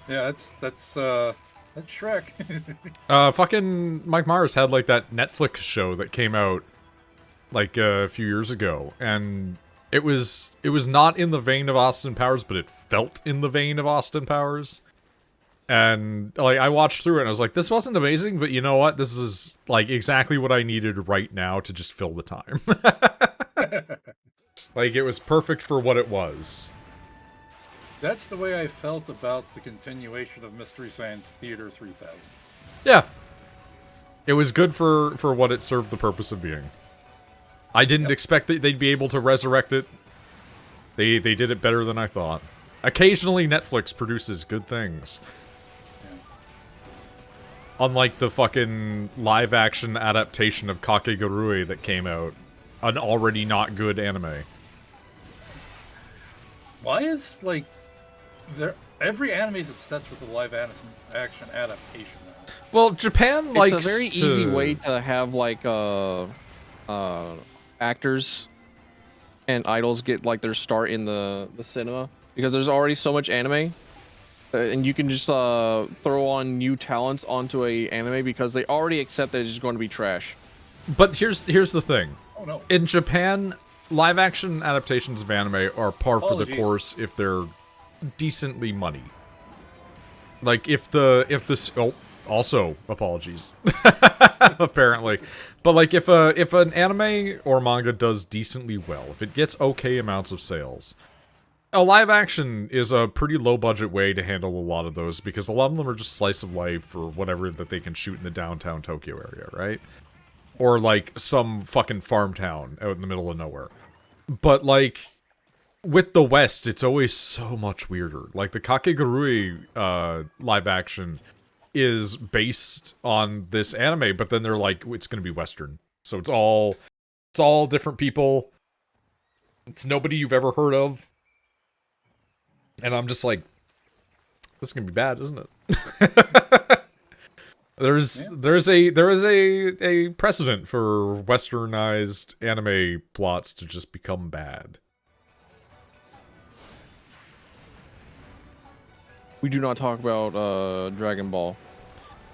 Yeah, that's Shrek. Fucking Mike Myers had, like, that Netflix show that came out, like, a few years ago, and it was not in the vein of Austin Powers, but it felt in the vein of Austin Powers. And, like, I watched through it and I was like, this wasn't amazing, but you know what? This is, like, exactly what I needed right now to just fill the time. Like, it was perfect for what it was. That's the way I felt about the continuation of Mystery Science Theater 3000. Yeah. It was good for what it served the purpose of being. I didn't expect that they'd be able to resurrect it. They did it better than I thought. Occasionally, Netflix produces good things. Unlike the fucking live-action adaptation of Kakegurui that came out. An already not good anime. Why is, like, every anime is obsessed with the live action adaptation now? Well, Japan likes It's a very easy way to have, like, actors and idols get, like, their start in the cinema. Because there's already so much anime. And you can just throw on new talents onto a anime because they already accept that it's just going to be trash. But here's the thing. Oh no. In Japan, live-action adaptations of anime are par for the course if they're decently money. Like, if this... Oh, also, apologies. Apparently. But, like, if an anime or manga does decently well, if it gets okay amounts of sales... A live action is a pretty low budget way to handle a lot of those because a lot of them are just slice of life or whatever that they can shoot in the downtown Tokyo area, right? Or like some fucking farm town out in the middle of nowhere. But like with the West, it's always so much weirder. Like the Kakegurui live action is based on this anime, but then they're like it's going to be Western. So it's all different people. It's nobody you've ever heard of. And I'm just like, this is gonna be bad, isn't it? There is a precedent for westernized anime plots to just become bad. We do not talk about Dragon Ball.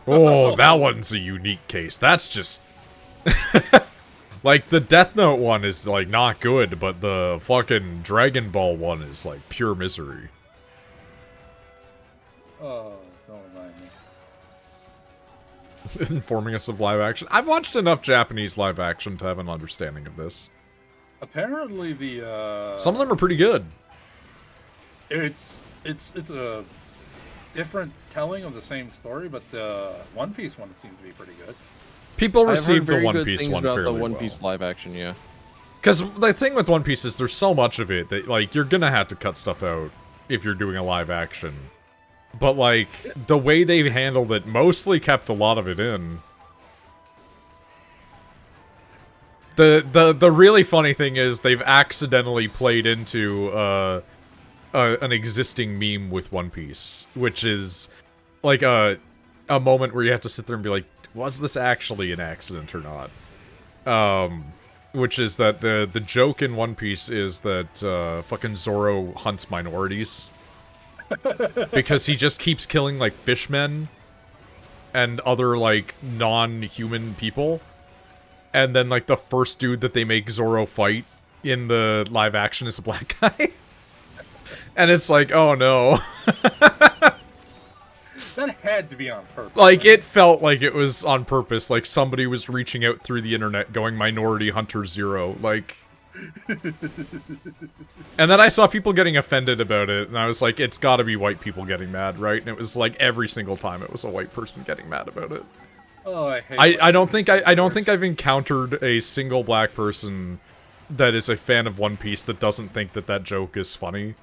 Oh, that one's a unique case. That's just like the Death Note one is like not good, but the fucking Dragon Ball one is like pure misery. Oh, don't remind me. Informing us of live action. I've watched enough Japanese live action to have an understanding of this. Apparently the some of them are pretty good. It's a different telling of the same story, but the One Piece one seems to be pretty good. People receive the One Piece one fairly well. The One Piece live action, yeah. Because the thing with One Piece is there's so much of it that like you're gonna have to cut stuff out if you're doing a live action. But like the way they handled it mostly kept a lot of it in. The really funny thing is they've accidentally played into an existing meme with One Piece, which is like a moment where you have to sit there and be like, was this actually an accident or not? Which is that the joke in One Piece is that fucking Zoro hunts minorities. Because he just keeps killing, like, fishmen and other, like, non-human people. And then, like, the first dude that they make Zoro fight in the live action is a black guy. And it's like, oh no. That had to be on purpose. Like, right? It felt like it was on purpose. Like, somebody was reaching out through the internet going, Minority Hunter Zero. Like... And then I saw people getting offended about it, and I was like, it's gotta be white people getting mad, right? And it was like every single time it was a white person getting mad about it. Oh, I hate I don't think I've encountered a single black person that is a fan of One Piece that doesn't think that that joke is funny.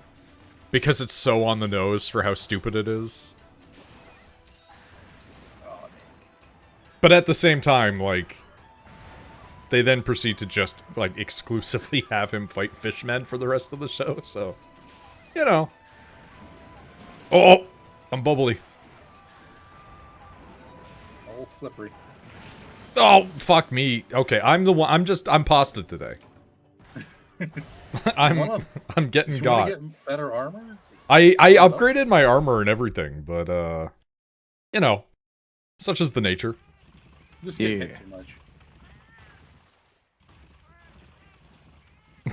Because it's so on the nose for how stupid it is. But at the same time, like... They then proceed to just, like, exclusively have him fight fishmen for the rest of the show, so... You know. Oh! I'm bubbly. All slippery. Oh, fuck me. Okay, I'm the one... I'm pasta today. I'm getting got. You want to get better armor? I upgraded my armor and everything, but, you know. Such is the nature. Just get hit too much.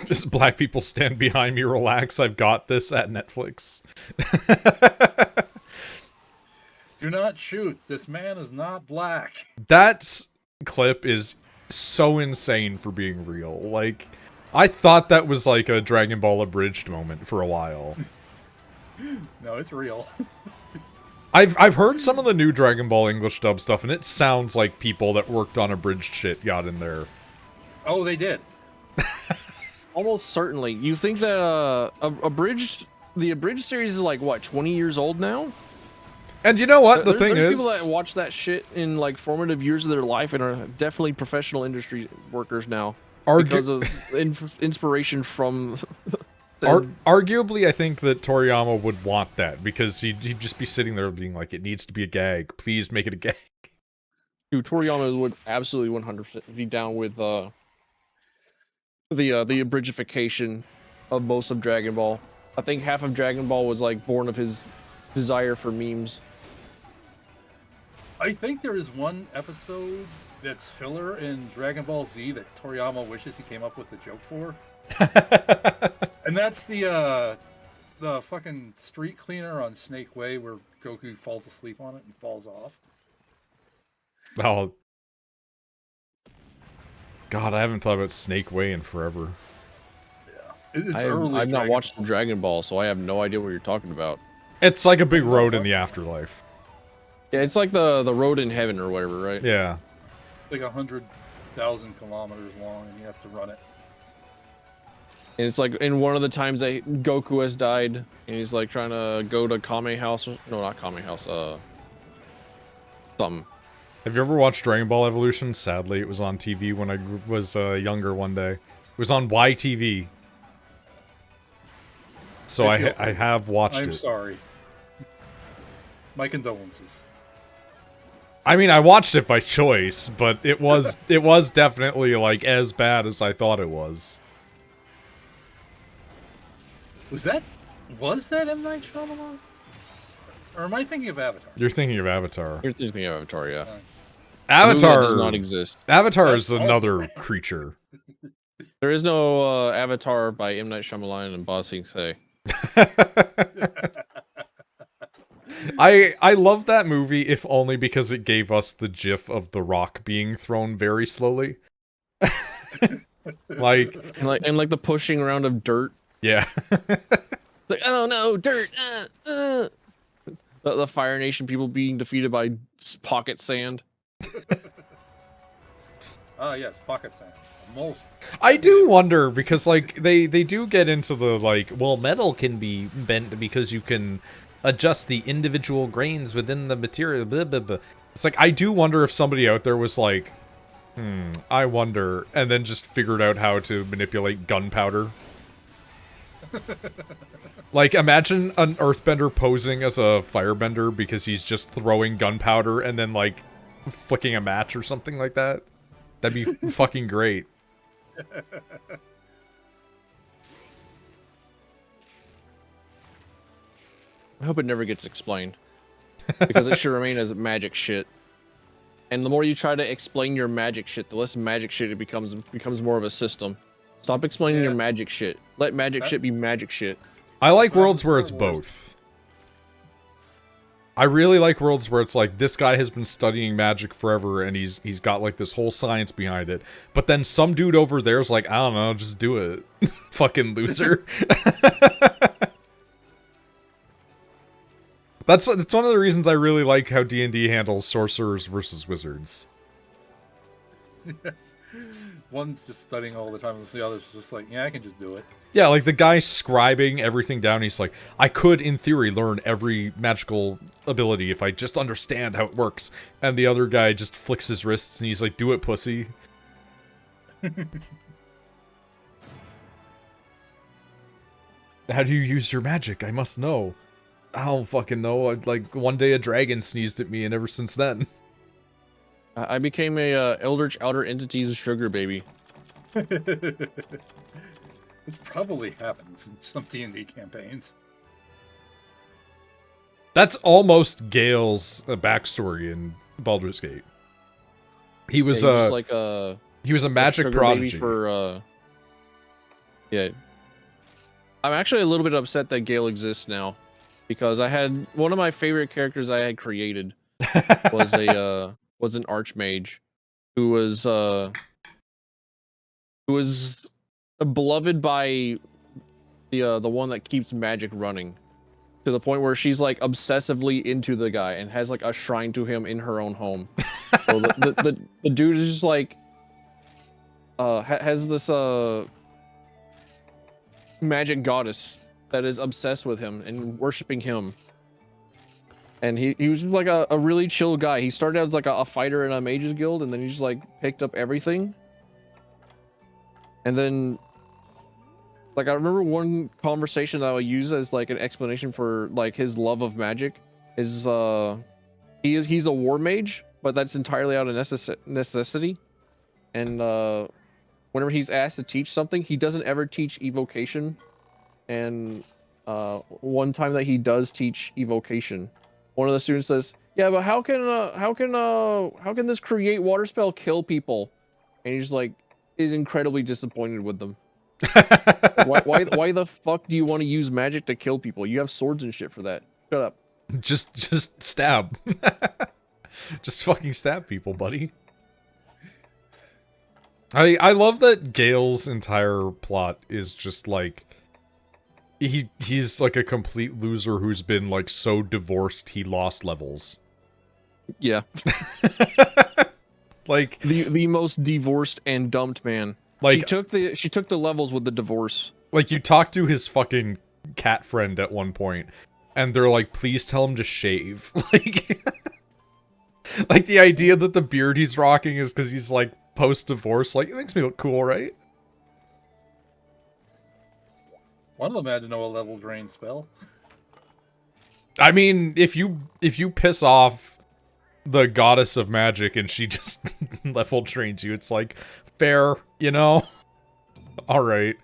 Just black people stand behind me, relax, I've got this at Netflix. Do not shoot. This man is not black. That clip is so insane for being real. Like, I thought that was like a Dragon Ball abridged moment for a while. No, it's real. I've heard some of the new Dragon Ball English dub stuff, and it sounds like people that worked on abridged shit got in there. Oh, they did. Almost certainly. You think that abridged the abridged series is like what 20 years old now. And you know what? The thing there's is, people that watch that shit in like formative years of their life and are definitely professional industry workers now because of inspiration from. Arguably, I think that Toriyama would want that because he'd just be sitting there being like, "It needs to be a gag. Please make it a gag." Dude, Toriyama would absolutely 100% be down with the abridgification of most of Dragon Ball. I think half of Dragon Ball was like born of his desire for memes. I think there is one episode that's filler in Dragon Ball Z that Toriyama wishes he came up with the joke for. And that's the fucking street cleaner on Snake Way where Goku falls asleep on it and falls off. Oh. God, I haven't thought about Snake Way in forever. Yeah. It's early. I've not watched Dragon Ball, so I have no idea what you're talking about. It's like a big road in the afterlife. Yeah, it's like the road in heaven or whatever, right? Yeah. It's like 100,000 kilometers long, and he has to run it. And it's like in one of the times that Goku has died, and he's like trying to go to Kame House. No, not Kame House. Something. Have you ever watched Dragon Ball Evolution? Sadly, it was on TV when I was younger one day. It was on YTV. So I have watched it. I'm sorry. My condolences. I mean, I watched it by choice, but it was definitely like as bad as I thought it was. Was that M. Night Shyamalan? Or am I thinking of Avatar? You're thinking of Avatar. You're thinking of Avatar, yeah. Avatar does not exist. Avatar is another creature. There is no Avatar by M. Night Shyamalan and Ba Sing Se. I love that movie, if only because it gave us the gif of The Rock being thrown very slowly. like and the pushing around of dirt. Yeah. It's like, oh no, dirt. The Fire Nation people being defeated by pocket sand. Oh yes, pocket sand. Most. I do wonder because like they do get into the like, well, metal can be bent because you can adjust the individual grains within the material. Blah, blah, blah. It's like I do wonder if somebody out there was like, I wonder, and then just figured out how to manipulate gunpowder. Like, imagine an earthbender posing as a firebender because he's just throwing gunpowder and then, like, flicking a match or something like that. That'd be fucking great. I hope it never gets explained. Because it should remain as magic shit. And the more you try to explain your magic shit, the less magic shit it becomes more of a system. Stop explaining your magic shit. Let magic shit be magic shit. I like worlds where it's both. I really like worlds where it's like, this guy has been studying magic forever and he's got like this whole science behind it. But then some dude over there's like, I don't know, just do it. Fucking loser. That's one of the reasons I really like how D&D handles sorcerers versus wizards. One's just studying all the time, and the other's just like, yeah, I can just do it. Yeah, like the guy scribing everything down, he's like, I could, in theory, learn every magical ability if I just understand how it works. And the other guy just flicks his wrists and he's like, do it, pussy. How do you use your magic? I must know. I don't fucking know. Like, one day a dragon sneezed at me, and ever since then. I became a Eldritch Outer Entities sugar baby. This probably happens in some D&D campaigns. That's almost Gale's backstory in Baldur's Gate. He was like he was a magic prodigy. Yeah. I'm actually a little bit upset that Gale exists now, because I had one of my favorite characters I had created was an archmage who was beloved by the one that keeps magic running, to the point where she's like obsessively into the guy and has like a shrine to him in her own home. So the dude is just like has this magic goddess that is obsessed with him and worshiping him. And he was just like a really chill guy. He started out as like a fighter in a mages guild, and then he just like picked up everything. And then, like, I remember one conversation that I would use as like an explanation for like his love of magic is he's a war mage, but that's entirely out of necessity. And whenever he's asked to teach something, he doesn't ever teach evocation. And one time that he does teach evocation, one of the students says, "Yeah, but how can this create water spell kill people?" And he's like, is incredibly disappointed with them. Why the fuck do you want to use magic to kill people? You have swords and shit for that. Shut up. Just stab. Just fucking stab people, buddy. I love that Gale's entire plot is just like he's like a complete loser who's been like so divorced he lost levels. Yeah. Like the most divorced and dumped man. Like she took the levels with the divorce. Like you talk to his fucking cat friend at one point, and they're like, "Please tell him to shave." Like the idea that the beard he's rocking is because he's like post-divorce. Like, it makes me look cool, right? One of them had to know a level drain spell. I mean, if you piss off the goddess of magic and she just level drains you, it's like fair, you know? All right.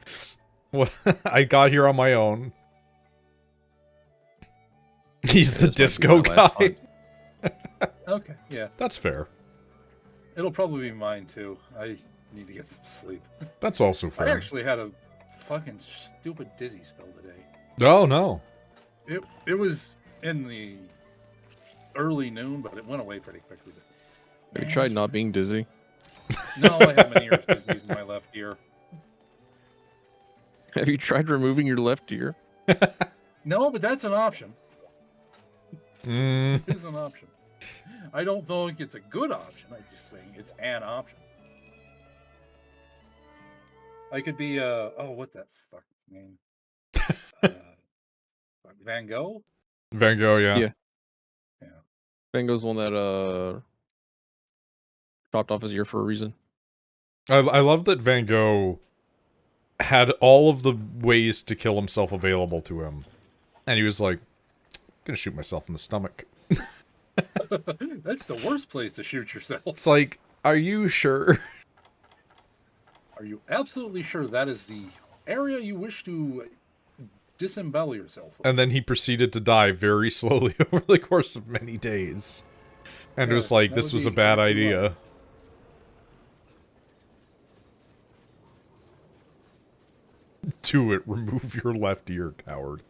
Well, I got here on my own. He's the disco guy. Okay, yeah. That's fair. It'll probably be mine too. I need to get some sleep. That's also fair. I actually had a fucking stupid dizzy spell today. Oh no. It was in the early noon, but it went away pretty quickly. Have you tried not being dizzy? No, I have an ear disease in my left ear. Have you tried removing your left ear? No, but that's an option. Mm. It is an option. I don't think it's a good option. I just think it's an option. I could be oh, what that fuck name? Van Gogh? Van Gogh, yeah. Yeah. Van Gogh's one that chopped off his ear for a reason. I love that Van Gogh had all of the ways to kill himself available to him. And he was like, gonna shoot myself in the stomach. That's the worst place to shoot yourself. It's like, are you sure? Are you absolutely sure that is the area you wish to disembowel yourself with? And then he proceeded to die very slowly over the course of many days. And it was like, this was a bad idea. Do it. Remove your left ear, coward.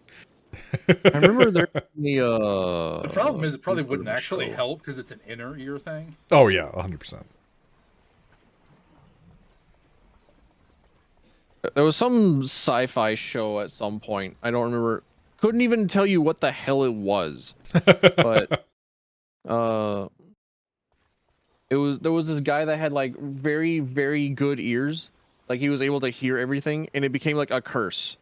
I remember there the problem is it probably wouldn't actually help because it's an inner ear thing. Oh yeah, 100%. There was some sci-fi show at some point. I don't remember. Couldn't even tell you what the hell it was. But there was this guy that had like very, very good ears. Like he was able to hear everything, and it became like a curse.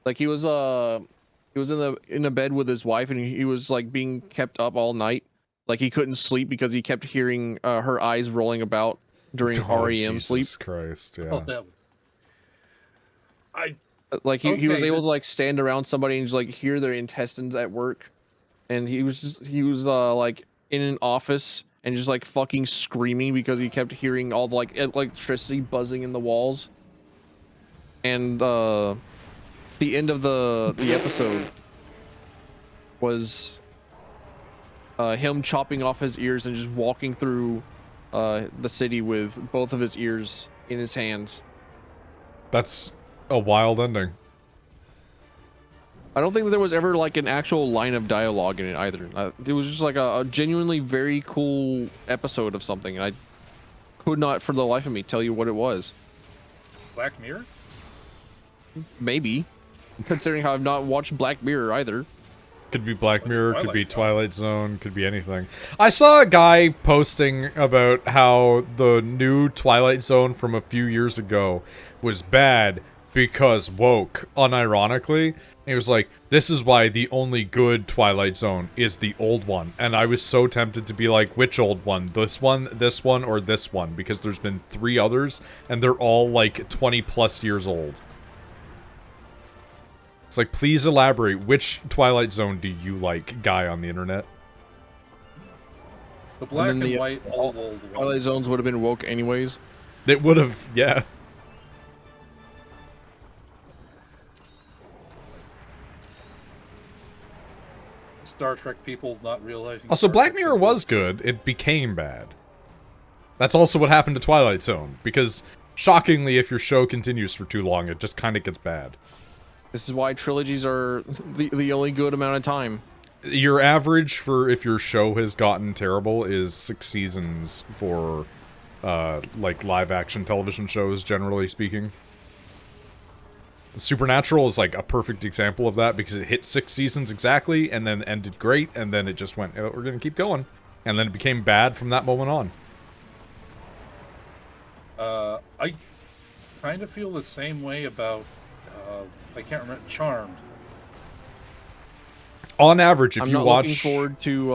Like he was in a bed with his wife, and he was like being kept up all night. Like he couldn't sleep because he kept hearing her eyes rolling about during REM sleep. Jesus Christ, yeah. Oh, that... he was able to like stand around somebody and just like hear their intestines at work, and he was like in an office and just like fucking screaming because he kept hearing all the like electricity buzzing in the walls. And the end of the episode was him chopping off his ears and just walking through the city with both of his ears in his hands. That's a wild ending. I don't think that there was ever like an actual line of dialogue in it either. It was just like a genuinely very cool episode of something, and I could not for the life of me tell you what it was. Black Mirror? Maybe, considering how I've not watched Black Mirror either. Could be Black Mirror, could be Twilight Zone, could be anything. I saw a guy posting about how the new Twilight Zone from a few years ago was bad, because woke, unironically, he was like, this is why the only good Twilight Zone is the old one. And I was so tempted to be like, which old one? This one, or this one? Because there's been 3 others, and they're all like 20 plus years old. It's like, please elaborate, which Twilight Zone do you like, guy on the internet? The black and the, white old one. Twilight Zones would have been woke anyways. It would have, yeah. Star Trek people not realizing. Also, Star Black Trek Mirror people- was good. It became bad. That's also what happened to Twilight Zone. Because, shockingly, if your show continues for too long, it just kind of gets bad. This is why trilogies are the only good amount of time. Your average for if your show has gotten terrible is 6 seasons for, like, live-action television shows, generally speaking. Supernatural is, like, a perfect example of that, because it hit 6 seasons exactly, and then ended great, and then it just went, oh, we're gonna keep going. And then it became bad from that moment on. I kind of feel the same way about, I can't remember, Charmed. On average, if I'm you not watch... looking forward to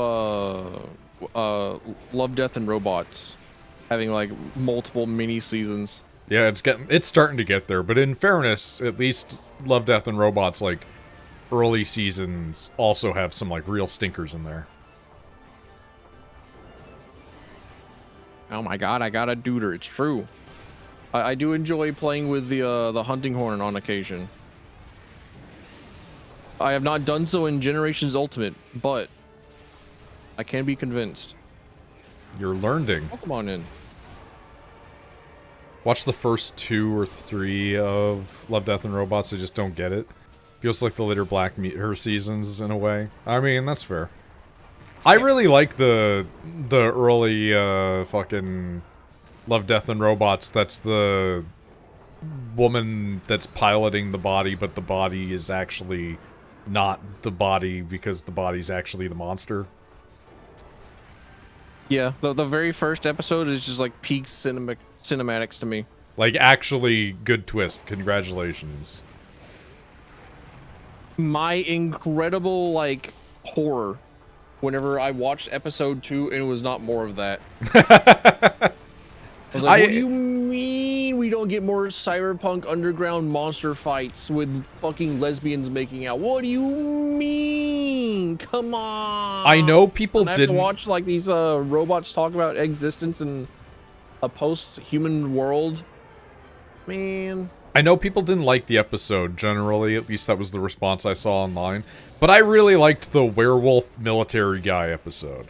Love, Death, and Robots having like multiple mini seasons. Yeah, it's starting to get there, but in fairness, at least Love, Death, and Robots, like, early seasons also have some, like, real stinkers in there. Oh my god, I got a duder. It's true. I do enjoy playing with the hunting horn on occasion. I have not done so in Generations Ultimate, but I can be convinced. You're learning. Pokemon in. Watch the first 2 or 3 of Love, Death, and Robots. I just don't get it. Feels like the later Black Mirror seasons in a way. I mean, that's fair. I really like the early fucking Love, Death, and Robots. That's the woman that's piloting the body, but the body is actually not the body because the body's actually the monster. Yeah, the very first episode is just like peak cinematics to me. Like, actually good twist. Congratulations. My incredible like horror whenever I watched episode 2 and it was not more of that. I was like, what do you mean we don't get more cyberpunk underground monster fights with fucking lesbians making out? What do you mean? Come on. I know people and I have to didn't watch like these robots talk about existence in a post-human world. Man. I know people didn't like the episode, generally. At least that was the response I saw online. But I really liked the werewolf military guy episode.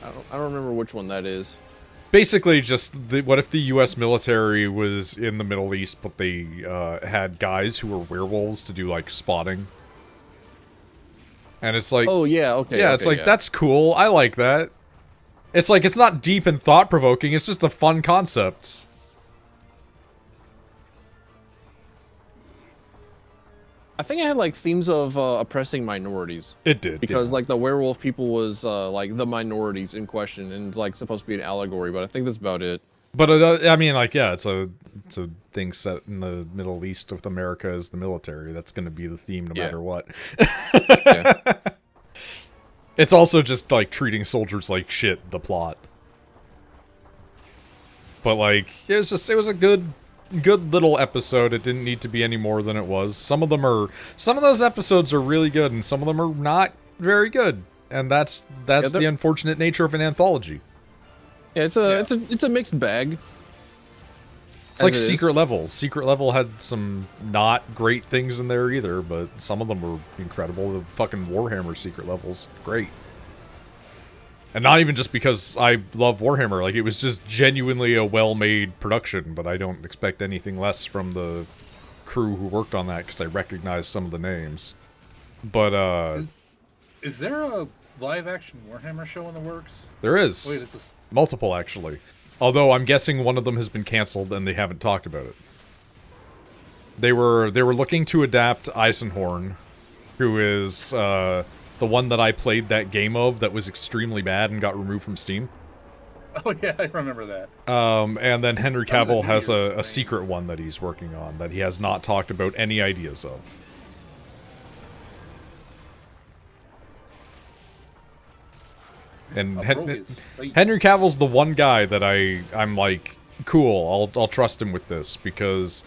I don't remember which one that is. Basically, just what if the U.S. military was in the Middle East, but they had guys who were werewolves to do, like, spotting? And it's like... Oh, yeah, okay. Yeah, okay, it's like, yeah. that's cool. I like that. It's like, it's not deep and thought-provoking. It's just a fun concept. I think it had like themes of oppressing minorities. It did, because yeah. like the werewolf people was like the minorities in question and like supposed to be an allegory, but I think that's about it. But I mean, like, yeah, it's a thing set in the Middle East with America as the military. That's going to be the theme no matter what. Yeah. It's also just like treating soldiers like shit. The plot, but like, it was a good little episode. It didn't need to be any more than it was. Some of those episodes are really good, and some of them are not very good, and that's the unfortunate nature of an anthology. Yeah, it's a mixed bag. It's like Secret Level. Secret Level had some not great things in there either, but some of them were incredible. The fucking Warhammer Secret Level's great. And not even just because I love Warhammer, like, it was just genuinely a well-made production, but I don't expect anything less from the crew who worked on that, because I recognize some of the names. But, Is there a live-action Warhammer show in the works? There is. Wait, is this... Multiple, actually. Although, I'm guessing one of them has been cancelled, and they haven't talked about it. They were looking to adapt Eisenhorn, who is, the one that I played that game of that was extremely bad and got removed from Steam. Oh yeah, I remember that. And then Henry That was a Cavill New has Year's a thing. secret one that he's working on that he has not talked about any ideas of. And Broke his Henry face. Cavill's the one guy that I'm like, cool, I'll trust him with this because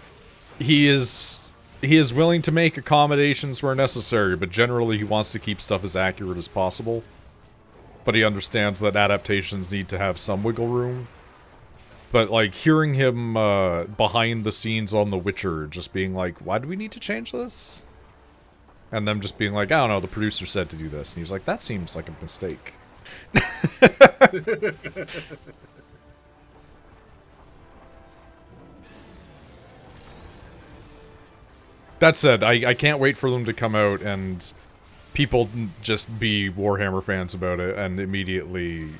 he is willing to make accommodations where necessary, but generally he wants to keep stuff as accurate as possible. But he understands that adaptations need to have some wiggle room. But like hearing him behind the scenes on The Witcher, just being like, "Why do we need to change this?" And them just being like, "I don't know, the producer said to do this," and he was like, "That seems like a mistake." That said, I can't wait for them to come out and people just be Warhammer fans about it and immediately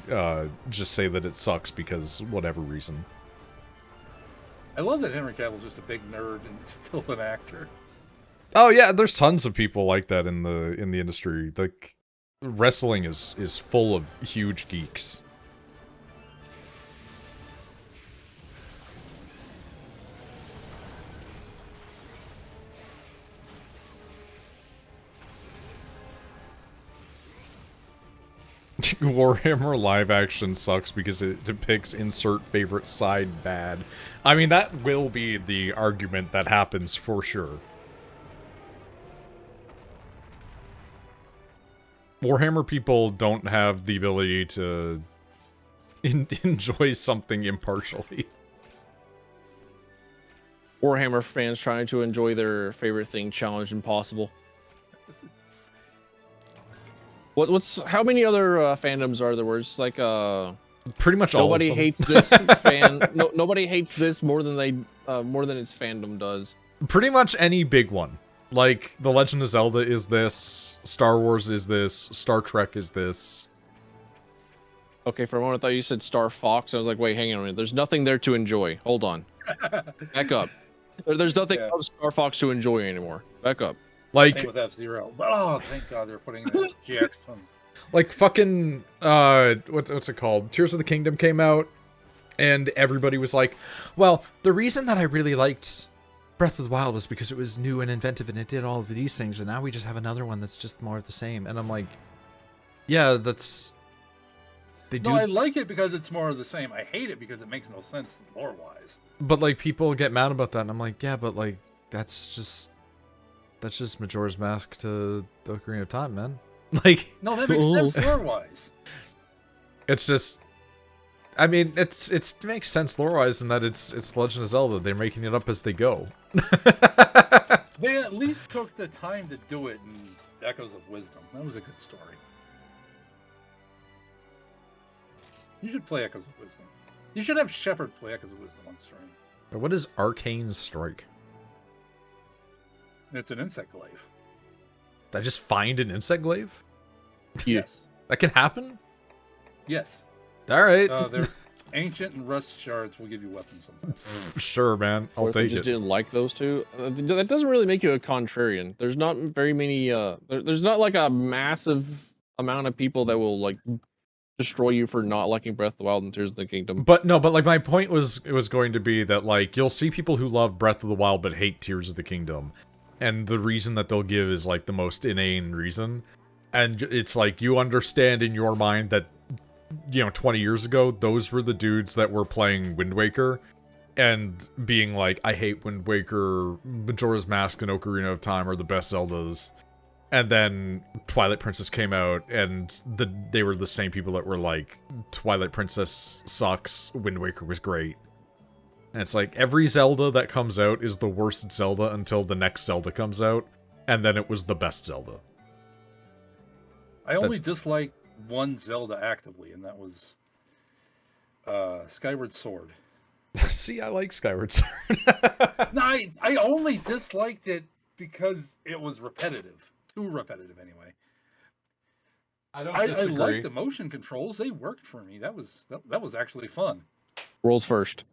just say that it sucks because whatever reason. I love that Henry Cavill's just a big nerd and still an actor. Oh yeah, there's tons of people like that in the industry. Like wrestling is full of huge geeks. Warhammer live action sucks because it depicts insert favorite side bad. I mean, that will be the argument that happens for sure. Warhammer people don't have the ability to enjoy something impartially. Warhammer fans trying to enjoy their favorite thing, challenged impossible. What's how many other fandoms are there where it's like Pretty much all of nobody them. hates this fan nobody hates this more than more than its fandom does. Pretty much any big one. Like, The Legend of Zelda is this, Star Wars is this, Star Trek is this. Okay, for a moment I thought you said Star Fox. I was like, wait, hang on a minute. There's nothing there to enjoy. Hold on. Back up. There's nothing of Star Fox to enjoy anymore. Back up. Like, same with F-Zero. But oh, thank God they're putting that Jackson. like fucking, what's it called? Tears of the Kingdom came out, and everybody was like, well, the reason that I really liked Breath of the Wild was because it was new and inventive and it did all of these things, and now we just have another one that's just more of the same. And I'm like, yeah, that's... They do... No, I like it because it's more of the same. I hate it because it makes no sense lore-wise. But, like, people get mad about that, and I'm like, yeah, but, like, that's just Majora's Mask to the Ocarina of Time, man. Like... No, that makes sense lore-wise. It's just... I mean, it makes sense lore-wise in that it's Legend of Zelda. They're making it up as they go. They at least took the time to do it in Echoes of Wisdom. That was a good story. You should play Echoes of Wisdom. You should have Shepard play Echoes of Wisdom on stream. What is Arcane Strike? It's an insect glaive. Did I just find an insect glaive? Yes. That can happen? Yes. Alright. They're ancient and rust shards will give you weapons sometimes. Sure, man. I'll take just it. didn't like those two. That doesn't really make you a contrarian. There's not very many. There's not like a massive amount of people that will like destroy you for not liking Breath of the Wild and Tears of the Kingdom. But no, but like my point was, it was going to be that like you'll see people who love Breath of the Wild but hate Tears of the Kingdom, and the reason that they'll give is like the most inane reason, and it's like you understand in your mind that, you know, 20 years ago those were the dudes that were playing Wind Waker and being like, I hate Wind Waker, Majora's Mask and Ocarina of Time are the best Zeldas. And then Twilight Princess came out, and they were the same people that were like, Twilight Princess sucks, Wind Waker was great. And it's like, every Zelda that comes out is the worst Zelda until the next Zelda comes out, and then it was the best Zelda. I only dislike one Zelda actively, and that was Skyward Sword. See, I like Skyward Sword. No, I only disliked it because it was repetitive. Too repetitive, anyway. I don't I disagree. like the motion controls; they worked for me. That was actually fun. World's first.